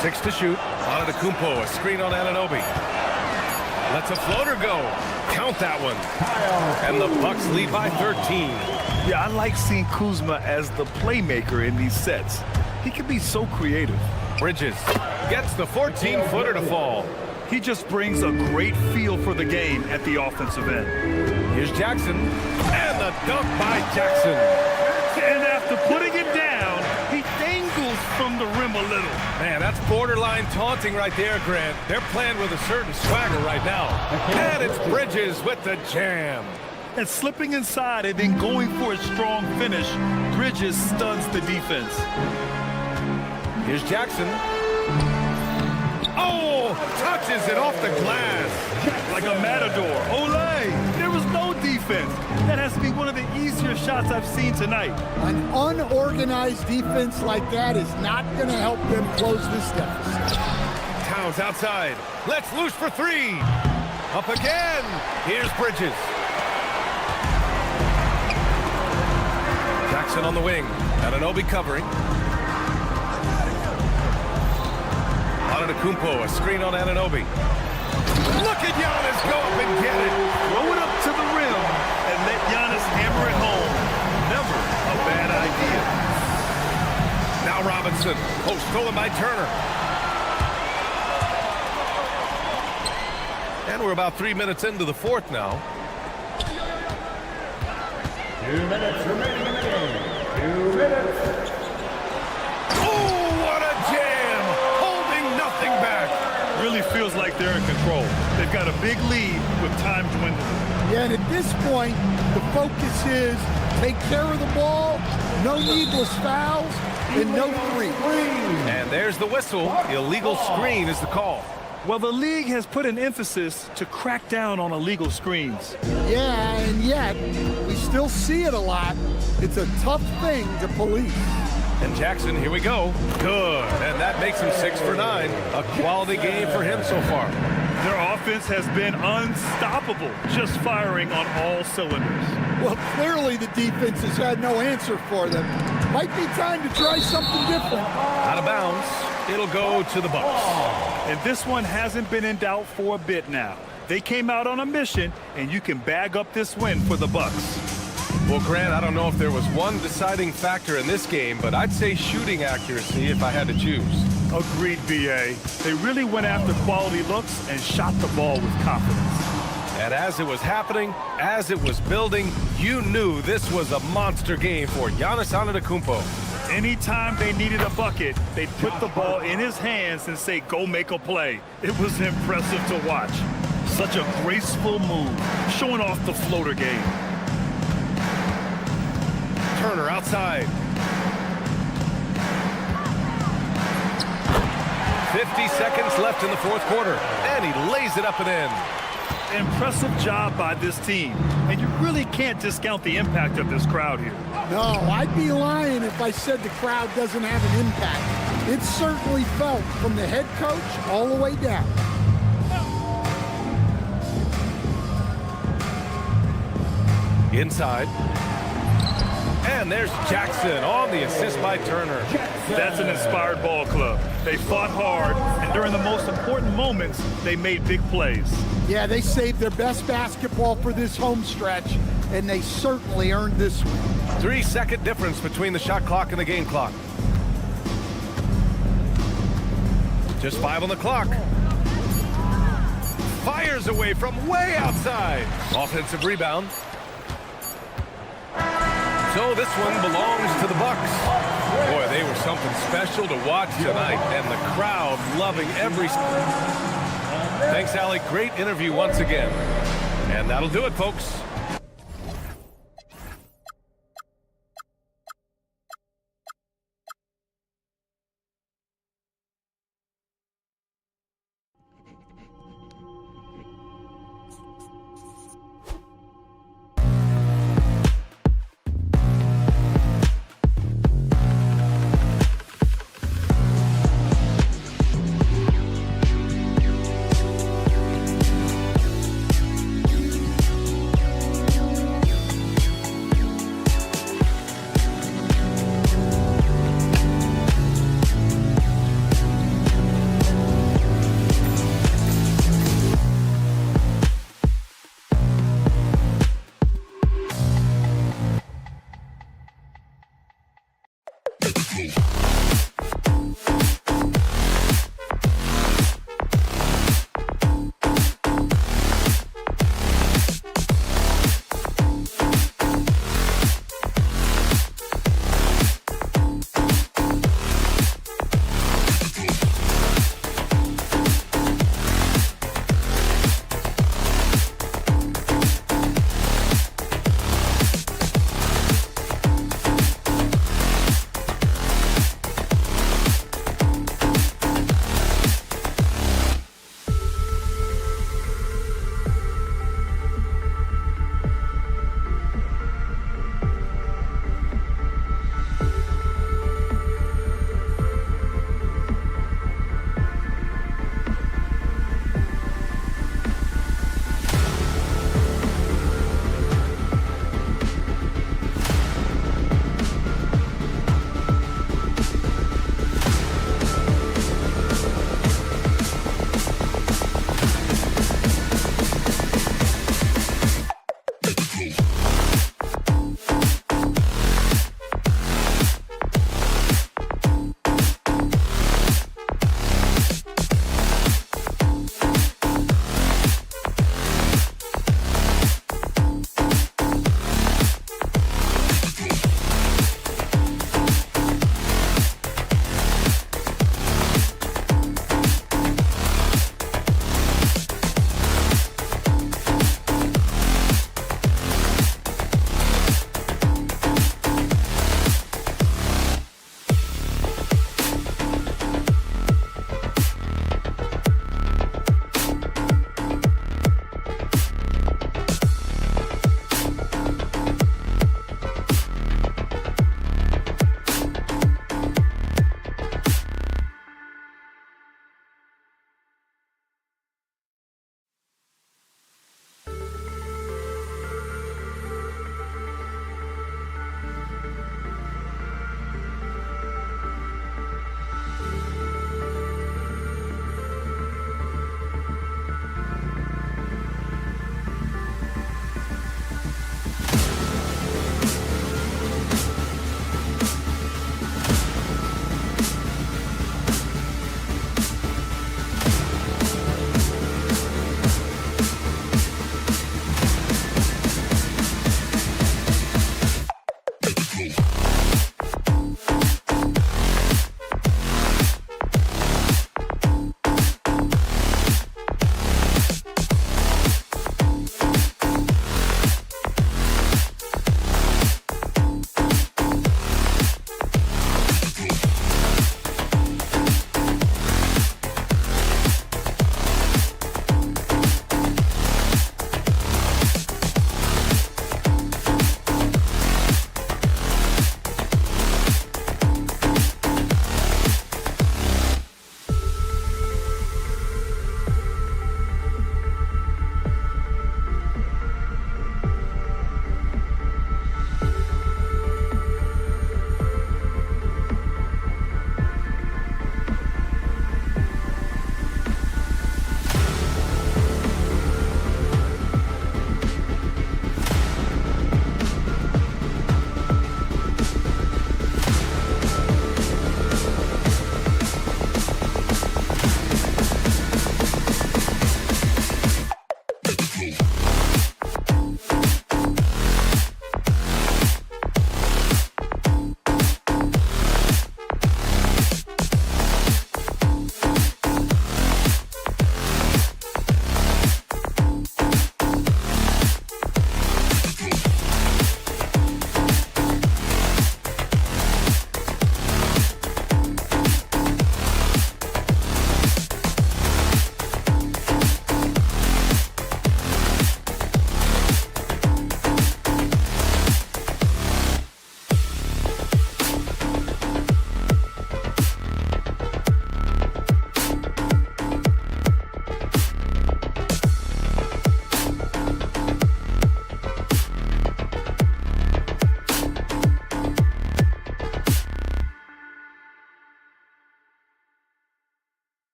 6 to shoot. Antetokounmpo, a screen on Anunoby. Lets a floater go. Count that one. And the Bucks lead by 13. Yeah, I like seeing Kuzma as the playmaker in these sets. He can be so creative. Bridges gets the 14-footer to fall. He just brings a great feel for the game at the offensive end. Here's Jackson. And the dunk by Jackson. And after putting it down, he dangles from the rim a little. Man, that's borderline taunting right there, Grant. They're playing with a certain swagger right now. And it's Bridges with the jam. And slipping inside and then going for a strong finish, Bridges stuns the defense. Here's Jackson. Oh, touches it off the glass. Like a matador. Olay! There was no defense. That has to be one of the easier shots I've seen tonight. An unorganized defense like that is not going to help them close this deficit. Towns outside. Let's loose for 3. Up again. Here's Bridges. Jackson on the wing. Anunoby covering. Antetokounmpo, a screen on Anunoby. Look at Giannis go up and get it. Throw it up to Now Robinson. Post stolen by Turner. And we're about 3 minutes into the fourth now. 2 minutes remaining in the game. 2 minutes. Oh, what a jam! Holding nothing back. Really feels like they're in control. They've got a big lead with time dwindling. Yeah, and at this point, the focus is take care of the ball, no needless fouls, and no three. And there's the whistle. Illegal screen is the call. Well, the league has put an emphasis to crack down on illegal screens. Yeah, and yet, we still see it a lot. It's a tough thing to police. And Jackson, here we go. Good. And that makes him 6 for 9. A quality game for him so far. Their offense has been unstoppable, just firing on all cylinders. Well, clearly the defense has had no answer for them. Might be time to try something different. Out of bounds. It'll go to the Bucks. And this one hasn't been in doubt for a bit now. They came out on a mission, and you can bag up this win for the Bucks. Well, Grant, I don't know if there was one deciding factor in this game, but I'd say shooting accuracy if I had to choose. Agreed, B.A. They really went after quality looks and shot the ball with confidence. And as it was happening, as it was building, you knew this was a monster game for Giannis Antetokounmpo. Anytime they needed a bucket, they'd put the ball in his hands and say, go make a play. It was impressive to watch. Such a graceful move, showing off the floater game. Turner outside. 50 seconds left in the fourth quarter, and he lays it up and in. Impressive job by this team, and you really can't discount the impact of this crowd here. No, I'd be lying if I said the crowd doesn't have an impact. It's certainly felt from the head coach all the way down. Inside. And there's Jackson on the assist by Turner. That's an inspired ball club. They fought hard, and during the most important moments, they made big plays. Yeah, they saved their best basketball for this home stretch, and they certainly earned this one. 3 second difference between the shot clock and the game clock. Just 5 on the clock. Fires away from way outside. Offensive rebound. So this one belongs to the Bucks. Boy, they were something special to watch tonight, and the crowd loving every... Thanks, Allie. Great interview once again. And that'll do it, folks.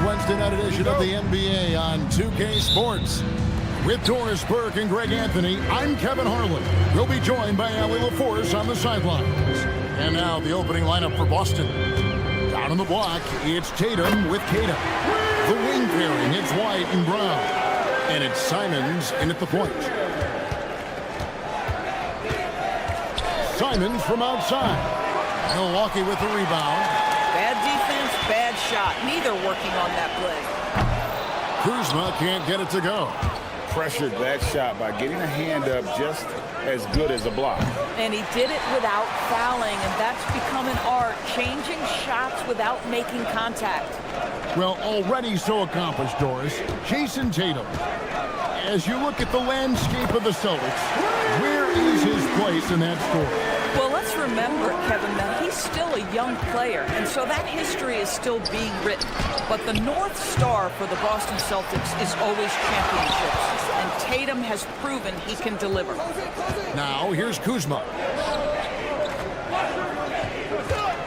Wednesday night edition of the NBA on 2K Sports. With Doris Burke and Greg Anthony, I'm Kevin Harlan. We'll be joined by Allie LaForce on the sidelines. And now the opening lineup for Boston. Down on the block, it's Tatum with Kata. The wing pairing, it's White and Brown. And it's Simons in at the point. Simons from outside. Milwaukee with the rebound. Bad defense, bad shot. Neither working on that play. Kuzma can't get it to go. Pressured that shot by getting a hand up just as good as a block. And he did it without fouling, and that's become an art, changing shots without making contact. Well, already so accomplished, Doris. Jason Tatum. As you look at the landscape of the Celtics, where is his place in that story? Well, let's remember, Kevin, that he's still a young player, and so that history is still being written. But the North Star for the Boston Celtics is always championships, and Tatum has proven he can deliver. Now, here's Kuzma.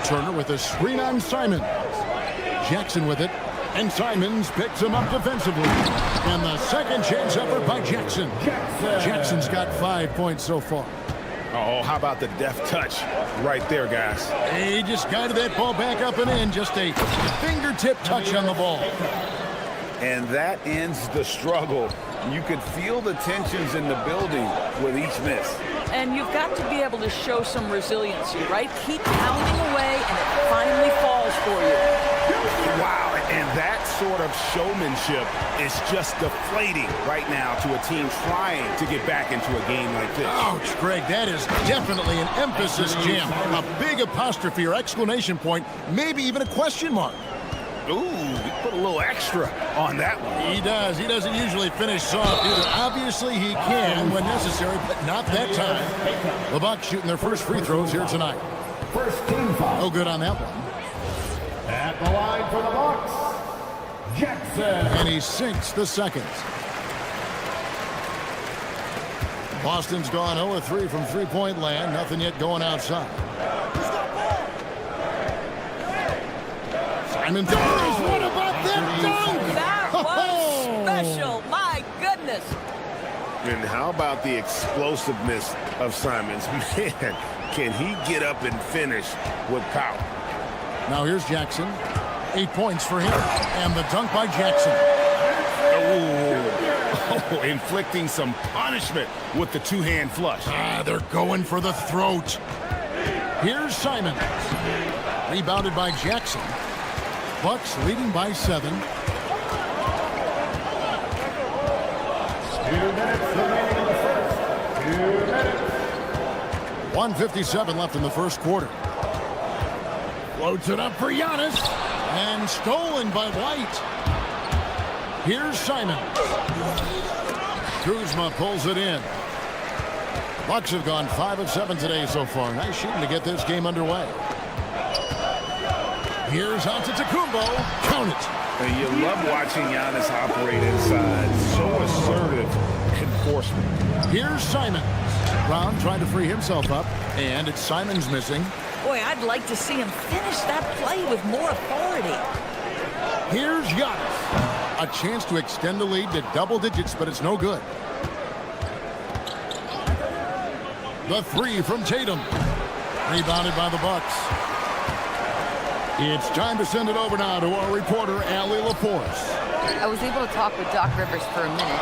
Turner with a screen on Simons. Jackson with it, and Simons picks him up defensively. And the second chance effort by Jackson. Jackson's got 5 points so far. Oh, how about the deft touch right there, guys? He just guided that ball back up and in. Just a fingertip touch on the ball. And that ends the struggle. You could feel the tensions in the building with each miss. And you've got to be able to show some resiliency, right? Keep pounding away, and it finally falls for you. Wow, and that sort of showmanship is just deflating right now to a team trying to get back into a game like this. Ouch, Greg, that is definitely an emphasis jam. A big apostrophe or exclamation point, maybe even a question mark. Ooh, he put a little extra on that one. He does. He doesn't usually finish soft either. Obviously, he can when necessary, but not that time. The Bucks shooting their first free throws here tonight. First team foul. No good on that one. At the line for the Bucks, Jackson. And he sinks the second. Boston's gone 0-3 from three-point land. Nothing yet going outside. Simon throws. What about that dunk? That was special. My goodness. And how about the explosiveness of Simons? Man, can he get up and finish with power? Now here's Jackson. 8 points for him. And the dunk by Jackson. Oh, inflicting some punishment with the two-hand flush. They're going for the throat. Here's Simons. Rebounded by Jackson. Bucks leading by 7. 2 minutes remaining in the first. 2 minutes. 1:57 left in the first quarter. Floats it up for Giannis. And stolen by White. Here's Simons. Kuzma pulls it in. Bucks have gone 5 of 7 today so far. Nice shooting to get this game underway. Here's Antetokounmpo. Count it. And you love watching Giannis operate inside. So assertive enforcement. Here's Simons. Brown trying to free himself up, and it's Simons missing. Boy, I'd like to see him finish that play with more authority. Here's Giannis. A chance to extend the lead to double digits, but it's no good. The three from Tatum. Rebounded by the Bucks. It's time to send it over now to our reporter, Allie LaForce. I was able to talk with Doc Rivers for a minute.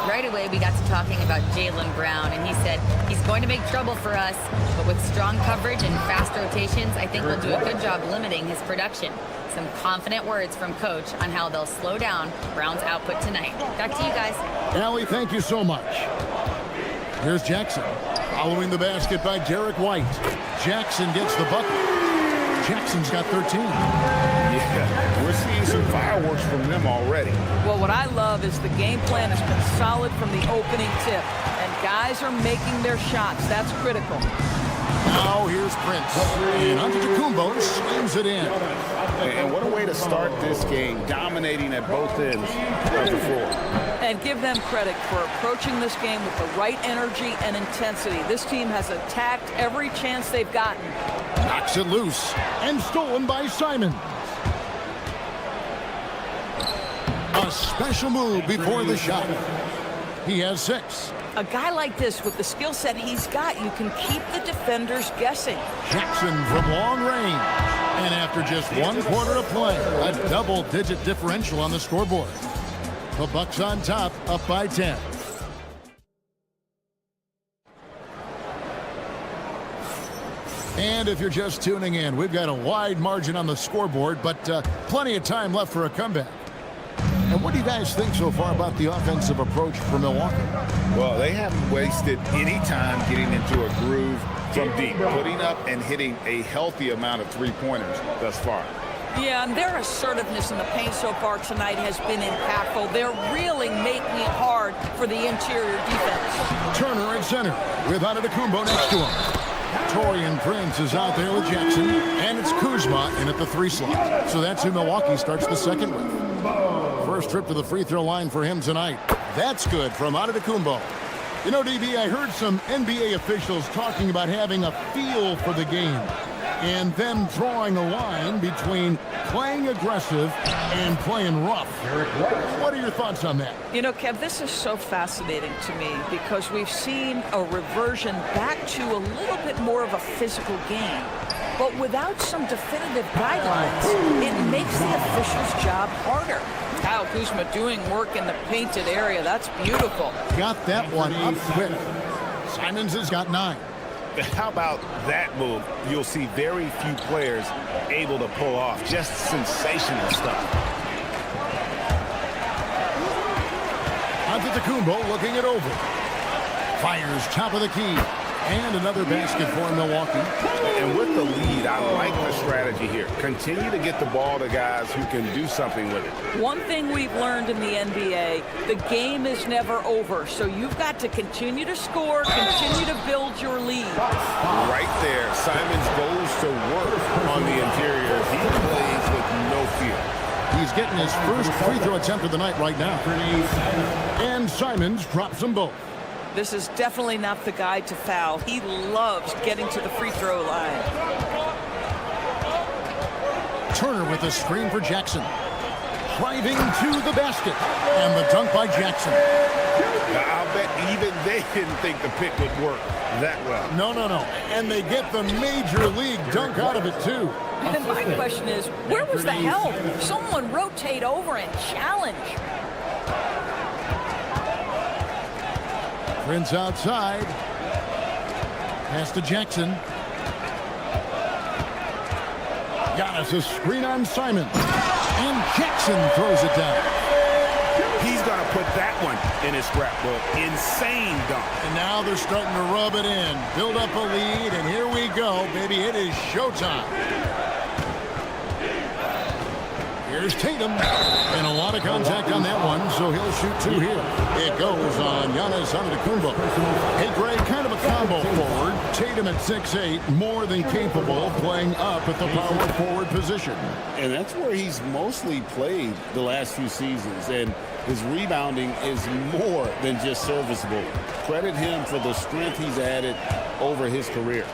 Right away, we got to talking about Jaylen Brown, and he said he's going to make trouble for us, but with strong coverage and fast rotations, I think we'll do a good job limiting his production. Some confident words from Coach on how they'll slow down Brown's output tonight. Back to you guys. Allie, thank you so much. Here's Jackson. Following the basket by Derek White. Jackson gets the bucket. Jackson's got 13. Yeah, we're seeing some fireworks from them already. Well, what I love is the game plan has been solid from the opening tip, and guys are making their shots. That's critical. Now here's Prince. And Antetokounmpo slams it in. And what a way to start this game, dominating at both ends of the floor. And give them credit for approaching this game with the right energy and intensity. This team has attacked every chance they've gotten. Knocks it loose and stolen by Simons. A special move before the shot. He has 6. A guy like this, with the skill set he's got, you can keep the defenders guessing. Jackson from long range. And after just 1 quarter of play, a double-digit differential on the scoreboard. The Bucks on top, up by 10. And if you're just tuning in, we've got a wide margin on the scoreboard, but plenty of time left for a comeback. And what do you guys think so far about the offensive approach for Milwaukee? Well, they haven't wasted any time getting into a groove from deep, putting up and hitting a healthy amount of three-pointers thus far. Yeah, and their assertiveness in the paint so far tonight has been impactful. They're really making it hard for the interior defense. Turner at center with Antetokounmpo next to him. Taurean Prince is out there with Jackson, and it's Kuzma in at the 3 slot. So that's who Milwaukee starts the second with. First trip to the free throw line for him tonight. That's good from Antetokounmpo. You know, DB, I heard some NBA officials talking about having a feel for the game and them drawing a line between playing aggressive and playing rough. What are your thoughts on that? You know, Kev, this is so fascinating to me because we've seen a reversion back to a little bit more of a physical game. But without some definitive guidelines, it makes the official's job harder. Kyle Kuzma doing work in the painted area. That's beautiful. Got that one up quick. Simons has got 9. How about that move? You'll see very few players able to pull off. Just sensational stuff. Antetokounmpo looking it over. Fires top of the key. And another basket for Milwaukee. And with the lead, I like the strategy here. Continue to get the ball to guys who can do something with it. One thing we've learned in the NBA, the game is never over. So you've got to continue to score, continue to build your lead. Right there, Simons goes to work on the interior. He plays with no fear. He's getting his first free throw attempt of the night right now. And Simons drops them both. This is definitely not the guy to foul. He loves getting to the free throw line. Turner with a screen for Jackson. Driving to the basket. And the dunk by Jackson. I'll bet even they didn't think the pick would work that well. No. And they get the major league dunk out of it, too. And my question is, where was the help? Someone rotate over and challenge. Prince outside. Pass to Jackson. Giannis a screen on Simons. And Jackson throws it down. He's going to put that one in his scrapbook. Insane dunk. And now they're starting to rub it in. Build up a lead, and here we go, baby. It is showtime. Here's Tatum. And a lot of contact on that one, so he'll shoot 2 here. It goes on Giannis Antetokounmpo. Hey, Greg, kind of a combo forward. Tatum at 6'8", more than capable, playing up at the power forward position. And that's where he's mostly played the last few seasons. And his rebounding is more than just serviceable. Credit him for the strength he's added over his career.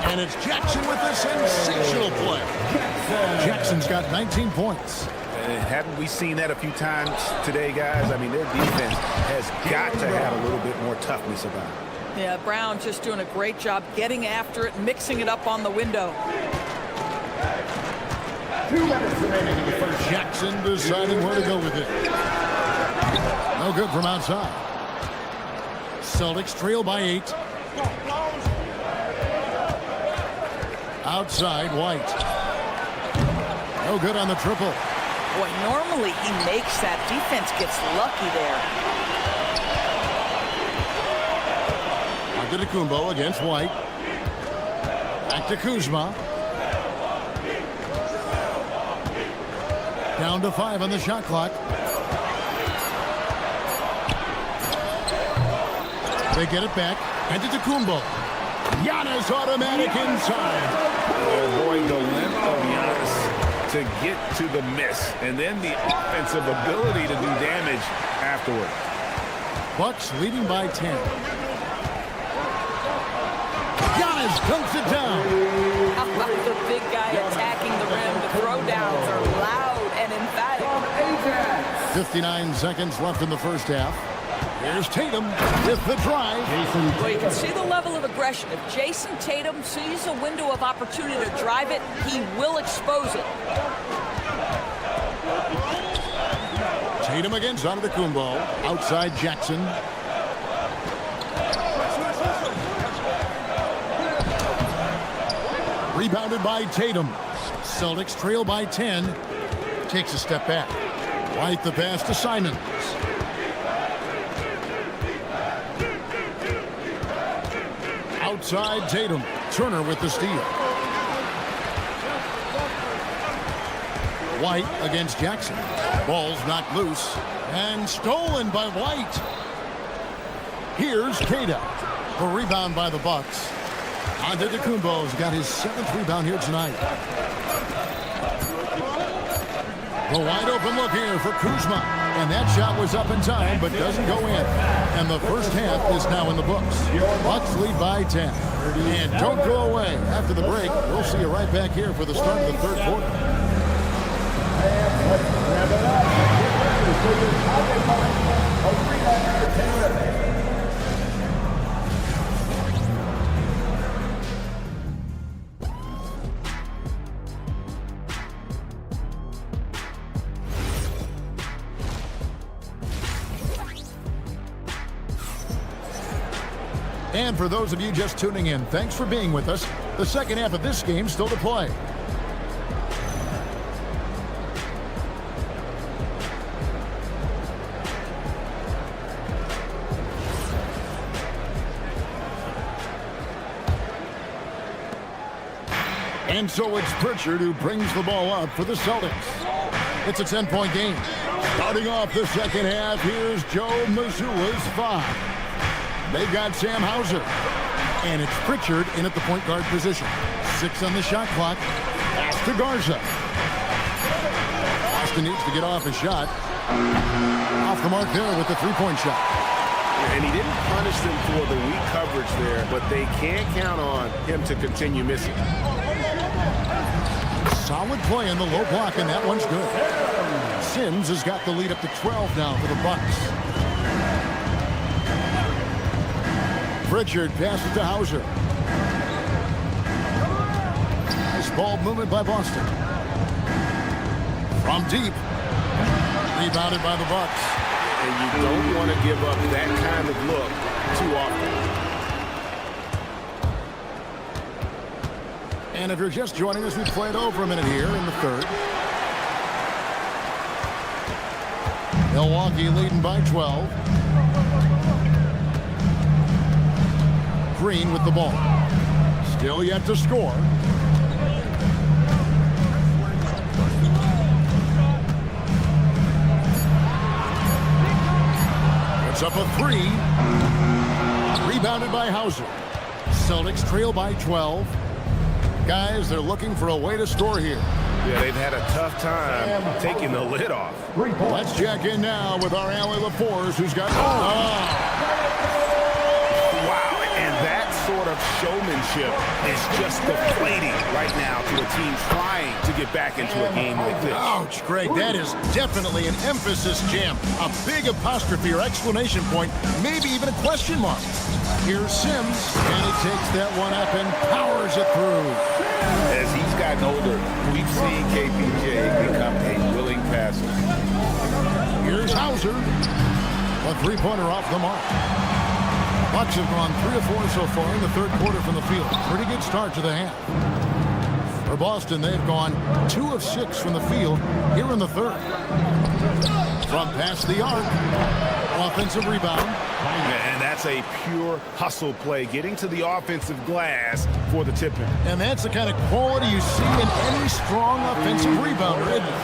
And it's Jackson with a sensational play. Jackson's got 19 points. Haven't we seen that a few times today, guys? I mean, their defense has got to have a little bit more toughness about it. Yeah, Brown just doing a great job getting after it, mixing it up on the window. 2 minutes remaining in the first. Jackson deciding where to go with it. No good from outside. Celtics trail by 8. Outside, White. No good on the triple. Boy, normally he makes that. Defense gets lucky there. Antetokounmpo against White. Back to Kuzma. Down to 5 on the shot clock. They get it back. Antetokounmpo. Giannis automatic inside. Avoid the length of Giannis to get to the miss, and then the offensive ability to do damage afterward. Bucks leading by 10. Giannis dunks it down. How about the big guy attacking the rim? The throwdowns are loud and emphatic. 59 seconds left in the first half. Here's Tatum with the drive. Well, you can see the level of aggression. If Jason Tatum sees a window of opportunity to drive it, he will expose it. Tatum against Antetokounmpo. Outside Jackson. Rebounded by Tatum. Celtics trail by 10. Takes a step back. White the pass to Simons. Outside Tatum. Turner with the steal. White against Jackson. Ball's knocked loose and stolen by White. Here's Kata. The rebound by the Bucks. Antetokounmpo's got his 7th rebound here tonight. The wide open look here for Kuzma. And that shot was up in time, but doesn't go in. And the first half is now in the books. Bucks lead by 10. And don't go away. After the break, we'll see you right back here for the start of the third quarter. And for those of you just tuning in, thanks for being with us. The second half of this game still to play. And so it's Pritchard who brings the ball up for the Celtics. It's a 10-point game. Starting off the second half, here's Joe Mazzulla's 5. They've got Sam Hauser. And it's Pritchard in at the point guard position. 6 on the shot clock. Pass to Garza. Austin needs to get off a shot. Off the mark there with the three-point shot. And he didn't punish them for the weak coverage there, but they can't count on him to continue missing. Solid play in the low block, and that one's good. Sims has got the lead up to 12 now for the Bucks. Pritchard passes to Hauser. Nice ball movement by Boston. From deep. Rebounded by the Bucks. And you don't want to give up that kind of look too often. And if you're just joining us, we've played over a minute here in the third. Milwaukee leading by 12. Green with the ball. Still yet to score. Puts up a three. Rebounded by Hauser. Celtics trail by 12. Guys, they're looking for a way to score here. Yeah, they've had a tough time taking the lid off. Let's check in now with our Allie LaForce, who's got... Wow, and that sort of showmanship is just deflating right now to a team trying to get back into a game like this. Ouch, Greg, that is definitely an emphasis jam. A big apostrophe or exclamation point, maybe even a question mark. Here's Sims, and he takes that one up and powers it through. As he's gotten older, we've seen KPJ become a willing passer. Here's Hauser. A three-pointer off the mark. Bucks have gone 3 of 4 so far in the third quarter from the field. Pretty good start to the half. For Boston, they've gone 2 of 6 from the field here in the third. From past the arc, offensive rebound. And that's a pure hustle play, getting to the offensive glass for the tip-in. And that's the kind of quality you see in any strong offensive rebounder, isn't it?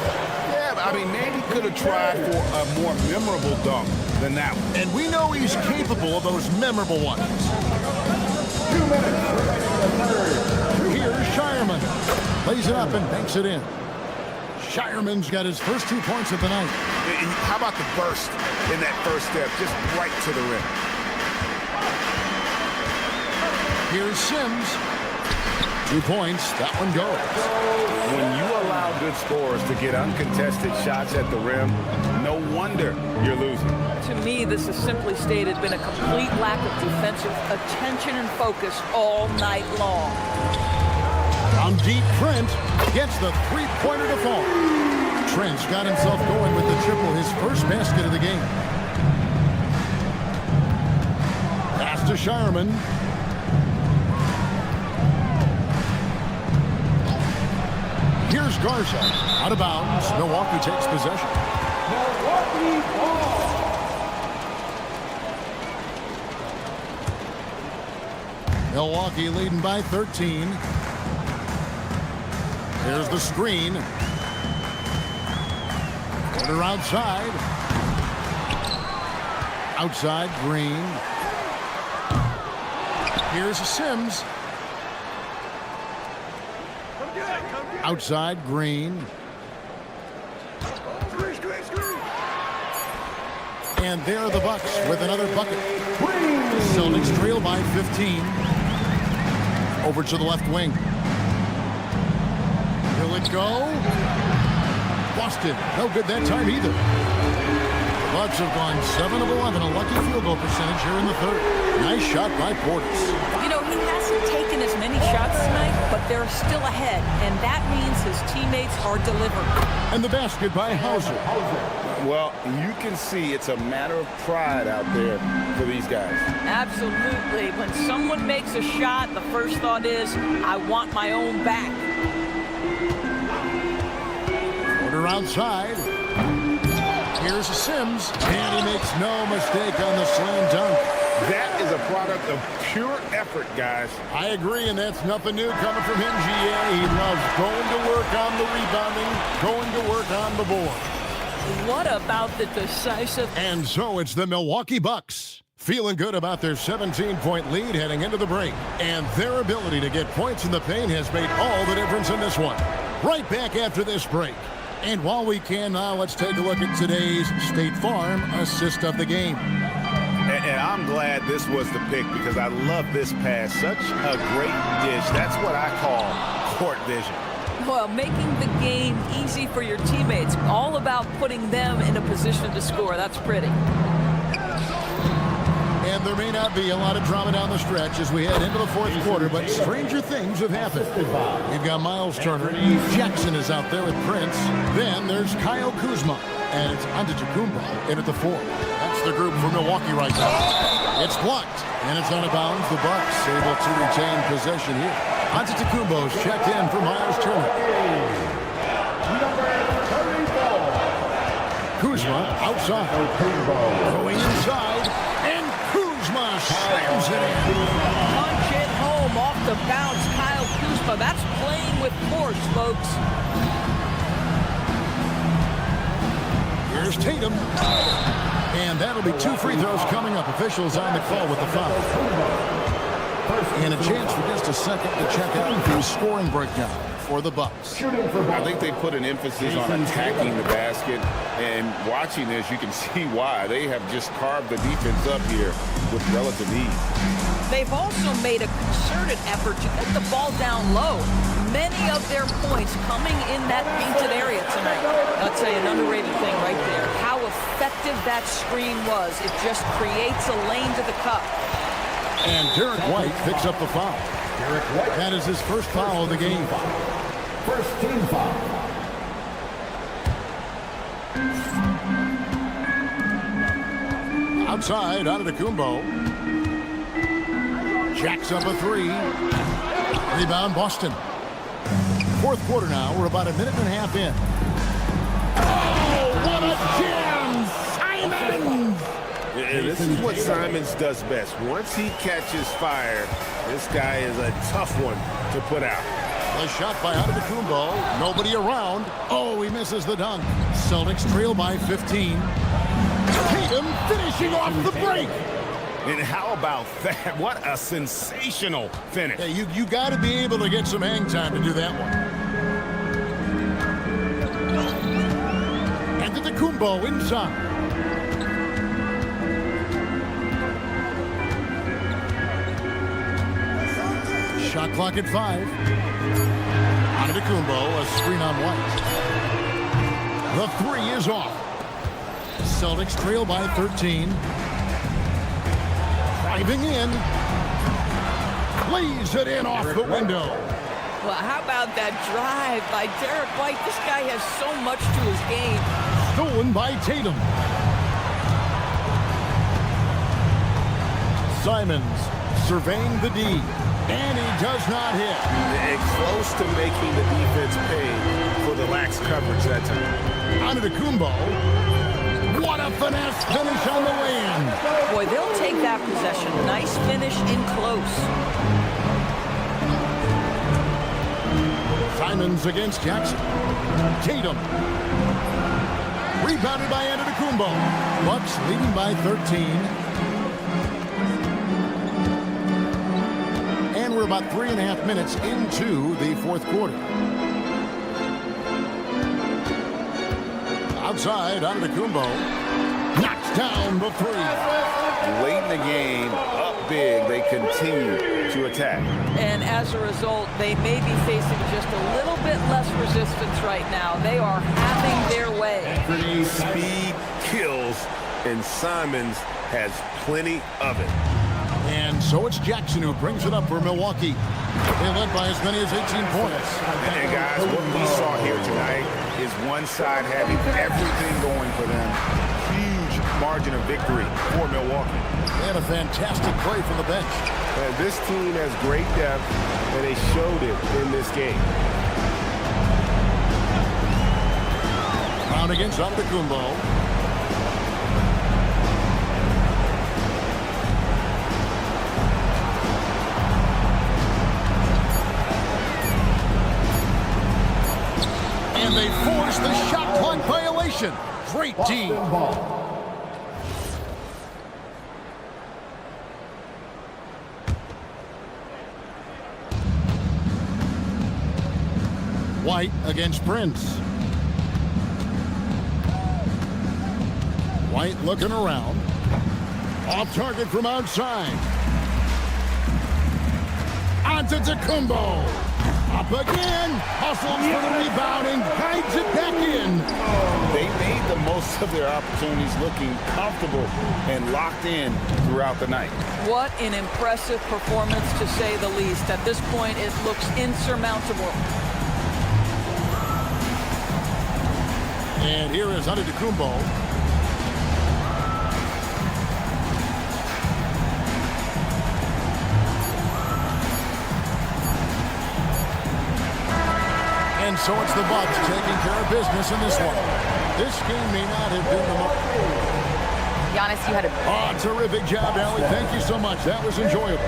Yeah, I mean, maybe could have tried for a more memorable dunk than that one. And we know he's capable of those memorable ones. 2 minutes. Here's Shireman. Lays it up and banks it in. Shireman's got his first 2 points of the night. And how about the burst in that first step, just right to the rim? Here's Sims. 2 points. That one goes. When you allow good scorers to get uncontested shots at the rim, no wonder you're losing. To me, this is simply stated been a complete lack of defensive attention and focus all night long. On deep, Trent gets the three-pointer to fall. Trent's got himself going with the triple, his first basket of the game. Pass to Shireman. Here's Garza. Out of bounds. Milwaukee takes possession. Milwaukee leading by 13. Here's the screen. Quarter outside. Outside, Green. Here's Sims. Outside, Green. And there are the Bucks with another bucket. Celtics trail by 15. Over to the left wing. Will it go? Boston, no good that time either. The Bucks have gone 7 of 11, a lucky field goal percentage here in the third. Nice shot by Portis. You know, he hasn't taken as many shots tonight, but they're still ahead, and that means his teammates are delivering. And the basket by Hauser. Well, you can see it's a matter of pride out there for these guys. Absolutely. When someone makes a shot, the first thought is, I want my own back. Quarter outside. Here's Sims, and he makes no mistake on the slam dunk. That is a product of pure effort, guys. I agree, and that's nothing new coming from him, GA. He loves going to work on the rebounding, going to work on the board. What about the decisive? And so it's the Milwaukee Bucks, feeling good about their 17-point lead heading into the break. And their ability to get points in the paint has made all the difference in this one. Right back after this break. And while we can now, let's take a look at today's State Farm assist of the game. And I'm glad this was the pick because I love this pass. Such a great dish. That's what I call court vision. Well, making the game easy for your teammates. All about putting them in a position to score. That's pretty. And there may not be a lot of drama down the stretch as we head into the fourth quarter, but stranger things have happened. We've got Miles Turner. Jackson is out there with Prince. Then there's Kyle Kuzma. And it's Antetokounmpo in at the 4. That's the group for Milwaukee right now. It's blocked. And it's out of bounds. The Bucks able to retain possession here. Antetokounmpo's checked in for Miles Turner. Kuzma outside. Going inside. And Kuzma slams it in. Punch it home off the bounce. Kyle Kuzma. That's playing with force, folks. Here's Tatum. And that'll be 2 free throws coming up. Officials on the call with the foul. And a chance for just a second to check out the scoring breakdown for the Bucks. I think they put an emphasis on attacking the basket, and watching this, you can see why. They have just carved the defense up here with relative ease. They've also made a concerted effort to get the ball down low. Many of their points coming in that painted area tonight. I'd say an underrated thing right there. How effective that screen was. It just creates a lane to the cup. And Derek White picks up the foul. That is his first foul of the game. First team foul. Outside, Antetokounmpo. Jacks up a 3. Rebound, Boston. Fourth quarter now. We're about a minute and a half in. Oh, what a jam! Simons! Yeah, this is what Simons does best. Once he catches fire, this guy is a tough one to put out. The shot by Antetokounmpo. Nobody around. Oh, he misses the dunk. Celtics trail by 15. Tatum finishing off the break. And how about that? What a sensational finish. Yeah, you got to be able to get some hang time to do that one. Antetokounmpo inside. Shot clock at 5. Antetokounmpo, a screen on White. The 3 is off. Celtics trail by 13. Driving in. Lays it in off the window. Well, how about that drive by Derek White? This guy has so much to his game. Stolen by Tatum. Simons surveying the D. And he does not hit. Close to making the defense pay for the lax coverage that time. Antetokounmpo. What a finesse finish on the way-in. Boy, they'll take that possession. Nice finish in close. Simons against Jackson. Tatum. Rebounded by Antetokounmpo. Bucks leading by 13. And we're about 3.5 minutes into the fourth quarter. Outside, Antetokounmpo knocks down the 3. Late in the game, up big, they continue to attack. And as a result, they may be facing just a little bit less resistance right now. They are having their way. Speed kills, and Simons has plenty of it. And so it's Jackson who brings it up for Milwaukee. They led by as many as 18 points. And guys, what we saw here tonight is one side having everything going for them. Huge margin of victory for Milwaukee. And a fantastic play from the bench. And this team has great depth, and they showed it in this game. Brown against Antetokounmpo. And they force the shot clock violation. Great team. White against Prince. White looking around. Off target from outside. Antetokounmpo. Up again. Hustles for the rebound and guides it back in. They made the most of their opportunities, looking comfortable and locked in throughout the night. What an impressive performance, to say the least. At this point, it looks insurmountable. And here is Antetokounmpo. And so it's the Bucks taking care of business in this one. This game may not have been the most. Giannis, you had a terrific job, Allie. Thank you so much. That was enjoyable.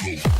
Niko.